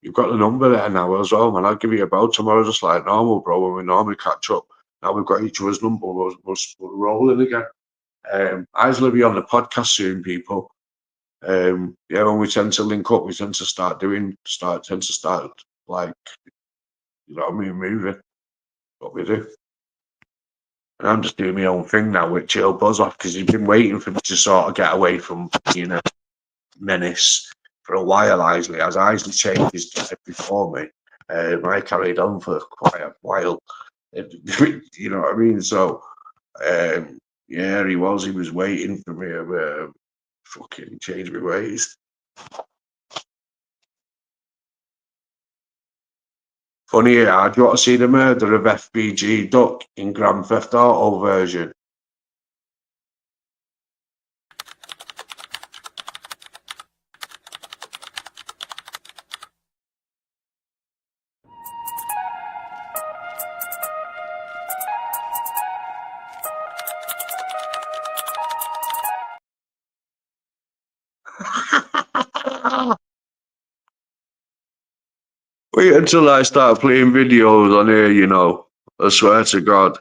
You've got the number there now as well, man. I'll give you a bell tomorrow just like normal, bro, when we normally catch up. Now we've got each other's number. We're rolling again. I'll be on the podcast soon, people. Yeah, when we tend to link up, we tend to start like, you know what I mean, moving. What we do. And I'm just doing my own thing now with Chill Buzz off because he's been waiting for me to sort of get away from being a menace for a while, Isley. As Isley changed his life before me, I carried on for quite a while. You know what I mean? So, yeah, he was waiting for me to fucking change my ways. Funny, yeah, do you want to see the murder of FBG Duck in Grand Theft Auto version? Wait until I start playing videos on here, you know. I swear to God.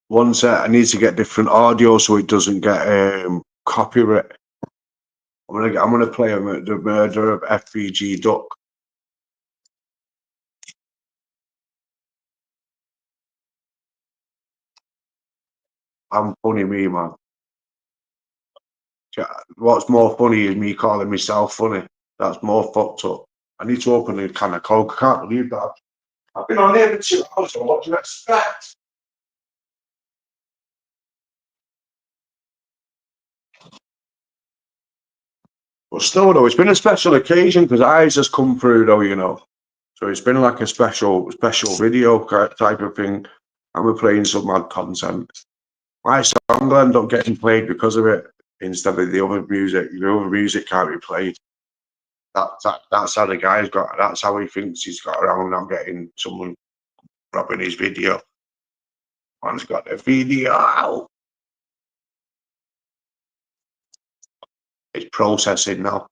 One set, I need to get different audio so it doesn't get copyright. I'm gonna play the murder of FBG Duck. I'm funny, me man. What's more funny is me calling myself funny. That's more fucked up. I need to open a can of Coke. I can't believe that. I've been on here for 2 hours. So what do you expect? But still, though, it's been a special occasion because I's just come through, though, you know. So it's been like a special video type of thing, and we're playing some mad content. My song will end up getting played because of it instead of the other music. The other music can't be played. That's how the guy's got. That's how he thinks he's got around not getting someone robbing his video. Man's got the video out. It's processing now.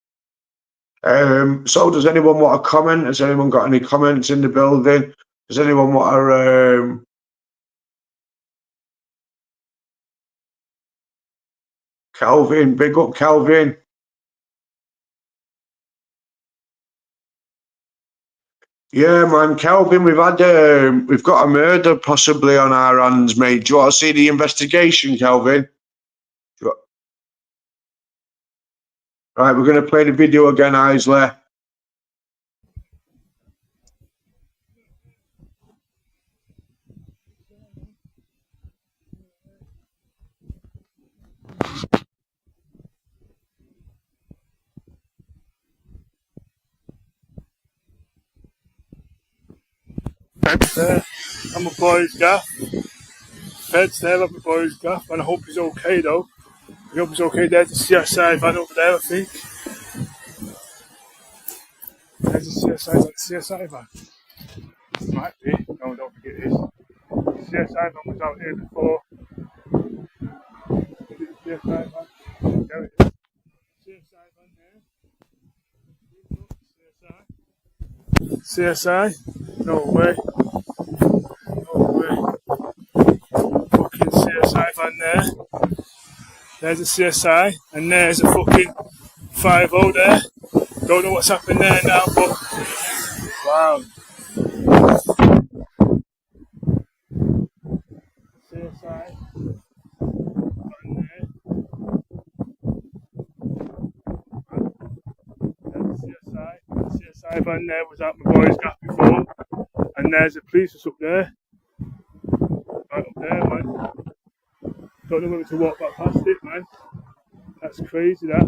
So does anyone want to comment? Has anyone got any comments in the building? Does anyone want to Calvin, big up Calvin. Yeah, man, Calvin, we've got a murder possibly on our hands, mate. Do you want to see the investigation, Calvin? Right, we're going to play the video again, Isley. I'm a boy's gaff. Fed's there at my boy's gaff, and I hope he's okay though. I hope he's okay. There's the CSI van over there, I think. There's the CSI van. Might be. No, I don't think it is. The CSI van was out here before. Is it the CSI van? There it is. CSI van there. CSI. No way. No way. Fucking CSI van there. There's a CSI, and there's a fucking 5-0 there. Don't know what's happened there now, but wow. CSI van there. There's a CSI. The CSI van there was at my boy's gaff before, and there's the police just up there. Right up there, man. Don't know whether to walk back past it, man. That's crazy, that.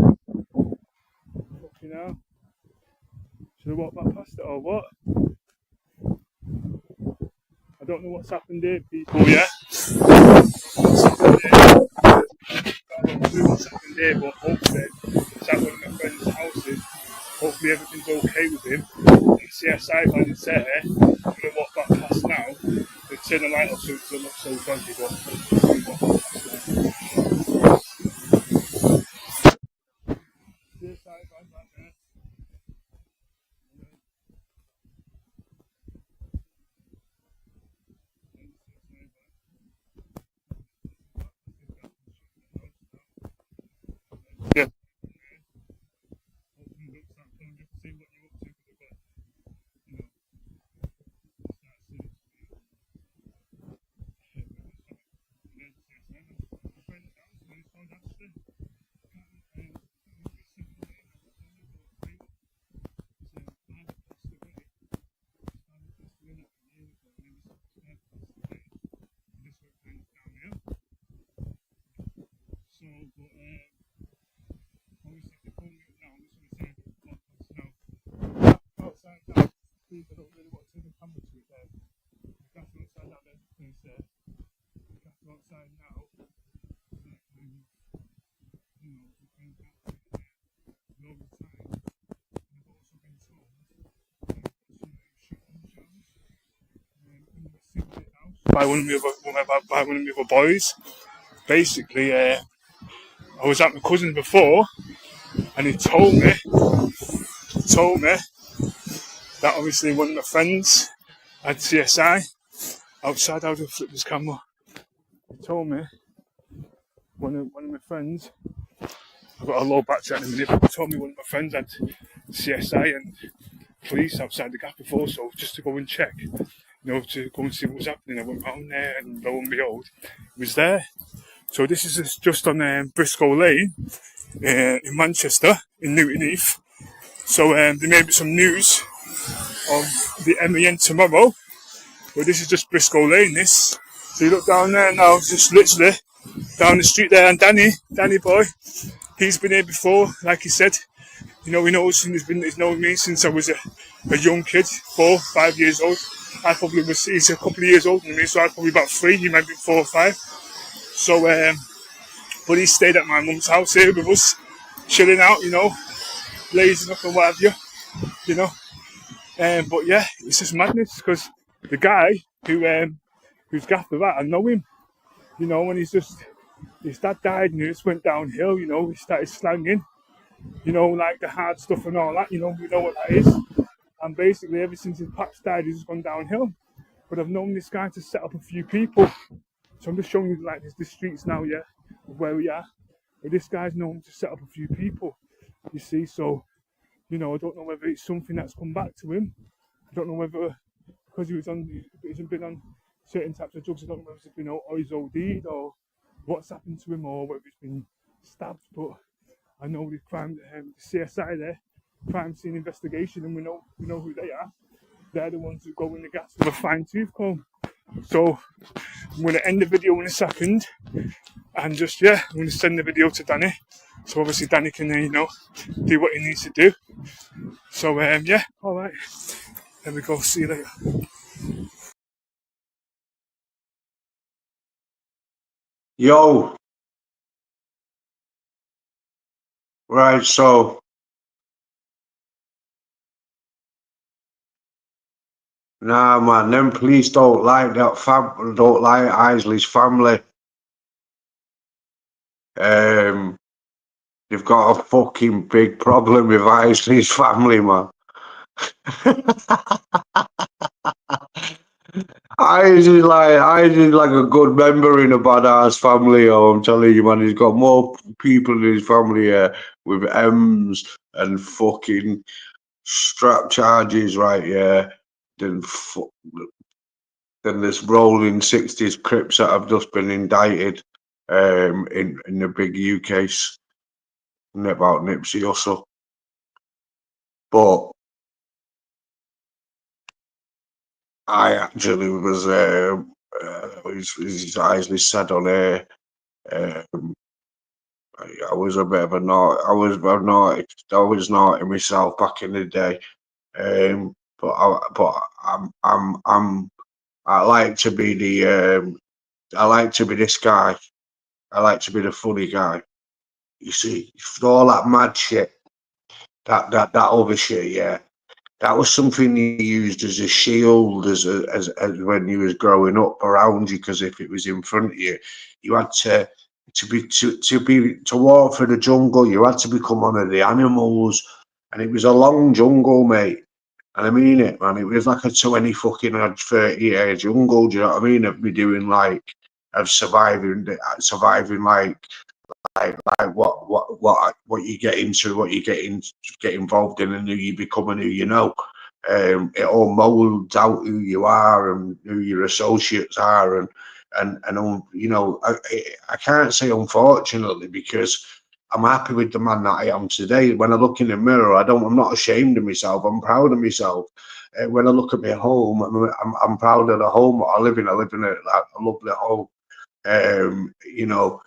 Fucking hell. Should I walk back past it or what? I don't know what's happened here, people, yeah? What's happened here? I don't know what's happened here, but hopefully it's at one of my friend's houses. Hopefully everything's okay with him. And the CSI van is there. I'm going to walk back past now. They turn the light off so it doesn't look so dodgy, but CSI van right there. Yeah. Outside now, please, I don't really want to turn the camera to it there. The gas outside now, there's a place there. The gas outside now, you know, we can get to it there all the time. And I've also been told that shut on the showers in the secret house by one of the other boys. Basically, I was at my cousin's before, and he told me that obviously one of my friends had CSI outside. I'll just flip this camera. He told me one of my friends, I've got a low battery at the minute, but he told me one of my friends had CSI and police outside the gap before, so just to go and check, you know, to go and see what was happening. I went round there, and lo and behold, it was there. So this is just on Briscoe Lane in Manchester, in Newton Heath. So there may be some news on the MEN tomorrow, but this is just Briscoe Lane, this. So you look down there now, just literally down the street there, and Danny boy, he's been here before, like he said. You know, he knows, he's known me since I was a young kid, 4, 5 years old. He's a couple of years older than me, so I was probably about 3, he might be 4 or 5. So, but he stayed at my mum's house here with us, chilling out, you know, lazing up and what have you know. But yeah, it's just madness, because the guy who's gaffer that, I know him, you know, and his dad died and he just went downhill, you know. He started slanging, you know, like the hard stuff and all that, you know, we know what that is. And basically ever since his pops died, he's just gone downhill. But I've known this guy to set up a few people. So I'm just showing you like the streets now, yeah, of where we are. But this guy's known to set up a few people, you see. So, you know, I don't know whether it's something that's come back to him. I don't know whether, because he's been on certain types of drugs, I don't know whether it's been, or he's OD'd, or what's happened to him, or whether he's been stabbed. But I know the crime, the CSI there, crime scene investigation, and we know who they are. They're the ones who go in the gas with a fine tooth comb. So I'm going to end the video in a second, and just, yeah, I'm going to send the video to Danny, so obviously Danny can, you know, do what he needs to do. So yeah, alright, there we go, see you later. Yo, right, so nah, man, them police don't like that don't like Isley's family. Um, they've got a fucking big problem with Isley's family, man. Isley's like a good member in a badass family. Oh, I'm telling you, man, he's got more people in his family with M's and fucking strap charges, right? Yeah, than than this rolling 60s Crips that have just been indicted in the big U case about Nipsey Hussle. But I actually was, as Isley said on air, um, I was a bit of a naughty, I was naughty myself back in the day. But I like to be I like to be this guy. I like to be the funny guy. You see, for all that mad shit, that other shit, yeah, that was something you used as a shield, as when you was growing up around you. Because if it was in front of you, you had to walk through the jungle. You had to become one of the animals, and it was a long jungle, mate. And I mean it, man. It was like a 30-year jungle. Do you know what I mean? Of me doing of surviving what you get into, what you get involved in, and who you become and who you know. It all molds out who you are and who your associates are, you know, I can't say unfortunately, because I'm happy with the man that I am today. When I look in the mirror, I'm not ashamed of myself. I'm proud of myself. When I look at my home, I'm proud of the home I live in. I live in a lovely home. You know,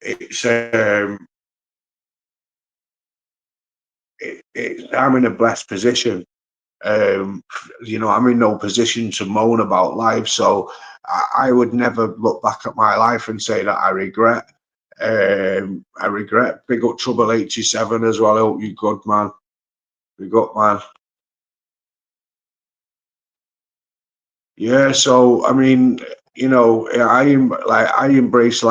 it's I'm in a blessed position. You know, I'm in no position to moan about life, so I would never look back at my life and say that I regret. I regret. Big up Trouble 87 as well. I hope you're good, man. Big up, man. Yeah, so I mean, you know, I embrace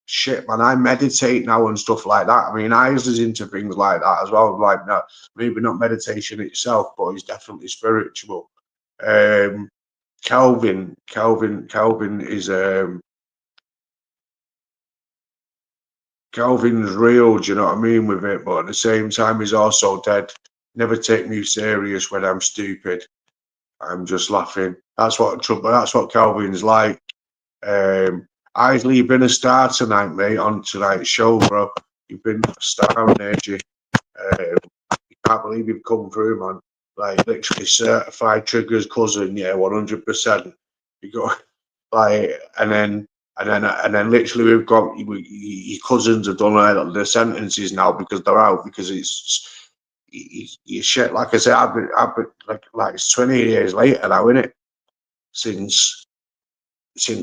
shit, man. I meditate now and stuff like that. I mean, Isla's into things like that as well. Like that, maybe not meditation itself, but he's definitely spiritual. Um, Calvin is Calvin's real. Do you know what I mean with it? But at the same time, he's also dead. Never take me serious when I'm stupid. I'm just laughing. That's what Calvin's like. Isley, you've been a star tonight, mate, on tonight's show, bro. You've been a star on Edgy. You can't believe you've come through, man. Like, literally certified Trigger's cousin, yeah, 100%. You got, and then literally we've got, your cousins have done the sentences now because they're out, because you shit. Like I said, I've been like it's 20 years later now, isn't it? Since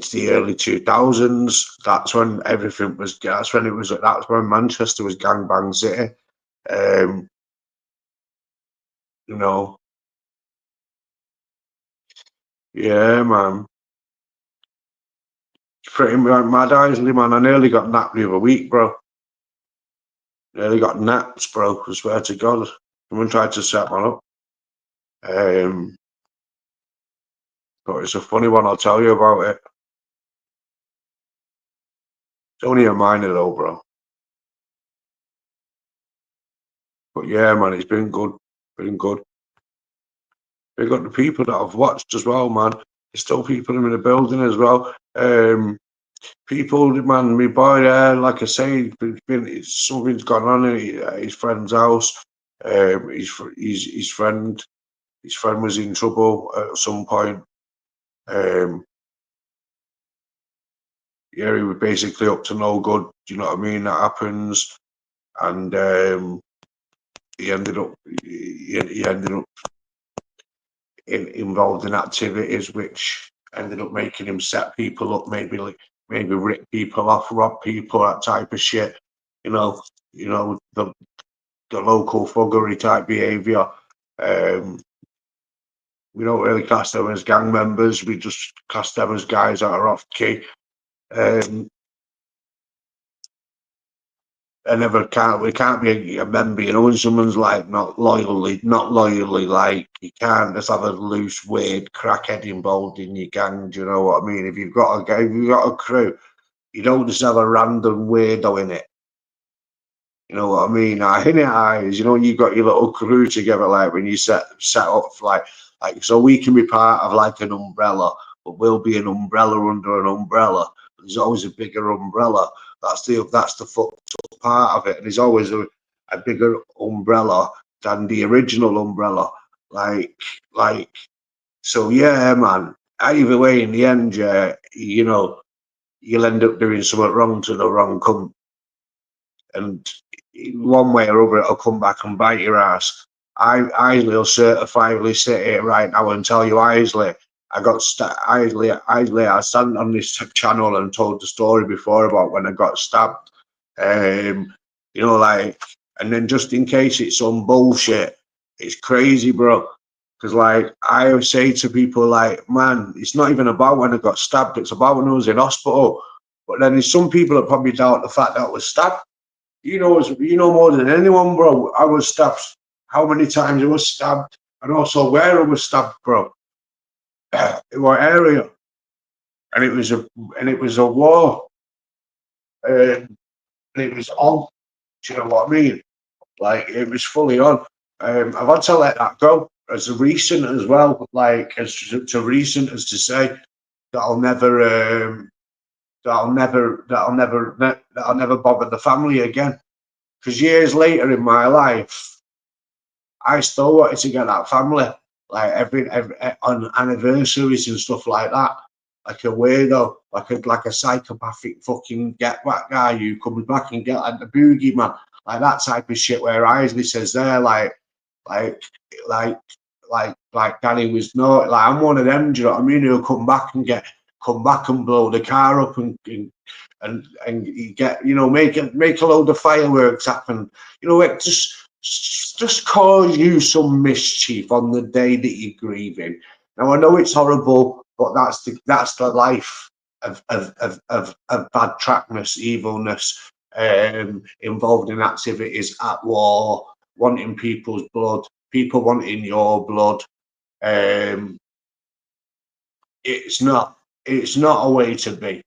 the early 2000s. That's when everything was. That's when Manchester was gangbang city. You know, yeah, man. Pretty mad, Isley, man. I nearly got napped the other week, bro. Nearly got naps, bro. I swear to God. Someone tried to set one up. But it's a funny one. I'll tell you about it. It's only a minor though, bro. But yeah, man, it's been good. Been good. They got the people that I've watched as well, man. There's still people in the building as well. People, man, my boy there, like I say, something's gone on at his friend's house. His friend was in trouble at some point. Yeah, he was basically up to no good. Do you know what I mean? That happens, and he ended up involved in activities which ended up making him set people up, maybe maybe rip people off, rob people, that type of shit. The local thuggery type behaviour. We don't really class them as gang members. We just class them as guys that are off key. We can't be a member, when someone's like not loyally, like, you can't just have a loose, weird crackhead involved in your gang. Do you know what I mean? If you've got a crew, you don't just have a random weirdo in it. You know what I mean? In it eyes, you've got your little crew together, like when you set up like so we can be part of like an umbrella, but we'll be an umbrella under an umbrella. There's always a bigger umbrella. That's the fucked up part of it. And there's always a bigger umbrella than the original umbrella. So yeah, man. Either way, in the end, you'll end up doing something wrong to the wrong company. And one way or other, it'll come back and bite your ass. Isley will certifiably sit here right now and tell you, Isley, Isley, I stand on this channel and told the story before about when I got stabbed. And then just in case it's some bullshit, it's crazy, bro. Because I always say to people, man, it's not even about when I got stabbed, it's about when I was in hospital. But then there's some people that probably doubt the fact that I was stabbed. You know more than anyone, bro. I was stabbed. How many times I was stabbed, and also where I was stabbed, bro. In what area? And it was a war. And it was on. Do you know what I mean? It was fully on. I've had to let that go as recent as well. As recent as to say that I'll never bother the family again. Because years later in my life, I still wanted to get that family, every on anniversaries and stuff like that, like a weirdo, like a psychopathic fucking get back guy who comes back and get the boogeyman, that type of shit. Where Isley says there, like Danny was not, I'm one of them. Do you know what I mean? Who'll come back and blow the car up and you get, make a load of fireworks happen. It just cause you some mischief on the day that you're grieving. Now I know it's horrible, but that's the life of bad trackness, evilness, involved in activities at war, wanting people's blood, people wanting your blood. It's not a way to be.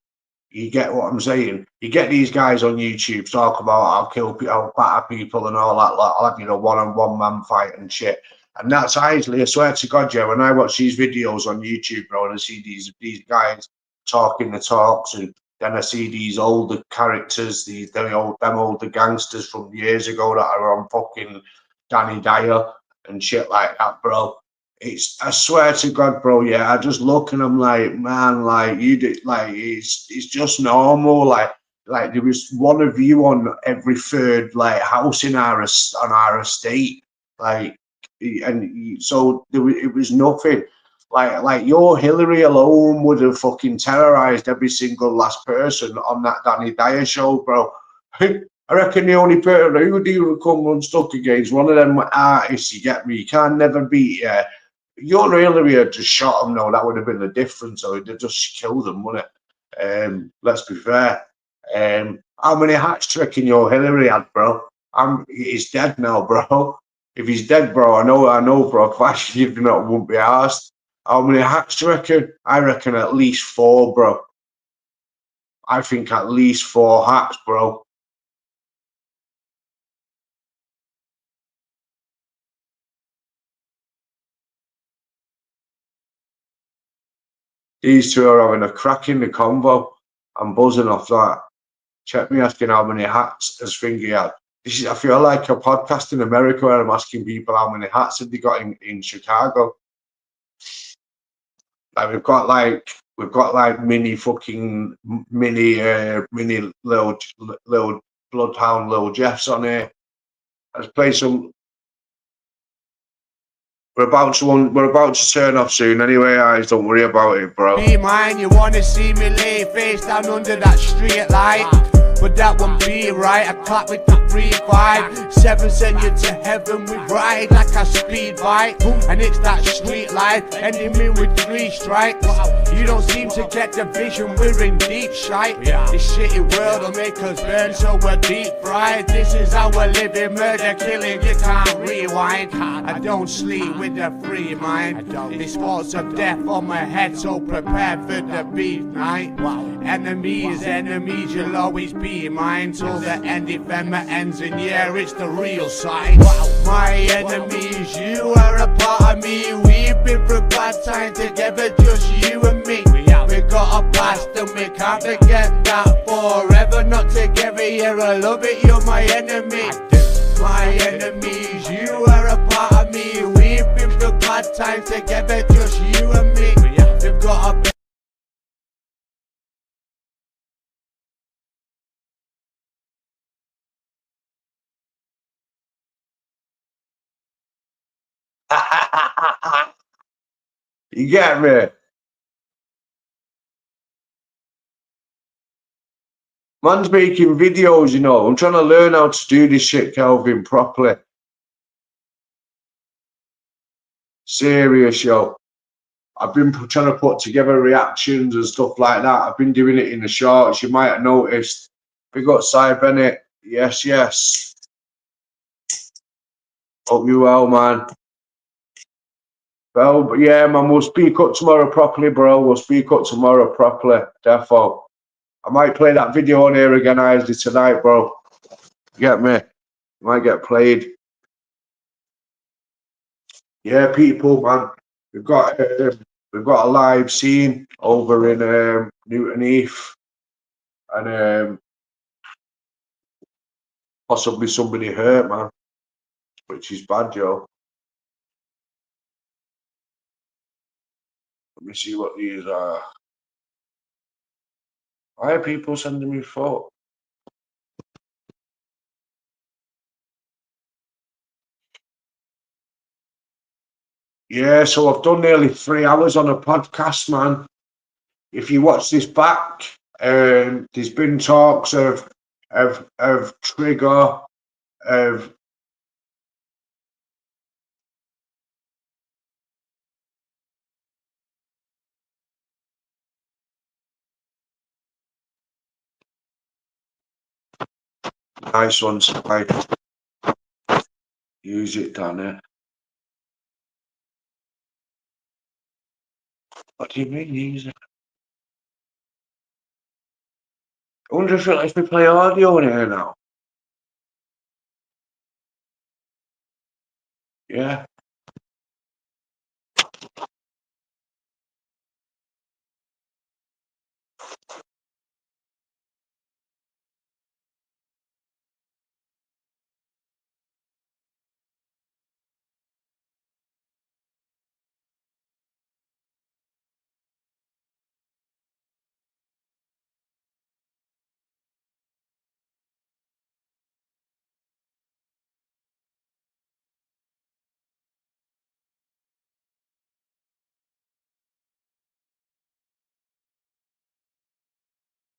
You get what I'm saying? You get these guys on YouTube talk about I'll kill people, I'll batter people and all that, I'll have, one-on-one man fight and shit. And that's Isley, I swear to God, Joe, when I watch these videos on YouTube, bro, and I see these guys talking the talks, and then I see these older characters, them older gangsters from years ago that are on fucking Danny Dyer and shit like that, bro. I swear to God, bro, yeah, I just look and I'm like, man, you did, it's just normal, there was one of you on every third house on our estate, and so it was nothing. Your Hillary alone would have fucking terrorized every single last person on that Danny Dyer show, bro. I reckon the only person who do come unstuck against one of them artists, you get me, you can never beat, yeah. Your Hillary had just shot him, though, that would have been the difference, or they'd just killed him, wouldn't it? Let's be fair. How many hats do you reckon your Hillary had, bro? He's dead now, bro. If he's dead, bro, I know, bro, if you wouldn't be asked. How many hats do you reckon? I reckon at least 4, bro. I think at least 4 hats, bro. These two are having a crack in the convo. I'm buzzing off that. Check me asking how many hats has Fingy had. I feel like a podcast in America where I'm asking people how many hats have they got in Chicago. We've got mini little bloodhound little Jeffs on here. Let's play some. We're about to turn off soon anyway, guys. Don't worry about it, bro. Be mine, you wanna see me lay face down under that street light. But that won't be right, I clap with the 3-5 7 send you to heaven, we ride like a speed bike. And it's that street life, ending me with 3 strikes. You don't seem to get the vision, we're in deep shite. This shitty world will make us burn, so we're deep fried. This is how we're living, murder, killing, you can't rewind. I don't sleep with a free mind. This thoughts of death on my head, so prepare for the beat night. Enemies, you'll always be mine till the end. If Emma ends, and yeah, it's the real side. My enemies, you are a part of me. We've been through bad times together, just you and me. We got a past and we can't forget that. Forever not together, yeah, I love it, you're my enemy. My enemies, you are a part of me. We've been through bad times together, just you and me. We've got a You get me? Man's making videos, you know. I'm trying to learn how to do this shit, Kelvin, properly. Serious, yo. I've been trying to put together reactions and stuff like that. I've been doing it in the shorts. You might have noticed. We got Cy Bennett. Yes, yes. Hope you well, man. Well, but yeah, man, we'll speak up tomorrow properly, bro. We'll speak up tomorrow properly, defo. I might play that video on here again, Isley, tonight, bro. Get me? Might get played. Yeah, people, man. We've got a live scene over in Newton Heath, and possibly somebody hurt, man, which is bad, yo. Let me see what these are. Why are people sending me photos? Yeah, so I've done nearly 3 hours on a podcast, man. If you watch this back, there's been talks of Trigger, of nice one, Spy. Use it, Danny. What do you mean, use it? I wonder if it lets me play audio in here now. Yeah.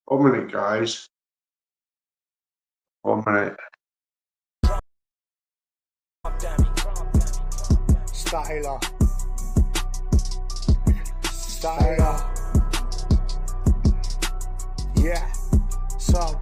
One minute, guys. 1 minute. Styler. Yeah, so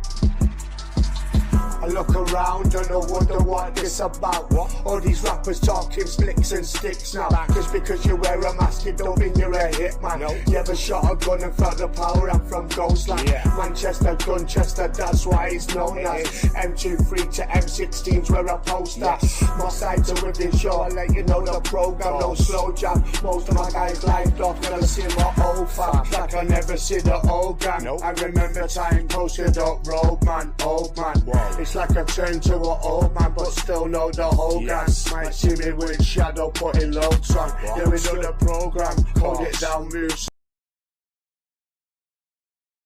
I look around and I wonder what this about. All these rappers talking flicks and sticks now. Just because you wear a mask, you don't mean you're a hitman. You ever shot a gun and felt the power? I'm from Ghostland. Manchester, Gunchester, that's why it's known as M23 to M16's where I post that. My sides are within short, let you know the program. No slow jam. Most of my guys lined off, never see my old fam. Like I never see the old gang. I remember time posted up road man, old man. It's like I turned to an old man, but still know the whole gang. Might see me with shadow putting loads on. Yeah, we know the program, hold it down, moves.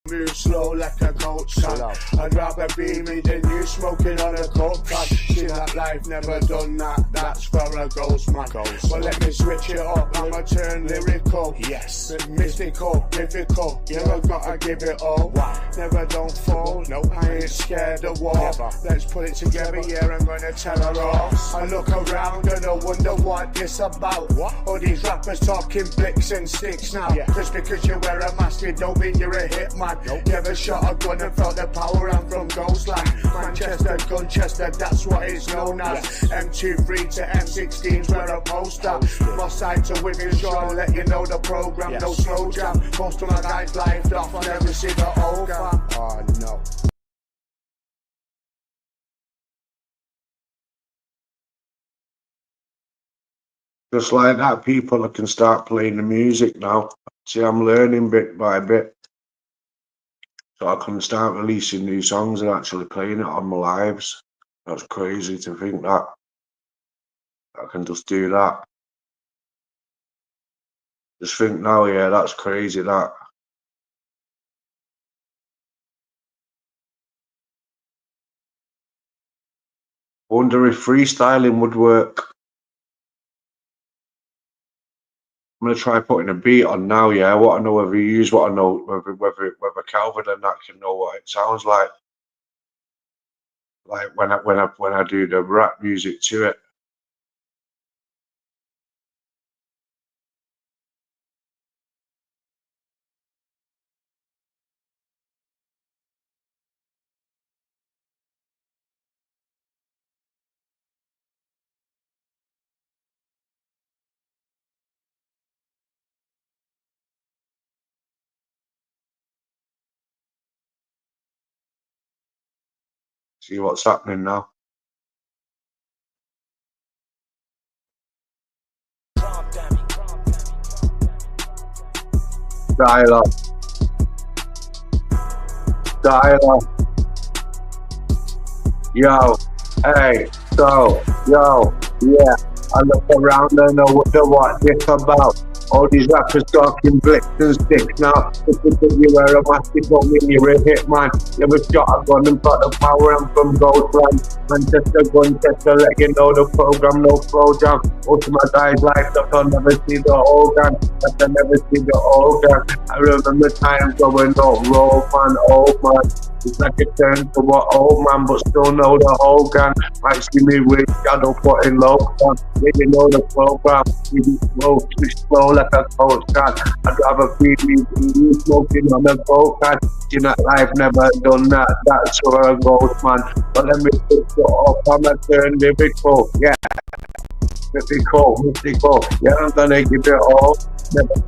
Move slow like a coach can. I'd rather be me than you smoking on a coke can. See that life never done that, that's for a ghost man. Well let me switch it up, I'ma turn lyrical. Yes, mystical, difficult, never gotta give it all. Never don't fall, no, I ain't scared of war. Let's put it together, yeah, I'm gonna tell her off. I look around and I wonder what this about. All these rappers talking blicks and sticks now. Just because you wear a mask, it don't mean you're a hitman. Never shot a gun and felt the power. I'm from Ghostland, Manchester, Gunchester, that's what it's known as. M23 to M16's where a poster. Lost sight to Wivenshaw, let you know the program. No slow jam. Most of my guys lived off. I never see the old fam. Oh no. Just like that, people can start playing the music now. See, I'm learning bit by bit. So I can start releasing new songs and actually playing it on my lives. That's crazy to think that I can just do that. Just think now, yeah, that's crazy that. Wonder if freestyling would work. I'm gonna try putting a beat on now, yeah. I want to know whether you use what I know, whether Calvin and that can know what it sounds like. Like when I do the rap music to it. See what's happening now. Dialogue. Yo, hey, so, yo, yeah. I look around and I wonder what this about. All these rappers talking blicks and sticks now. Just because you wear a mask, it don't mean you're a hitman. You ever shot a gun and got the power, I'm from Ghostland. Manchester, Gunchester, let you know the program, no flow jam. Most of my guys life up, I'll never see the organ. I'll never see the organ. I remember times going on, roll man, old man. It's like a turn to what old man, but still know the whole gang. Might see me with shadow putting low on. Maybe know the program. We do slow, twist slow like a coach can. I'd rather feed me than you smoking on a coke can. You know, I've never done that. That's for a ghost man. But let me put it up. I'm a turn lyrical. Yeah. Mystical. Yeah, I'm gonna give it all. Never.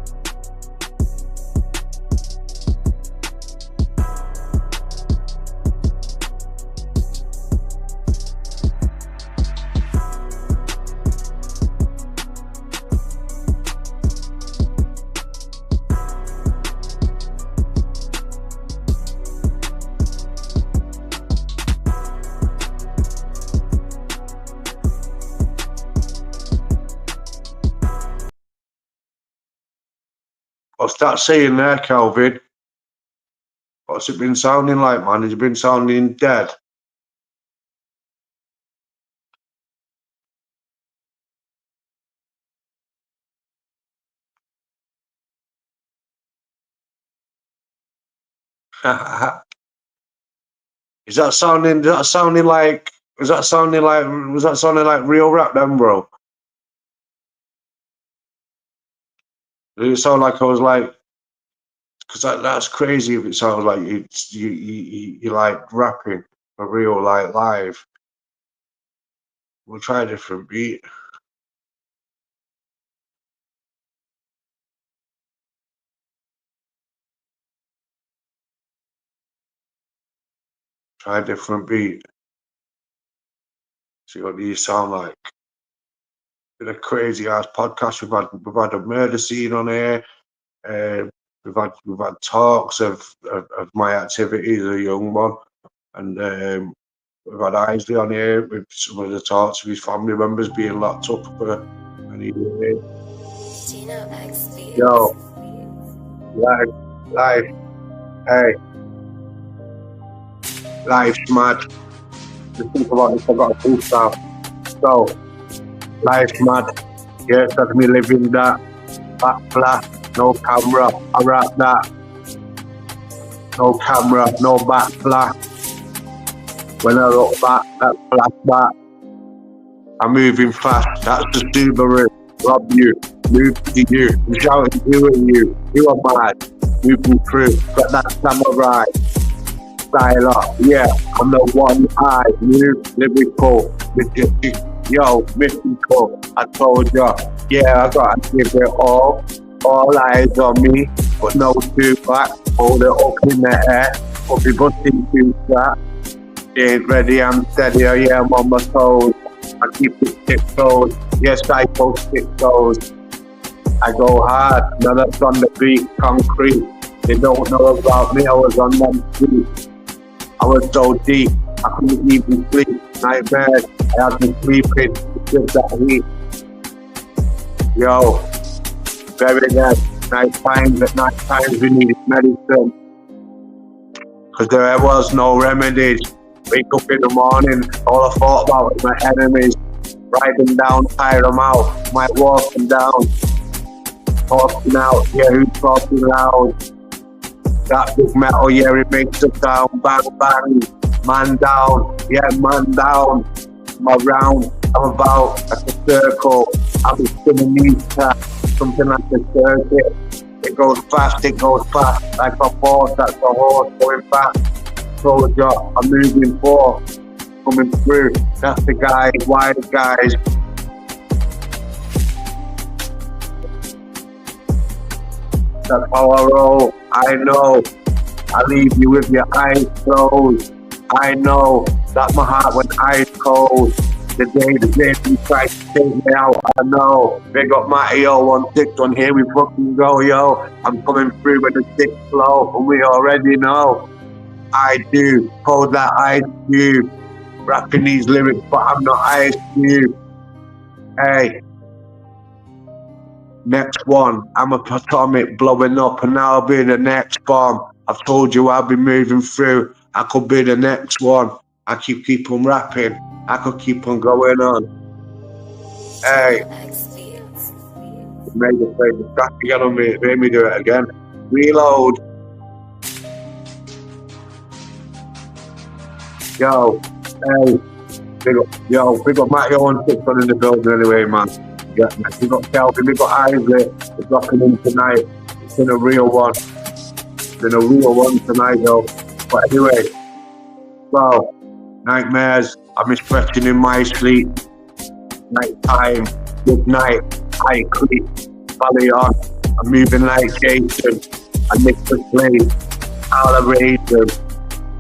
What's that saying there, Calvin? What's it been sounding like, man? Has it been sounding dead? Is that sounding like real rap then, bro? Did it sound like I was like, because that's crazy if it sounds like you like rapping for real, like live. We'll try a different beat. Try a different beat. See what these sound like. Been a crazy ass podcast. We've had a murder scene on here. We've had talks of my activities as a young one, and we've had Isley on here with some of the talks of his family members being locked up for any year. Yo, live. Hey, life's mad. Just think about this, I got a full stop. So, life's mad. Yes, that's me living that. Back flash, no camera, I rap that. No camera, no back flash. When I look back, that flashback. I'm moving fast, that's the Subaru. Rob you, move to you. I'm shouting who are you? You are mad. Moving through, got that samurai. Style up, yeah, I'm the one eye. Move, lyrical, majestic. Yo, mystical, I told ya. Yeah, I gotta give it all. All eyes on me, but no two back. Hold it up in the air, but people think too flat. Ain't ready, I'm steady, yeah, I'm on my toes. I keep it 6 toes, yes, I post 6 toes. I go hard, now that's on the beat, concrete. They don't know about me, I was on them streets. I was so deep, I couldn't even sleep. Nightmares, I had been sleeping, just that heat. Yo, very good. At night times we needed medicine. Cause there was no remedies. Wake up in the morning, all I thought about was my enemies. Write them down, tire them out, might walk them down. Talking out, yeah, who's talking loud? That big metal, yeah, it makes a sound, bang, bang. Man down, yeah, man down. I'm around, I'm about, like a circle. I'm a spinning something like a circuit. It goes fast, like a horse, that's a horse going fast. Soldier, I'm moving forth, coming through, that's the guys, why the guys? That's how I roll, I know, I leave you with your eyes closed. I know that my heart went ice cold. The day you tried to take me out, I know. Big up Matty 016 here we fucking go, yo. I'm coming through with a sick flow, and we already know. I do, hold that Ice Cube. Rapping these lyrics, but I'm not Ice Cube. Hey. Next one, I'm a atomic blowing up, and I'll be the next bomb. I've told you I'll be moving through. I could be the next one. I keep on rapping. I could keep on going on. Hey. Made it play the track again on me. Made me do it again. Reload. Yo. Hey. Big up Matty 016 in the building anyway, man. Yeah, we got Kelvin, we got Isaac. We're rocking in tonight. It's been a real one. It's been a real one tonight, yo. But anyway, well, nightmares, I'm expressing in my sleep. Night time, good night, I creep, valley on. I'm moving like Jason, I mix the slave, I'll erase them.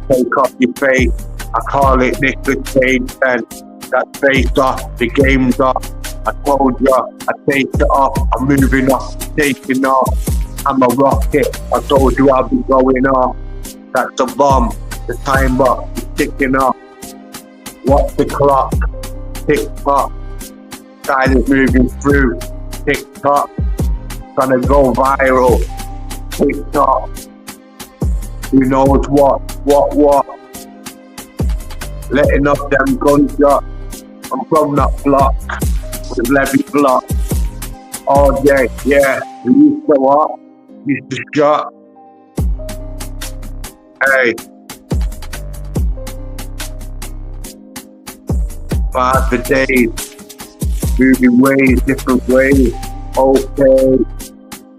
Take off your face, I call it Nicholas Cage 10. That's face off, the game's off. I told ya, I take it off, I'm moving off, taking off. I'm a rocket, I told you I'll be going off. That's a bomb, the time bomb is ticking off. Watch the clock, tick tock. Time is moving through, tick tock. Trying to go viral, tick tock. Who knows what? Letting off them gunshots. I'm from that block, with Levy block. All day, yeah. We used to what? Used to shot. Hey. Fast for days, moving ways, different ways, okay,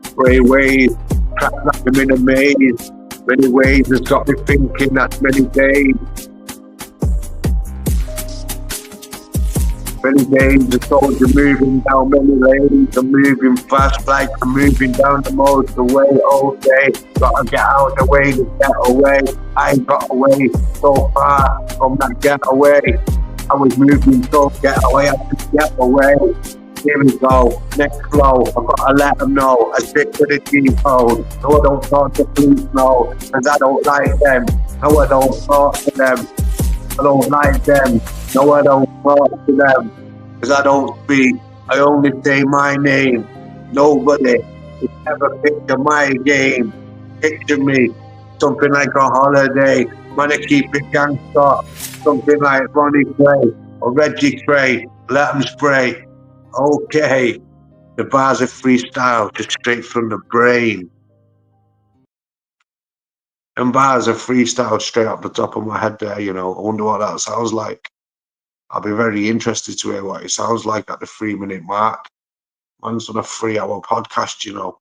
spray ways, trapped like I'm in a maze, many ways has got me thinking that's many days. Many days, the soldier moving down many lanes, I'm moving fast like I'm moving down the motorway all day. Gotta get out the way to get away. I ain't got away so far from that getaway. I was moving so get away, I could get away. Here we go, next flow, I gotta let them know. I stick to the G-code, no I don't talk to police, no, cause I don't like them. No I don't talk to them, I don't like them. No I don't talk to them, cause I don't speak, I only say my name. Nobody could ever picture my game. Picture me, something like a holiday. Man, I keep it gangster. Something like Ronnie Clay or Reggie Cray. Let 'em spray. Okay. The bars are freestyle, just straight from the brain. And bars are freestyle straight up the top of my head there, you know. I wonder what that sounds like. I'll be very interested to hear what it sounds like at the 3 minute mark. Man's done a 3 hour podcast, you know.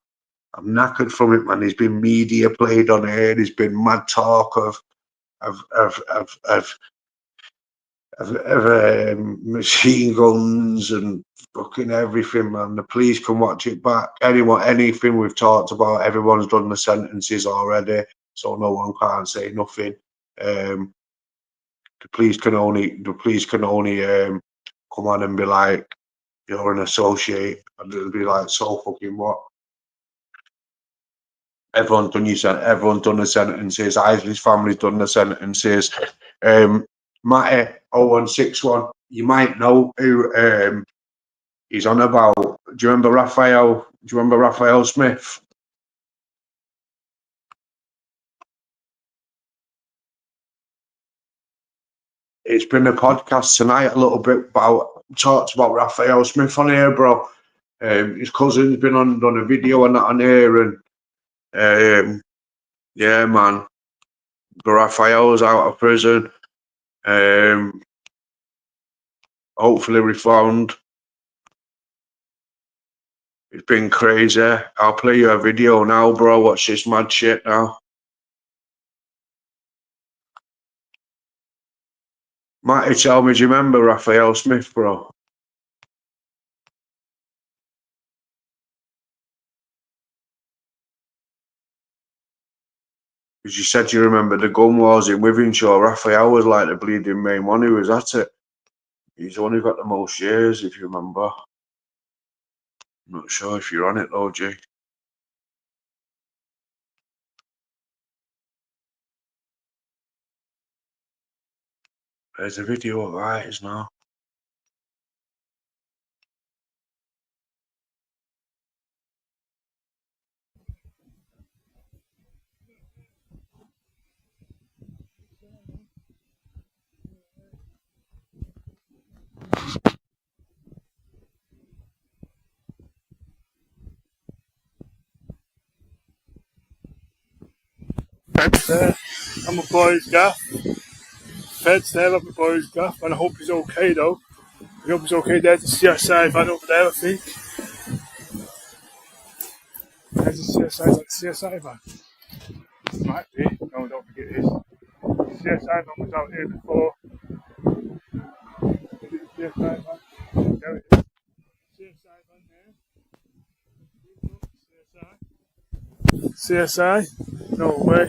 I'm knackered from it, man. There's been media played on here. There's been mad talk of machine guns and fucking everything, man. The police can watch it back. Anything we've talked about, everyone's done the sentences already, so no one can't say nothing. The police can only come on and be like, you're an associate, and it'll be like, so fucking what? Everyone's done the sentences. Isley's family's done the sentences. Matty 0161, you might know who he's on about. Do you remember Raphael? Do you remember Raphael Smith? It's been a podcast tonight a little bit about talked about Raphael Smith on here, bro. His cousin's been done a video on that on here, and yeah, man. But Raphael's out of prison. Hopefully reformed. It's been crazy. I'll play you a video now, bro. Watch this mad shit now. Matty, tell me, do you remember Raphael Smith, bro? Because you said you remember the gun wars in Wythenshawe. Raphael was like the bleeding main one who was at it. He's only got the most years, if you remember. I'm not sure if you're on it though, G. There's a video of eyes now. Fed's there. I'm my boy's gaff. Fed's there at my boy's gaff, and I hope he's okay though. I hope he's okay. There's a CSI van over there, I think. There's a CSI van. Might be. No, I don't think it is. The CSI van was out here before. Is it the CSI van? There it is. CSI van here. CSI? No way.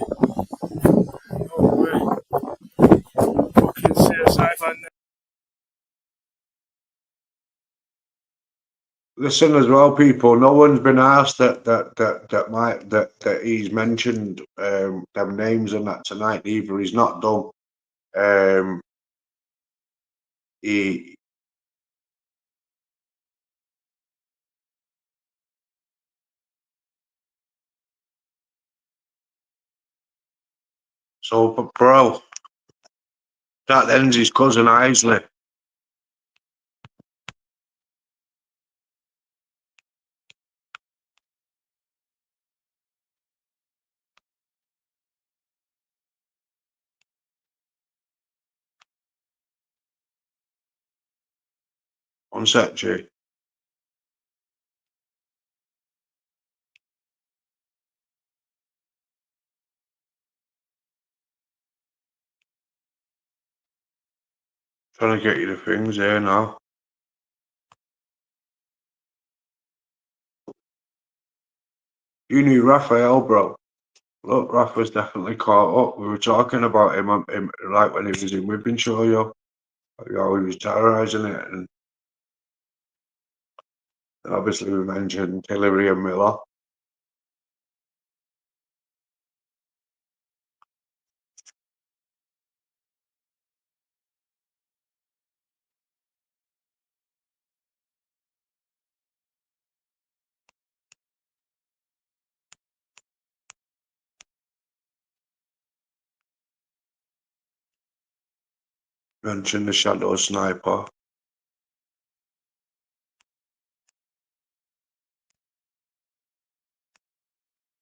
No way. Fucking CSI van there. Listen as well, people. No one's been asked that he's mentioned them names and that tonight either. He's not done. He so, but bro, that ends his cousin Isley. On set, G. Trying to get you the things here now. You knew Raphael, bro. Look, Rafa's definitely caught up. We were talking about him like when he was in Wythenshawe, yo. Like, how he was terrorising it, and obviously we mentioned Hillary and Miller. Mention the shadow sniper.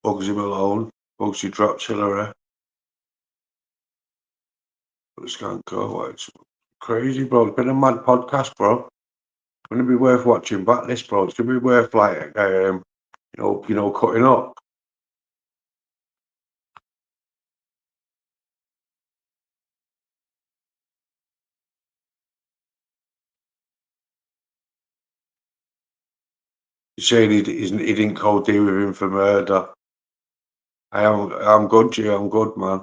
Bugsy Malone. Bugsy dropped Hillary. But it's can't go. It's crazy, bro. It's been a mad podcast, bro. It's gonna be worth watching back this, bro. It's gonna be worth like you know, cutting up. He's saying he didn't go deal with him for murder. I'm good, G. I'm good, man.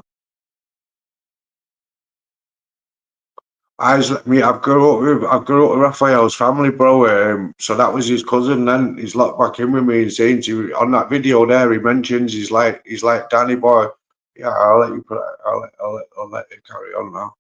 I've grew up with Raphael's family, bro. So that was his cousin. Then he's locked back in with me and saying on that video there, he mentions he's like Danny boy. Yeah, I'll let you I'll let it carry on now.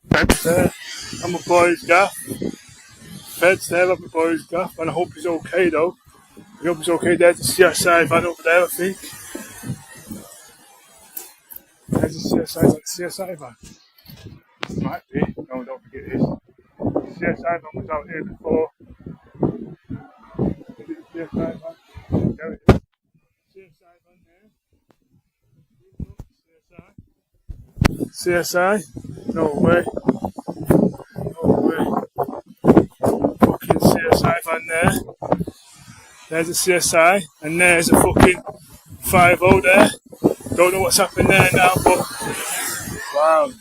Fed's there, and my boy's gaff. Fed's there at my boy's gaff, and I hope he's okay though. I hope he's okay. There's a CSI van over there, I think. There's a CSI van. Might be. No, I don't think it is. The CSI van was out here before. Is it the CSI van? There it is. CSI van there. CSI? No way. No way. Fucking CSI van there. There's a CSI, and there's a fucking 5-0 there. Don't know what's happening there now, but wow.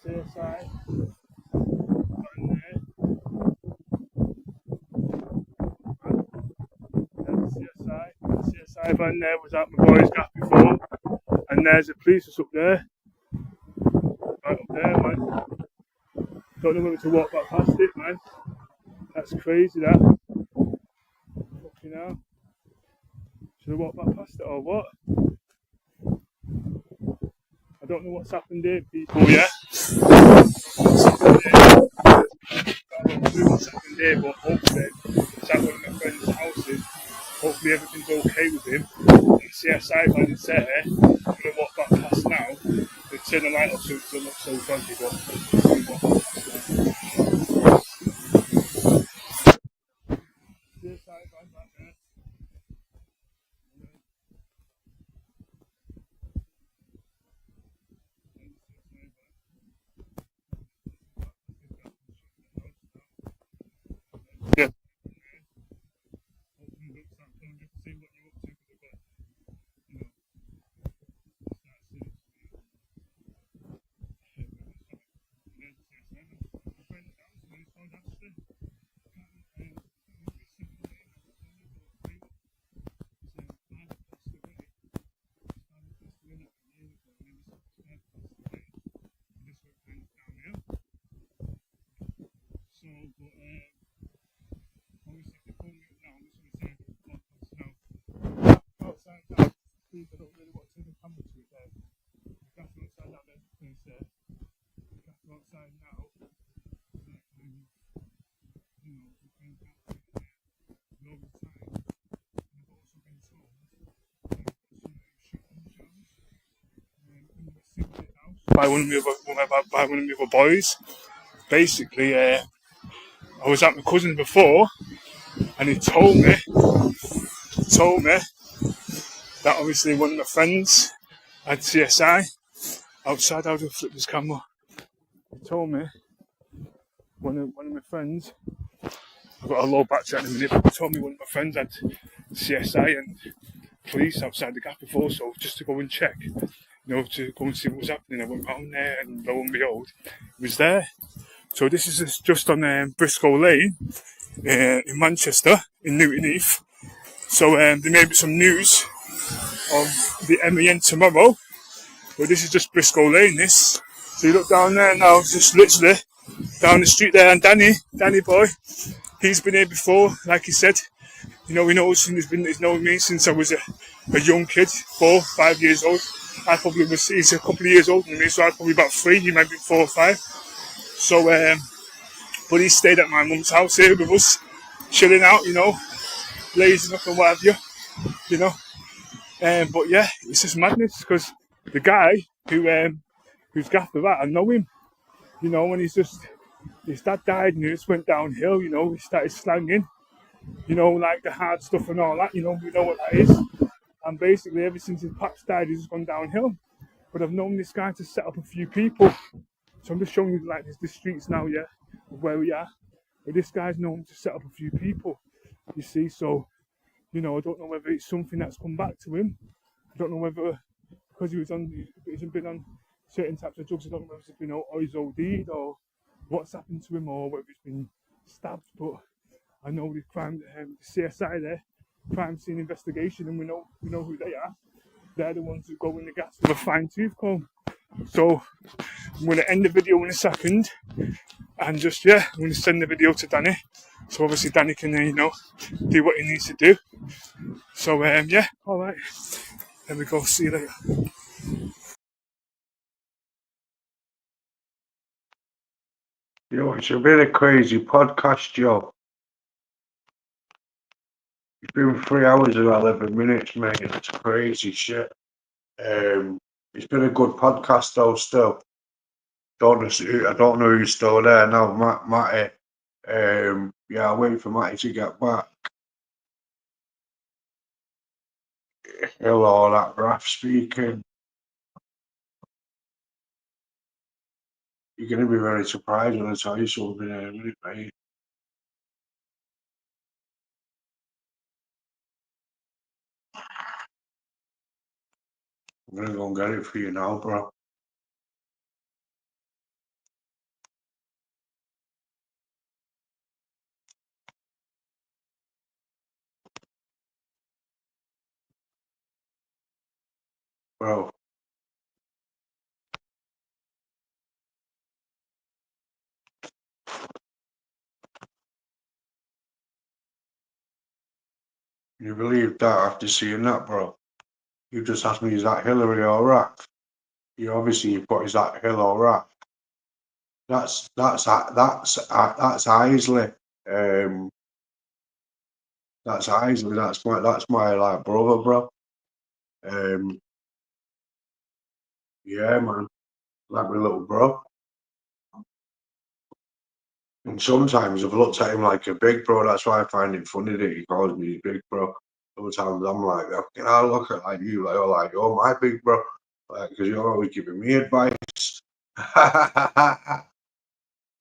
CSI van there. There's a CSI. The CSI van there was at my boy's gap before, and there's a police just up there. Right up there, man. Don't know whether to walk back past it, man. That's crazy, that. Fucking hell. Should I walk back past it or what? I don't know what's happened here, people, yeah? What's happened here? I don't know what's happened here, but hopefully it's at one of my friend's houses. Hopefully everything's okay with him. The CSI van is there. I'm going to walk back past now. They turn the light off so it doesn't look so funky, but I'm going to walk back past now. CSI van back there. Yeah. I don't really want to take a camera to it there. The gas outside that place there. The gas outside now. You know, we can get it there all the time. And I've also been told that shotgun shells in the secret house by one of my other boys. Basically, I was at my cousin's before, and he told me that obviously one of my friends had CSI outside. I'll just flip this camera. He told me one of my friends, I've got a low battery at the minute, but he told me one of my friends had CSI and police outside the gap before, so just to go and check, you know, to go and see what was happening. I went round there and lo and behold, it was there. So this is just on Briscoe Lane in Manchester, in Newton Heath. So there may be some news on the MEN tomorrow, but this is just Briscoe Lane, this. So you look down there now, just literally down the street there, and Danny boy, he's been here before, like he said. You know, he knows, and he's known me since I was a young kid, 4, 5 years old. He's a couple of years older than me, so I was probably about 3, he might be 4 or 5. So, but he stayed at my mum's house here with us, chilling out, you know, blazing up and what have you, you know. But yeah, it's just madness, because the guy who's gaffer that, I know him, you know, and his dad died and he just went downhill, you know, he started slanging, you know, like the hard stuff and all that, you know, we know what that is. And basically, ever since his pops died, he's just gone downhill. But I've known this guy to set up a few people. So I'm just showing you, like, the streets now, yeah, of where we are. But this guy's known to set up a few people, you see. So, you know, I don't know whether it's something that's come back to him. I don't know whether, because he's been on certain types of drugs, I don't know whether it's been, or he's OD'd, or what's happened to him, or whether he's been stabbed. But I know the crime, the CSI there, crime scene investigation, and we know who they are. They're the ones who go in the gas with a fine tooth comb. So I'm going to end the video in a second, and just, yeah, I'm going to send the video to Danny, so obviously Danny can you know, do what he needs to do. So yeah, all right, there we go, see you later. Yo, it's a bit of crazy podcast, Joe. It's been 3 hours and 11 minutes, mate. It's crazy shit. It's been a good podcast, though, still. I don't know who's still there now. Matty. Yeah, I'm waiting for Matty to get back. Hello, that Raf speaking. You're going to be very surprised when I tell you something in a minute, mate. I'm going to go and get it for you now, bro. Bro. You believe that after seeing that, bro? You just asked me, is that Hillary or Raf? You've got, is that Hill or Raf? That's Isley. That's Isley. That's my like brother, bro. Yeah, man, like my little bro. And sometimes I've looked at him like a big bro. That's why I find it funny that he calls me big bro. Sometimes I'm like, can I look at like you, like you're my big bro, like because you're always giving me advice.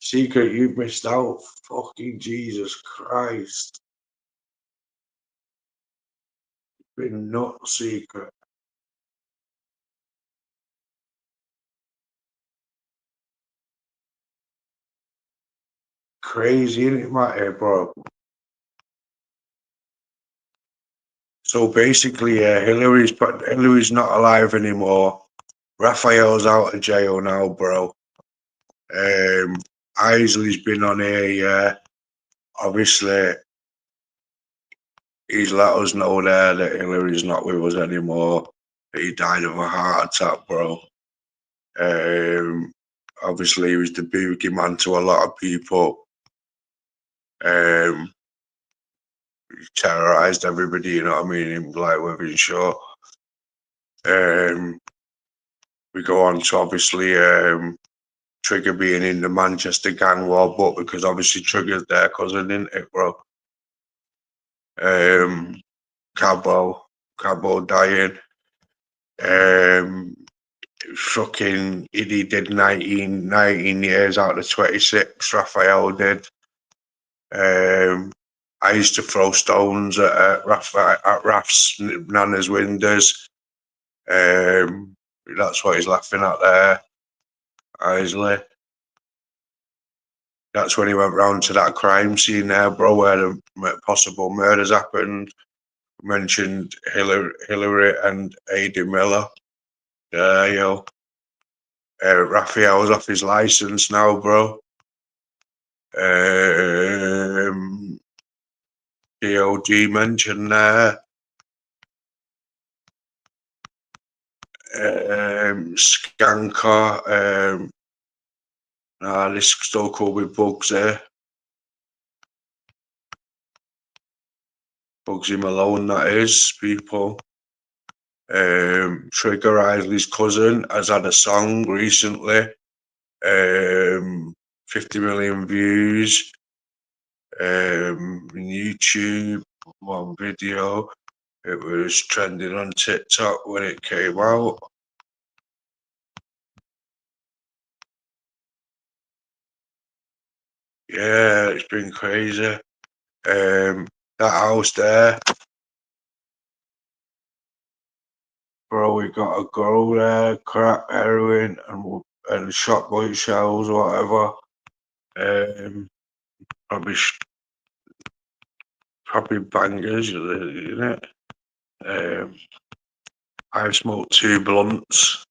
Secret, you've missed out. Fucking Jesus Christ. Been not secret. Crazy, isn't it, Matty, bro? So basically, Hillary's not alive anymore. Raphael's out of jail now, bro. Isley's been on here, yeah. Obviously, he's let us know there that Hillary's not with us anymore. That he died of a heart attack, bro. Obviously, he was the boogeyman to a lot of people. He terrorized everybody, you know what I mean? Like Withing Shaw. We go on to obviously Trigger being in the Manchester gang war, but because obviously Trigger's their cousin, isn't it, bro? Cabo dying. Fucking Iddy did 19 years out of 26. Raphael did. I used to throw stones at Raf's Nana's windows. That's what he's laughing at there. Isley. That's when he went round to that crime scene there, bro, where the possible murders happened. Mentioned Hillary and A.D. Miller. Yeah, yo. Raphael's off his license now, bro. DOG mentioned there. Skanker. This still could be Bugs there. Bugsy Malone, that is, people. Trigger Isley's cousin has had a song recently. 50 million views. YouTube, one video. It was trending on TikTok when it came out. Yeah, it's been crazy. That house there, bro, we got a girl there, crack, heroin, and shotgun shells or whatever. Probably bangers, isn't it? I've smoked 2 blunts.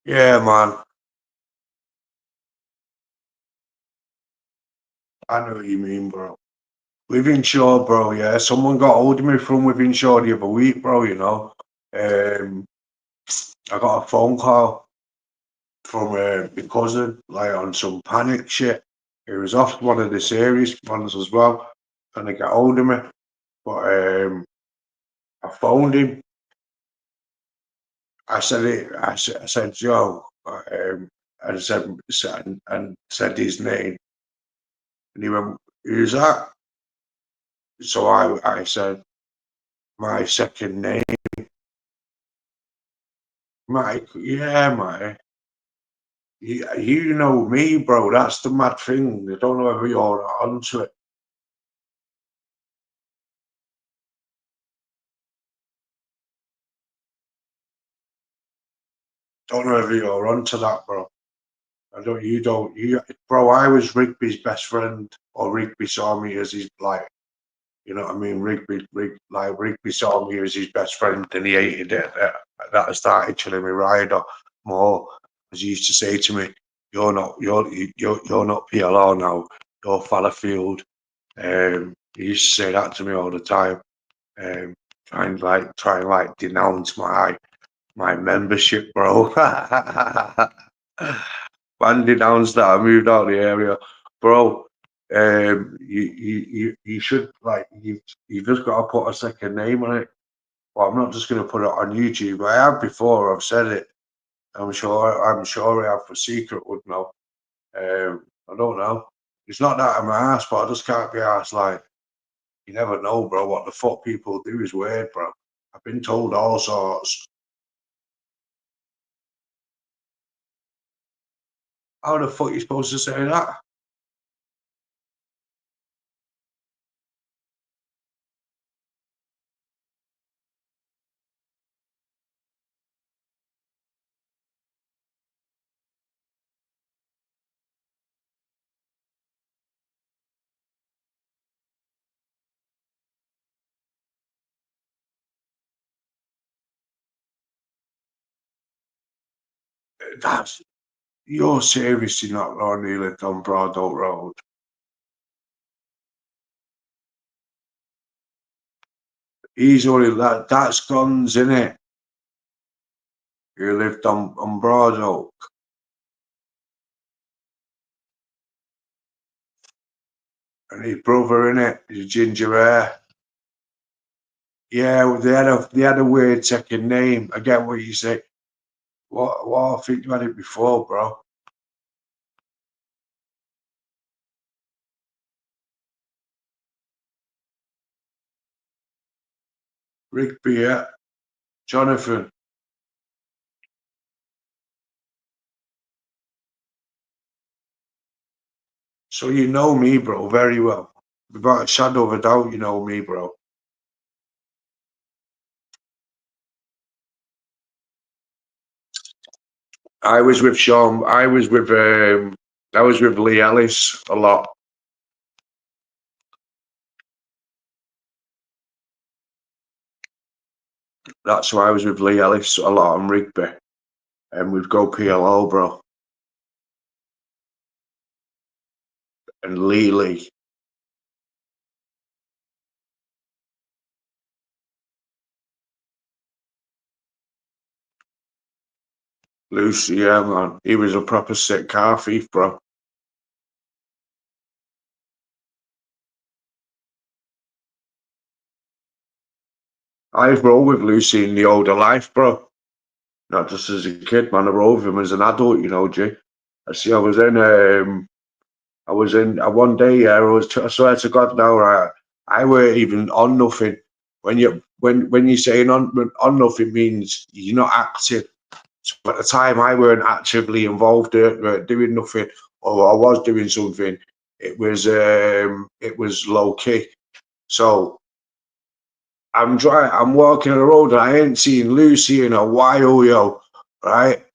Yeah, man. I know what you mean, bro. Wythenshawe, bro, yeah. Someone got hold of me from Wythenshawe the other week, bro, you know. I got a phone call from my cousin, like on some panic shit. He was off one of the series ones as well, trying to get hold of me. But I phoned him. I said, Joe, and said his name. And he went, who's that? So I said, my second name. Mike, yeah, mate. You know me, bro. That's the mad thing. I don't know if you're onto it. Don't know if you're onto that, bro. Bro, I was Rigby's best friend, or Rigby saw me as his, like, you know what I mean? Rigby saw me as his best friend, and he hated it. That started chilling me rider more. As he used to say to me, you're not PLR now, you're Fallowfield. He used to say that to me all the time. Try and denounce my membership, bro. Man denounced that I moved out of the area, bro. You should, like, you've just got to put a second name on it. Well, I'm not just going to put it on YouTube. I have before. I've said it. I'm sure I have for Secret would know. I don't know. It's not that I'm arsed, but I just can't be arsed. Like, you never know, bro. What the fuck people do is weird, bro. I've been told all sorts. How the fuck are you supposed to say that? You're seriously not Ronnie lived on Broad Oak Road. He's only that's Guns, innit? He lived on Broad Oak. And his brother, innit? His ginger hair. Yeah, they had a weird second name. I get what you say. What I think you had it before, bro. Rigby, yeah. Jonathan. So you know me, bro, very well. Without a shadow of a doubt, you know me, bro. I was with Sean. I was with Lee Ellis a lot. That's why I was with Lee Ellis a lot on Rigby, and we'd go PLO, bro. And Lee. Lucy, yeah, man. He was a proper sick car thief, bro. I rolled with Lucy in the older life, bro. Not just as a kid, man. I rolled with him as an adult, you know, G. I see. I was in one day. Yeah, I swear to God, now, right? I weren't even on nothing. When you're saying on nothing means you're not active. So at the time, I weren't actively involved doing nothing, or I was doing something. It was low key. So I'm walking the road and I ain't seen Lucy in a while, yo, right?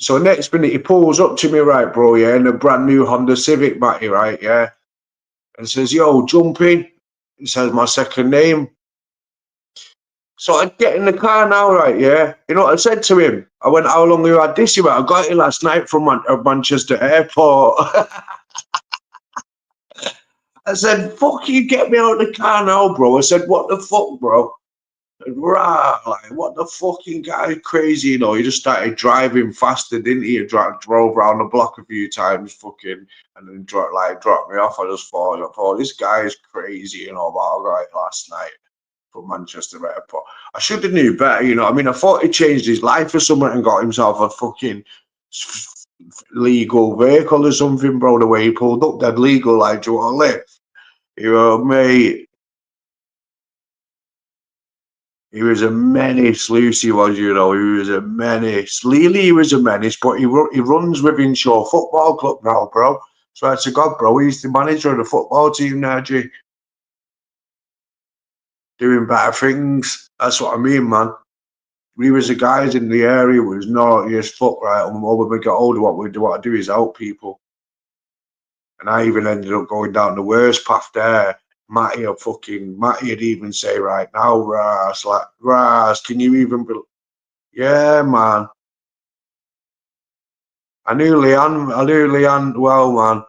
So next minute he pulls up to me, right, bro, yeah, in a brand new Honda Civic, Matty, right, yeah, and says, yo, jump in. He says my second name. So I get in the car now, right, yeah. You know what I said to him? I went, how long have you had this? He went, I got it last night from Manchester Airport. I said, fuck you, get me out of the car now, bro. I said, what the fuck, bro? Right, like, what the fucking guy crazy, you know? He just started driving faster, didn't he? He drove around the block a few times, fucking, and then dropped me off. I thought, this guy is crazy, you know, but I got it last night from Manchester Airport. I should have knew better, you know. I mean, I thought he changed his life or something and got himself a fucking legal vehicle or something, bro. The way he pulled up, dead legal, like, do you want to live? You know, mate. He was a menace, Lucy was, you know. He was a menace. Lily was a menace, but he runs with Inshaw Football Club now, bro. Swear to God, bro. He's the manager of the football team now, G. Doing better things. That's what I mean, man. We was the guys in the area who was naughty as fuck, right? And when we got older, what we want to do is help people. And I even ended up going down the worst path there. Matty would even say right now, Ras, can you even yeah, man. I knew Leanne well, man.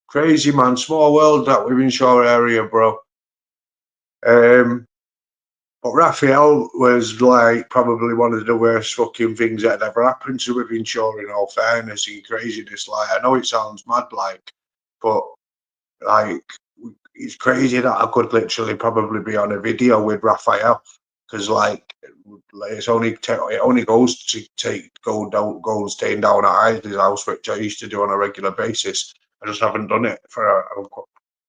Crazy, man. Small world that we're in Shore area, bro. But Raphael was like probably one of the worst fucking things that had ever happened to him in Shore, in all fairness and craziness. Like, I know it sounds mad, like, but like, it's crazy that I could literally probably be on a video with Raphael, because like it only goes to go and staying down at Isley's house, which I used to do on a regular basis. I just haven't done it for a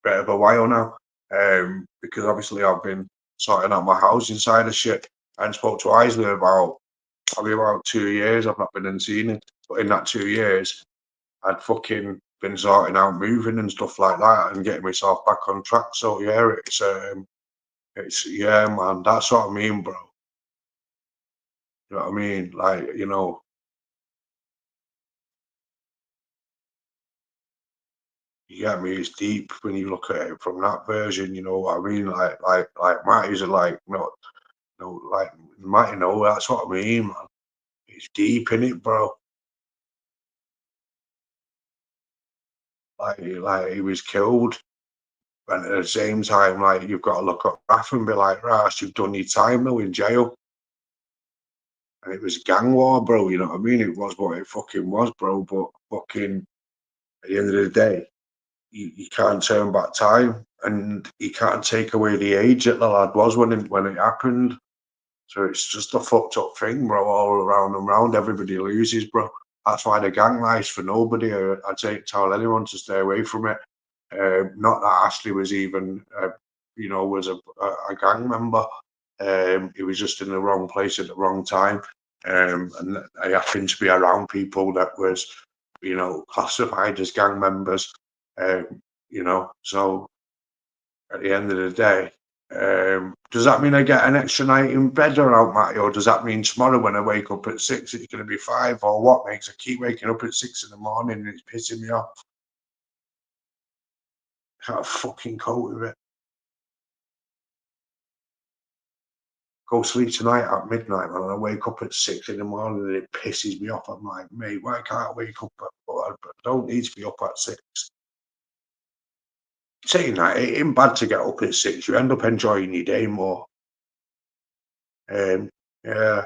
bit of a while now, because obviously I've been sorting out my housing side of shit. And spoke to Isley probably about 2 years. I've not been and seen it, but in that 2 years, I'd fucking been sorting out moving and stuff like that and getting myself back on track. So yeah, it's yeah, man. That's what I mean, bro. You know what I mean? Like, you know, you get me. It's deep when you look at it from that version. You know what I mean? Like Matty's like no, like Matty. No, that's what I mean, man. It's deep in it, bro. Like he was killed. And at the same time, like, you've got to look at Raf and be like, Ras, you've done your time though in jail. And it was gang war, bro, you know what I mean? It was what it fucking was, bro. But fucking at the end of the day, you can't turn back time, and you can't take away the age that the lad was when it happened. So it's just a fucked up thing, bro, all around and round. Everybody loses, bro. That's why the gang life's for nobody. I'd tell anyone to stay away from it. Not that Ashley was even, was a gang member. He was just in the wrong place at the wrong time. And I happened to be around people that was, classified as gang members. So at the end of the day. Does that mean I get an extra night in bed around Matty, or does that mean tomorrow when I wake up at 6 it's going to be 5, or what makes I keep waking up at 6 in the morning and it's pissing me off? Can't fucking cope with it. Go sleep tonight at midnight, and I wake up at 6 in the morning and it pisses me off. I'm like, mate, why can't I wake up I don't need to be up at 6. Saying that, it ain't bad to get up at 6. You end up enjoying your day more. Yeah,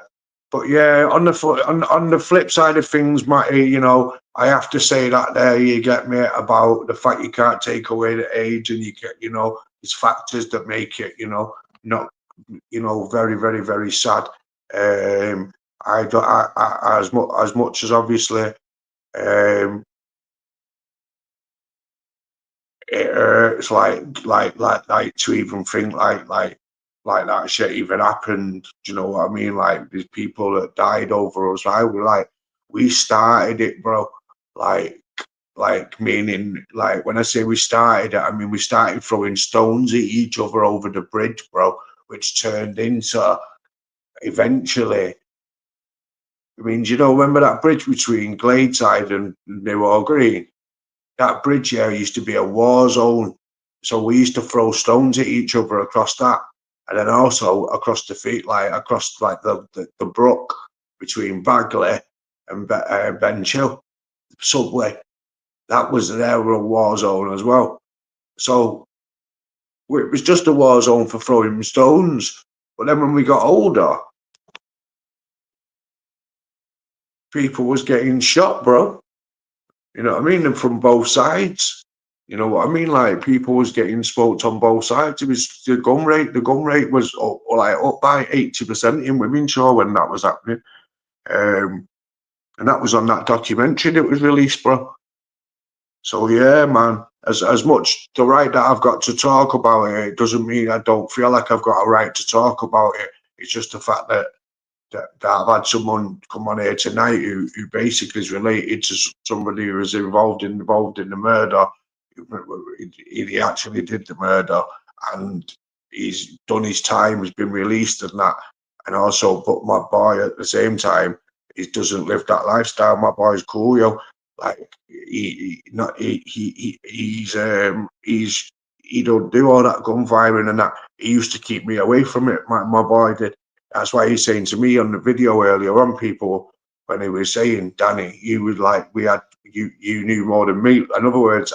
but yeah, on the flip side of things, Matty, you know, I have to say that there you get me about the fact you can't take away the age, and you get, you know, it's factors that make it, you know, not, you know, very, very, very sad. I don't, as much as obviously, it hurts like to even think like that shit even happened. Do you know what I mean? Like, there's people that died over us. We started it, bro. Like meaning, like, when I say we started it, I mean we started throwing stones at each other over the bridge, bro, which turned into eventually. I mean, do you know, remember that bridge between Gladeside and Newhall Green? That bridge here used to be a war zone, so we used to throw stones at each other across that, and then also across the feet, like across like the brook between Bagley and Benchill subway. That was there a war zone as well. So it was just a war zone for throwing stones. But then when we got older, people was getting shot, bro. You know what I mean? And from both sides. You know what I mean? Like, people was getting smoked on both sides. It was the gun rate. The gun rate was up by 80% in Wythenshawe when that was happening. And that was on that documentary that was released, bro. So yeah, man. As much the right that I've got to talk about it, it doesn't mean I don't feel like I've got a right to talk about it. It's just the fact that I've had someone come on here tonight who basically is related to somebody who was involved in the murder. He actually did the murder, and he's done his time. He's been released and that. And also, but my boy at the same time, he doesn't live that lifestyle. My boy's cool, yo. Like, he don't do all that gun firing and that. He used to keep me away from it. My boy did. That's why he's saying to me on the video earlier on, people, when he was saying, Danny, you was like, you knew more than me. In other words,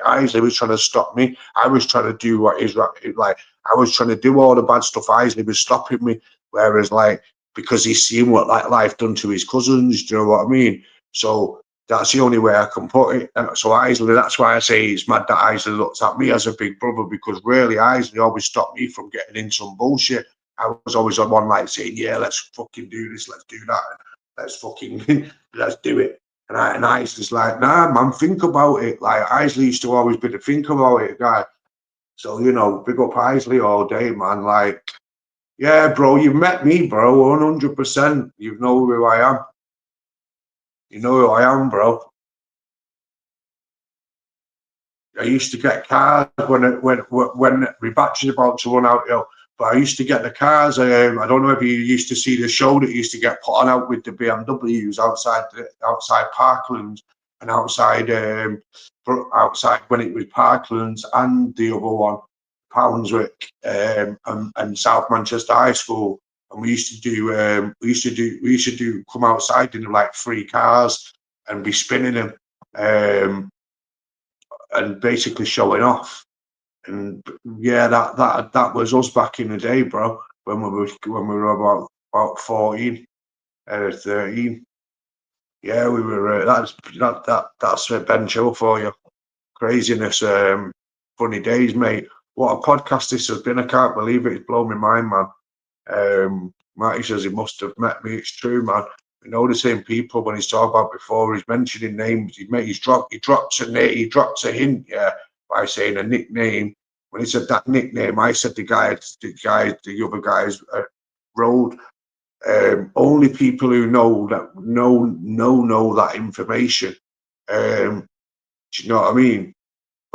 Isley was trying to stop me. I was trying to do what is right. Like, I was trying to do all the bad stuff. Isley was stopping me. Whereas, like, because he's seen what like life done to his cousins, do you know what I mean? So that's the only way I can put it. So Isley, that's why I say it's mad that Isley looks at me as a big brother, because really Isley always stopped me from getting in some bullshit. I was always on one like saying, yeah, let's fucking do this, let's do that, let's fucking, let's do it. And Isley's like, nah, man, think about it. Like, Isley used to always be the think about it guy. So, you know, big up Isley all day, man. Like, yeah, bro, you've met me, bro, 100%. You know who I am. You know who I am, bro. I used to get cars when my battery's about to run out, yo. But I used to get the cars. I don't know if you used to see the show that used to get put on out with the BMWs outside Parklands and outside when it was Parklands and the other one, Poundswick, and South Manchester High School. And we used to do come outside in like 3 cars and be spinning them, and basically showing off. And yeah, that was us back in the day, bro. When we were about 14, 13. Yeah, we were. That's Ben Chill for you. Craziness, funny days, mate. What a podcast this has been. I can't believe it. It's blown my mind, man. Matty says he must have met me. It's true, man. We know the same people. When he's talking about before, he's mentioning names. He dropped a hint, yeah, by saying a nickname. When he said that nickname, I said the other guys road. Only people who know that information. Do you know what I mean?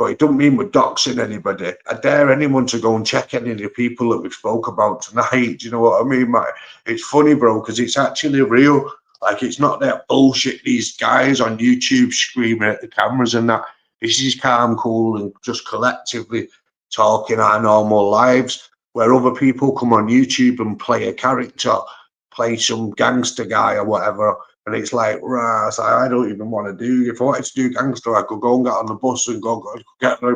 But it don't mean we're doxing anybody. I dare anyone to go and check any of the people that we've spoke about tonight. Do you know what I mean, mate? It's funny, bro, because it's actually real. Like, it's not that bullshit these guys on YouTube screaming at the cameras and that. This is calm, cool, and just collectively talking our normal lives, where other people come on YouTube and play a character, play some gangster guy or whatever, and it's like, rah, it's like, I don't even want to do. If I wanted to do gangster, I could go and get on the bus and go get on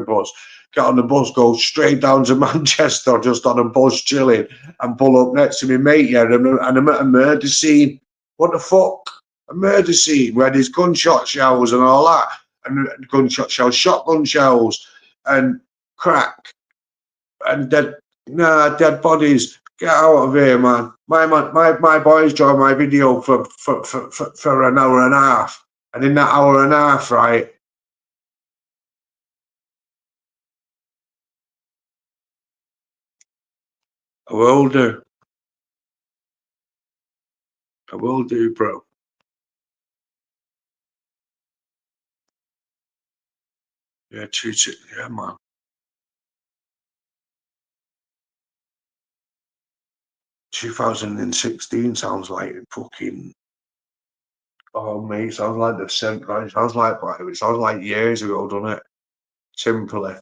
the bus, go straight down to Manchester, just on a bus chilling, and pull up next to me mate, yeah, and I'm at a murder scene. What the fuck? A murder scene where there's gunshot shells and all that, and gunshot shells, shotgun shells, and crack, and dead bodies. Get out of here, man. My boys joined my video for an hour and a half. And in that hour and a half, right, I will do. I will do, bro. Yeah, yeah, man. "2016 sounds like fucking, oh mate, sounds like the same. It sounds like years ago, doesn't it? Simply.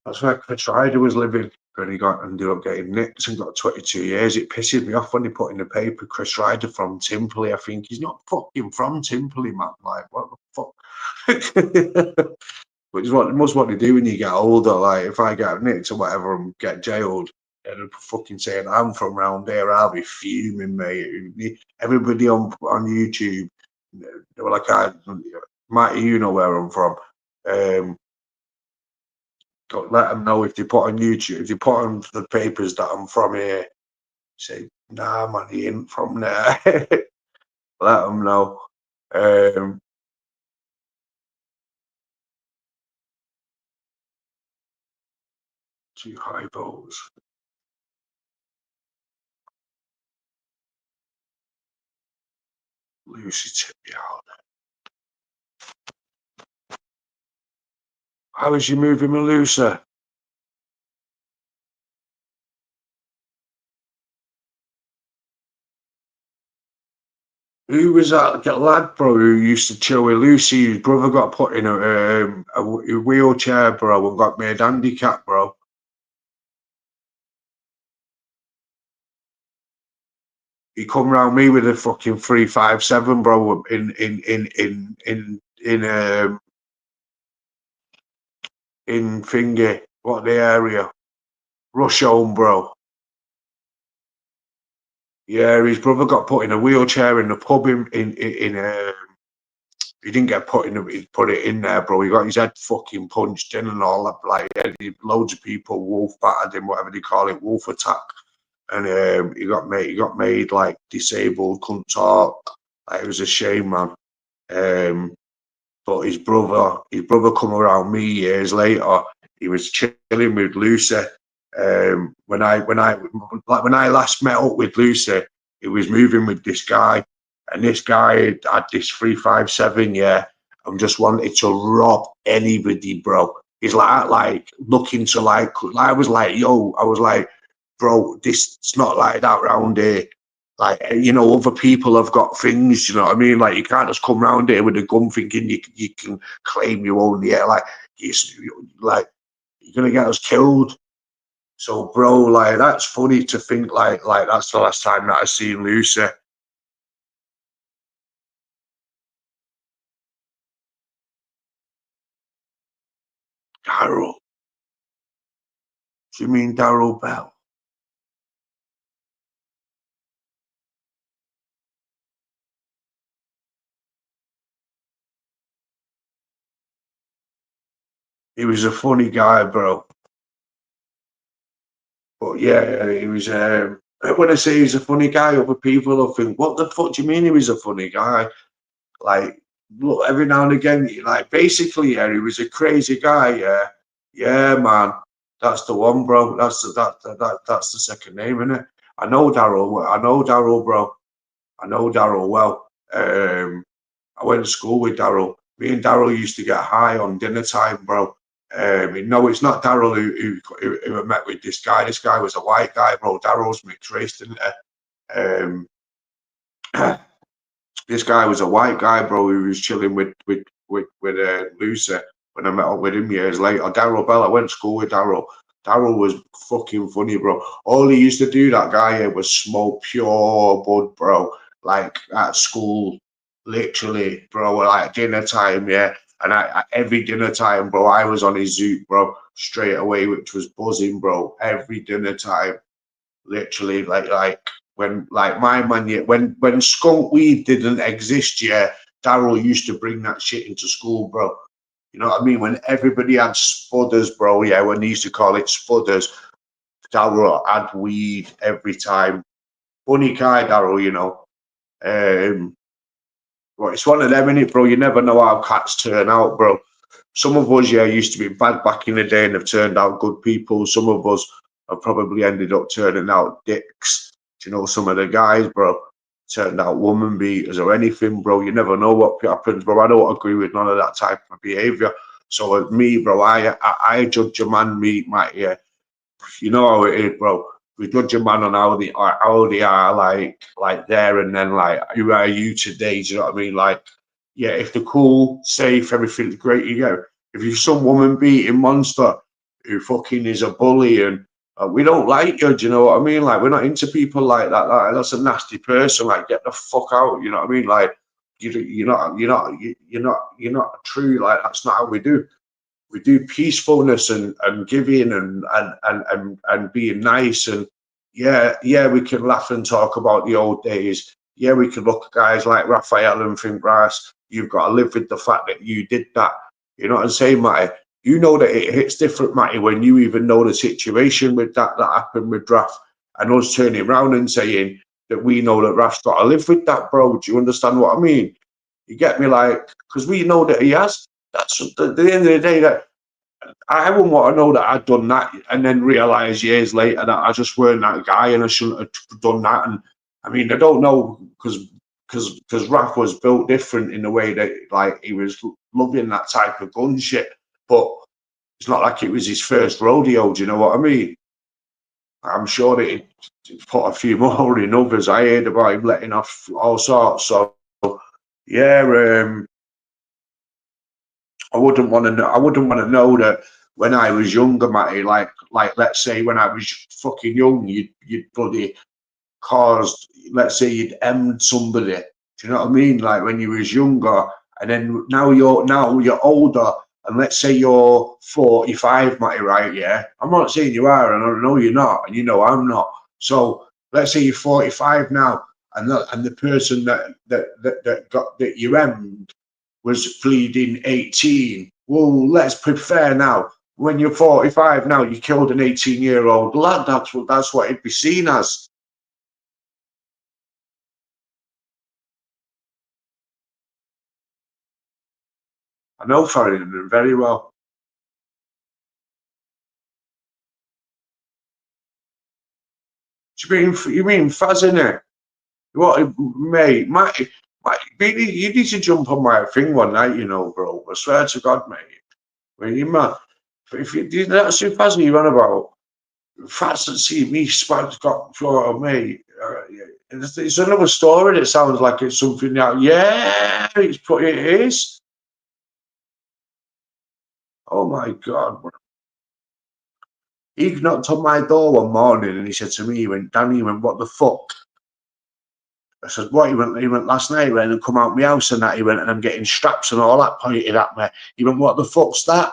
That's where Chris Ryder was living, and he ended up getting nicked and got 22 years. It pisses me off when they put in the paper Chris Ryder from Timperley. I think he's not fucking from Timperley, man. Like, what the fuck? Which is what they do when you get older. Like, if I get nicked or whatever and get jailed, and fucking saying I'm from round here, I'll be fuming, mate. Everybody on YouTube, they were like, Matty, you know where I'm from. Don't let them know if they put on YouTube, if they put on the papers that I'm from here, say, nah, man, he ain't from there. Let them know. Two high balls. Lucy tip me out. How is you moving, Lucy? Who was that lad, bro, who used to chill with Lucy? His brother got put in a wheelchair, bro, and got made handicapped, bro. He come round me with a fucking 357, bro, in Finger, what the area? Rusholme, bro. Yeah, his brother got put in a wheelchair in the pub he didn't get put in he put it in there, bro. He got his head fucking punched in and all that. Like, loads of people wolf battered him, whatever they call it, wolf attack. And he got made like disabled, couldn't talk. Like, it was a shame, man. But his brother come around me years later. He was chilling with Lucy. When I last met up with Lucy, he was moving with this guy, and this guy had this 357, yeah, and just wanted to rob anybody, bro. He's like looking to like, I was like, bro, this it's not like that round here. Like, you know, other people have got things, you know what I mean? Like, you can't just come round here with a gun thinking you can claim you own the air. Like, you're gonna get us killed. So, bro, like, that's funny to think like that's the last time that I seen Lucy. Daryl. Do you mean Daryl Bell? He was a funny guy, bro. But yeah, he was. When I say he's a funny guy, other people will think, "What the fuck do you mean he was a funny guy?" Like, look, every now and again, like, basically, yeah, he was a crazy guy. Yeah, man, that's the one, bro. That's the second name, innit? I know Daryl, bro. I know Daryl well. I went to school with Daryl. Me and Daryl used to get high on dinner time, bro. No, it's not Daryl who I met with this guy. This guy was a white guy, bro. Daryl's mixed race, didn't he? This guy was a white guy, bro, who was chilling with Lucy when I met up with him years later. Daryl Bell, I went to school with Daryl. Daryl was fucking funny, bro. All he used to do, that guy here, was smoke pure bud, bro. Like at school, literally, bro. Like dinner time, yeah. And every dinner time, bro, I was on his zoot, bro, straight away, which was buzzing, bro. Every dinner time, literally, like when my man, yeah, when skunk weed didn't exist, yeah, Daryl used to bring that shit into school, bro. You know what I mean? When everybody had spudders, bro, yeah, when they used to call it spudders, Daryl had weed every time. Funny guy, Daryl, you know. But it's one of them, innit, bro? You never know how cats turn out, bro. Some of us, yeah, used to be bad back in the day and have turned out good people. Some of us have probably ended up turning out dicks. Do you know, some of the guys, bro, turned out woman beaters or anything, bro. You never know what happens, bro. I don't agree with none of that type of behaviour. So with me, bro, I judge a man, yeah. You know how it is, bro. We judge a man on how they are, like there and then, like, who are you today? Do you know what I mean? Like, yeah, if they're cool, safe, everything's great, you go. If you're some woman beating monster who fucking is a bully and we don't like you, do you know what I mean? Like, we're not into people like that. Like, that's a nasty person. Like, get the fuck out. You know what I mean? Like, you're not true. Like, that's not how we do. We do peacefulness and giving and being nice, and yeah, we can laugh and talk about the old days. Yeah, we can look at guys like Raphael and think, Bryce, you've got to live with the fact that you did that. You know what I'm saying, Matty? You know that it hits different, Matty, when you even know the situation with that happened with Raph, and us turning around and saying that we know that Raph's got to live with that, bro. Do you understand what I mean? You get me? Like, because we know that he has. That's at the end of the day, that I wouldn't want to know that I'd done that and then realise years later that I just weren't that guy and I shouldn't have done that. And I mean, I don't know, because Raph was built different in the way that, like, he was loving that type of gun shit, but it's not like it was his first rodeo. Do you know what I mean? I'm sure that it put a few more in others. I heard about him letting off all sorts. So yeah, I wouldn't want to know. I wouldn't want to know that when I was younger, Matty. Like let's say when I was fucking young, you'd bloody caused. Let's say you'd emmed somebody. Do you know what I mean? Like when you was younger, and then now you're older, and let's say you're 45, Matty. Right? Yeah. I'm not saying you are, and I know you're not, and you know I'm not. So let's say you're 45 now, and the person that you emmed was pleading 18. Well, let's be fair now. When you're 45 now, you killed an 18-year-old lad. That's what it'd be seen as. I know Farrington very well. You mean Faz, innit? What, mate? You need to jump on my thing one night, you know, bro. I swear to God, mate. When you man, if you did that, see Faz you run about. Faz and see me spat got for me. It's another story that sounds like it's something that, yeah, it is. Oh my God. He knocked on my door one morning and he said to me, he went, Danny, what the fuck? I said, what? He went last night, and come out my house and that. He went, and I'm getting straps and all that pointed at me. He went, what the fuck's that?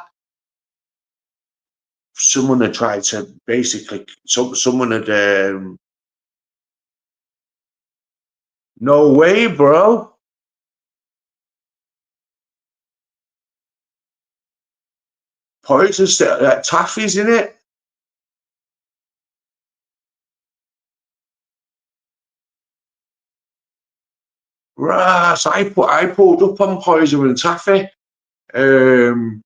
Someone had tried to basically, someone had, no way, bro. Poison, taffies in it. Right, so I pulled up on Poison and Taffy, and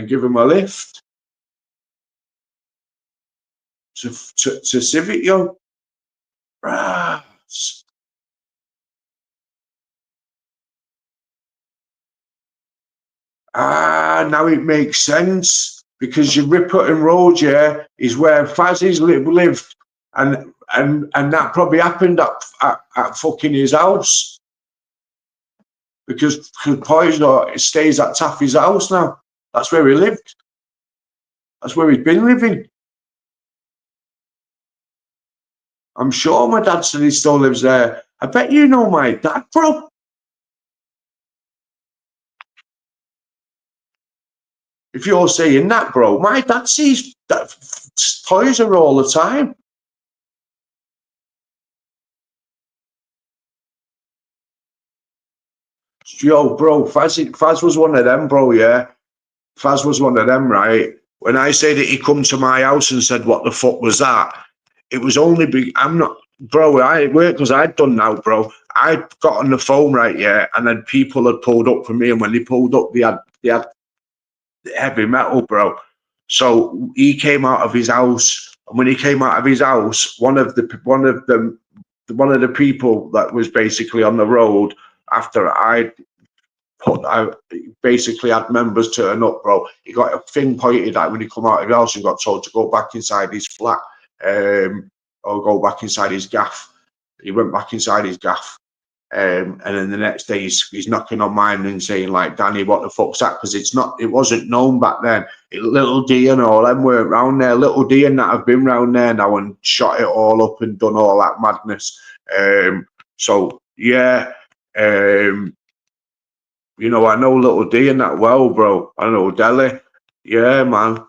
give him a lift to Civic, yo. Right. Now it makes sense, because your Ripperton Road, yeah, is where Fazzy's lived, and that probably happened at fucking his house, because Poison stays at Taffy's house now. That's where he lived. That's where he's been living. I'm sure my dad said he still lives there. I bet you know my dad, bro. If you're saying that, bro, my dad sees that Poison all the time. Yo, bro, Faz was one of them, bro, yeah. Faz was one of them, right? When I say that he come to my house and said, what the fuck was that? It was only, I'm not, bro, I work because I'd done now, bro. I got on the phone, right, yeah, and then people had pulled up for me, and when they pulled up, they had heavy metal, bro. So he came out of his house, and when he came out of his house, one of the people that was basically on the road after I basically had members turn up, bro. He got a thing pointed at when he come out of his house and got told to go back inside his flat, or go back inside his gaff. He went back inside his gaff. And then the next day he's knocking on mine and saying, like, Danny, what the fuck's that? Because it wasn't known back then. Little D and all them weren't round there. Little D and that have been round there now and shot it all up and done all that madness. So yeah, you know, I know Little D and that well, bro. I know Delhi. Yeah, man.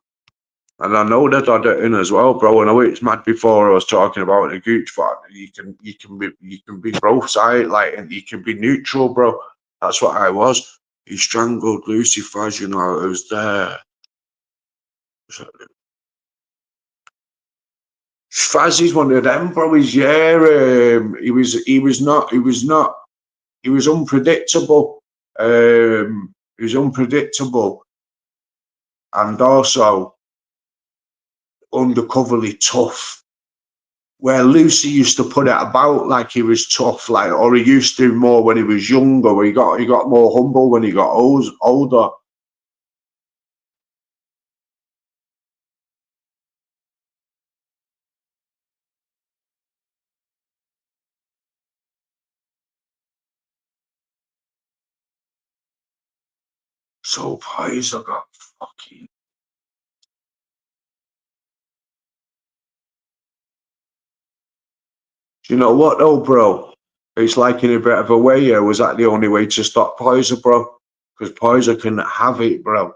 And I know that I did in as well, bro. And I know it's mad before I was talking about the Gooch, but you can be both sides, like, and you can be neutral, bro. That's what I was. He strangled Lucy Faz, you know, it was there. Faz is one of them, bro. He's he was unpredictable. He was unpredictable, and also undercoverly tough. Where Lucy used to put it about like he was tough, like, or he used to more when he was younger. Where he got more humble when he got older. So Poison got fucking. Do you know what though, bro? It's like in a bit of a way, yeah. Was that the only way to stop Poison, bro? Because Poison can have it, bro.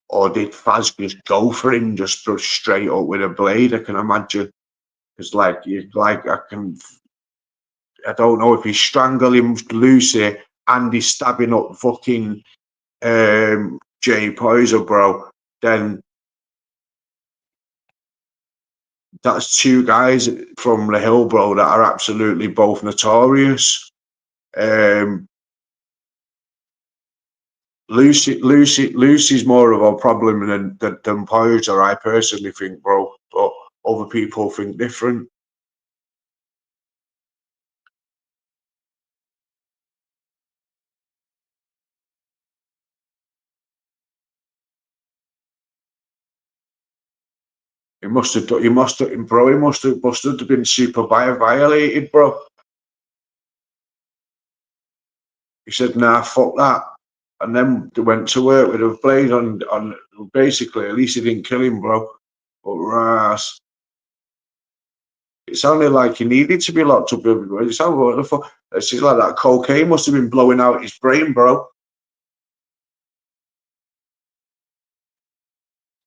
Or did Faz just go for him, just straight up with a blade? I can imagine. It's like I don't know if he's strangling Lucy and he's stabbing up fucking Jay Poison, bro. Then that's two guys from the hill, bro, that are absolutely both notorious. Lucy's more of a problem than Poison, I personally think, bro. But other people think different. He must have been super violated, bro. He said, nah, fuck that. And then they went to work with a blade on basically, at least he didn't kill him, bro. But it sounded like he needed to be locked up everywhere. It sounded like, what the fuck? It's like that cocaine must have been blowing out his brain, bro.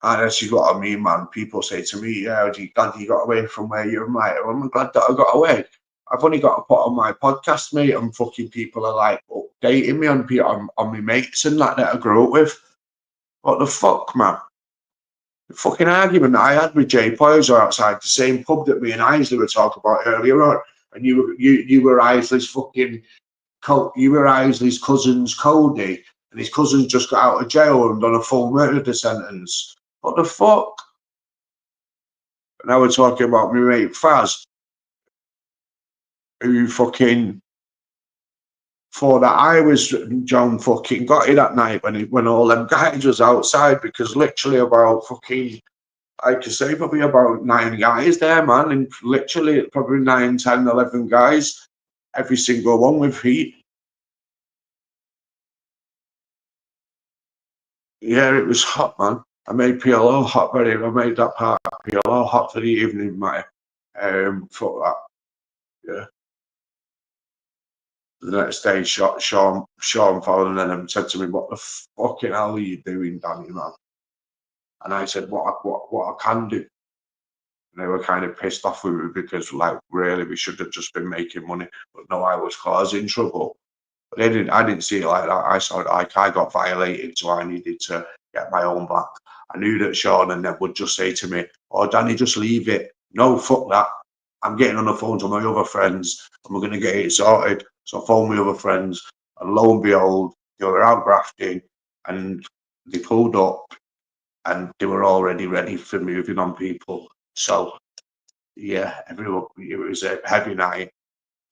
And this is what I mean, man. People say to me, yeah, glad you got away from where you're at. I'm glad that I got away. I've only got to put on my podcast, mate, and fucking people are like updating me on my mates and that I grew up with. What the fuck, man? The fucking argument that I had with Jay Poison outside the same pub that me and Isley were talking about earlier on, and you were Isley's cousin's Cody, and his cousin's just got out of jail and done a full murder sentence. What the fuck? And now we're talking about my mate Faz, who fucking thought that I was John fucking Gotti that night when all them guys was outside, because literally about fucking, I could say probably about 9 guys there, man, and literally probably 9, 10, 11 guys, every single one with heat. Yeah, it was hot, man. I made PLO hot, I made that part of PLO hot for the evening, mate. Fuck that. Yeah. The next day, Sean Fallon and him said to me, "What the fucking hell are you doing, Danny, man?" And I said, "What I can do." And they were kind of pissed off with me because, like, really, we should have just been making money. But no, I was causing trouble. But I didn't see it like that. I saw it like I got violated, so I needed to get my own back. I knew that Sean and them would just say to me, "Oh, Danny, just leave it." No, fuck that. I'm getting on the phone to my other friends and we're going to get it sorted. So I phoned my other friends, and lo and behold, they were out grafting, and they pulled up and they were already ready for moving on people. So yeah, everyone, it was a heavy night.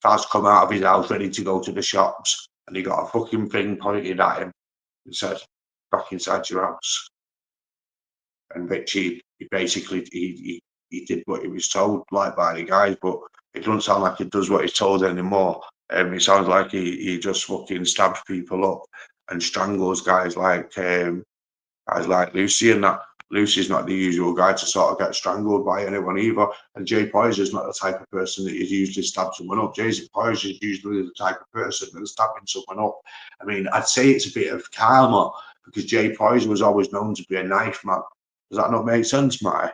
Faz come out of his house ready to go to the shops, and he got a fucking thing pointed at him and said, "Back inside your house." And Richie, he basically he did what he was told, like, by the guys, but it doesn't sound like he does what he's told anymore. It sounds like he just fucking stabs people up and strangles guys like Lucy and that. Lucy's not the usual guy to sort of get strangled by anyone either. And Jay Poyser's not the type of person that usually stabs someone up. Jay Poyser is usually the type of person that's stabbing someone up. I mean, I'd say it's a bit of karma, because Jay Poyser was always known to be a knife man. Does that not make sense, Matty?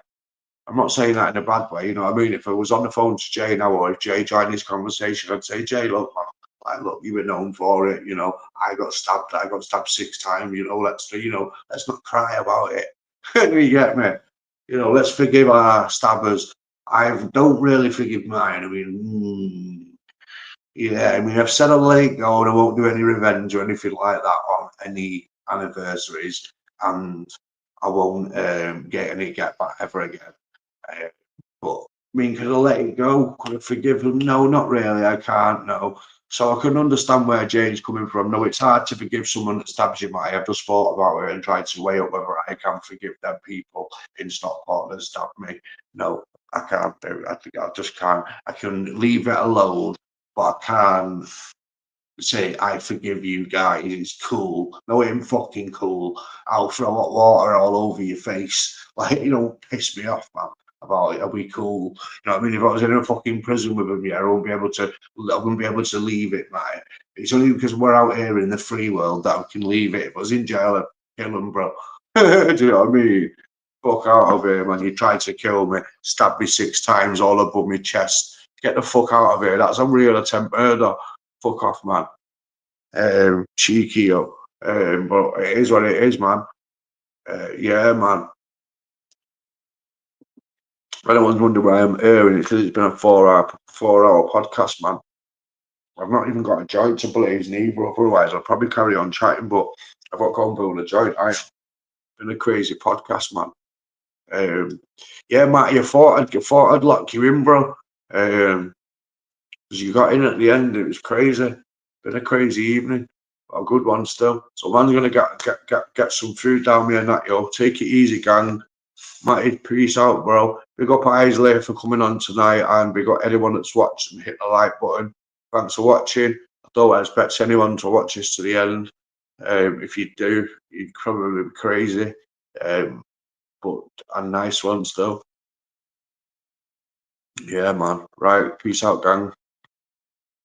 I'm not saying that in a bad way, you know what I mean? If I was on the phone to Jay now, or if Jay joined this conversation, I'd say, "Jay, look, man, like, look, you were known for it, you know. I got stabbed 6 times, you know, let's not cry about it." You get me? You know, let's forgive our stabbers. I don't really forgive mine. I mean, yeah, I mean, I've said I'll let it go and I won't do any revenge or anything like that on any anniversaries, and I won't get back ever again. But I mean, could I let it go? Could I forgive them? No, not really. I can't. No. So I can understand where Jane's coming from. No, it's hard to forgive someone that stabs you, Matty. I've just thought about it and tried to weigh up whether I can forgive them people in Stockport that stabbed me. No, I can't do it. I just can't. I can leave it alone, but I can't say, "I forgive you guys, it's cool." No, it ain't fucking cool. I'll throw hot water all over your face. Like, you know, piss me off, man. About it, are we cool? You know what I mean? If I was in a fucking prison with them, yeah, I wouldn't be able to leave it, man. It's only because we're out here in the free world that I can leave it. If I was in jail, I'd kill them, bro. Do you know what I mean? Fuck out of here, man. You tried to kill me, stabbed me 6 times all above my chest. Get the fuck out of here. That's a real attempt murder. Fuck off, man. Cheeky, yo. But it is what it is, man. Yeah, man. If anyone's wondering why I'm airing, it's because it's been a 4-hour podcast, man. I've not even got a joint to blaze neither, otherwise I'll probably carry on chatting, but I've got to go and build a joint. It's been a crazy podcast, man. Yeah, Matty, I thought I'd lock you in, bro. Because you got in at the end, it was crazy. Been a crazy evening. But a good one still. So man's gonna get some food down me and that, yo. Take it easy, gang. Matty, peace out, bro. Big up Isley for coming on tonight, and big up anyone that's watched and hit the like button. Thanks for watching. I don't expect anyone to watch this to the end. If you do, you'd probably be crazy. But a nice one still. Yeah, man. Right, peace out, gang.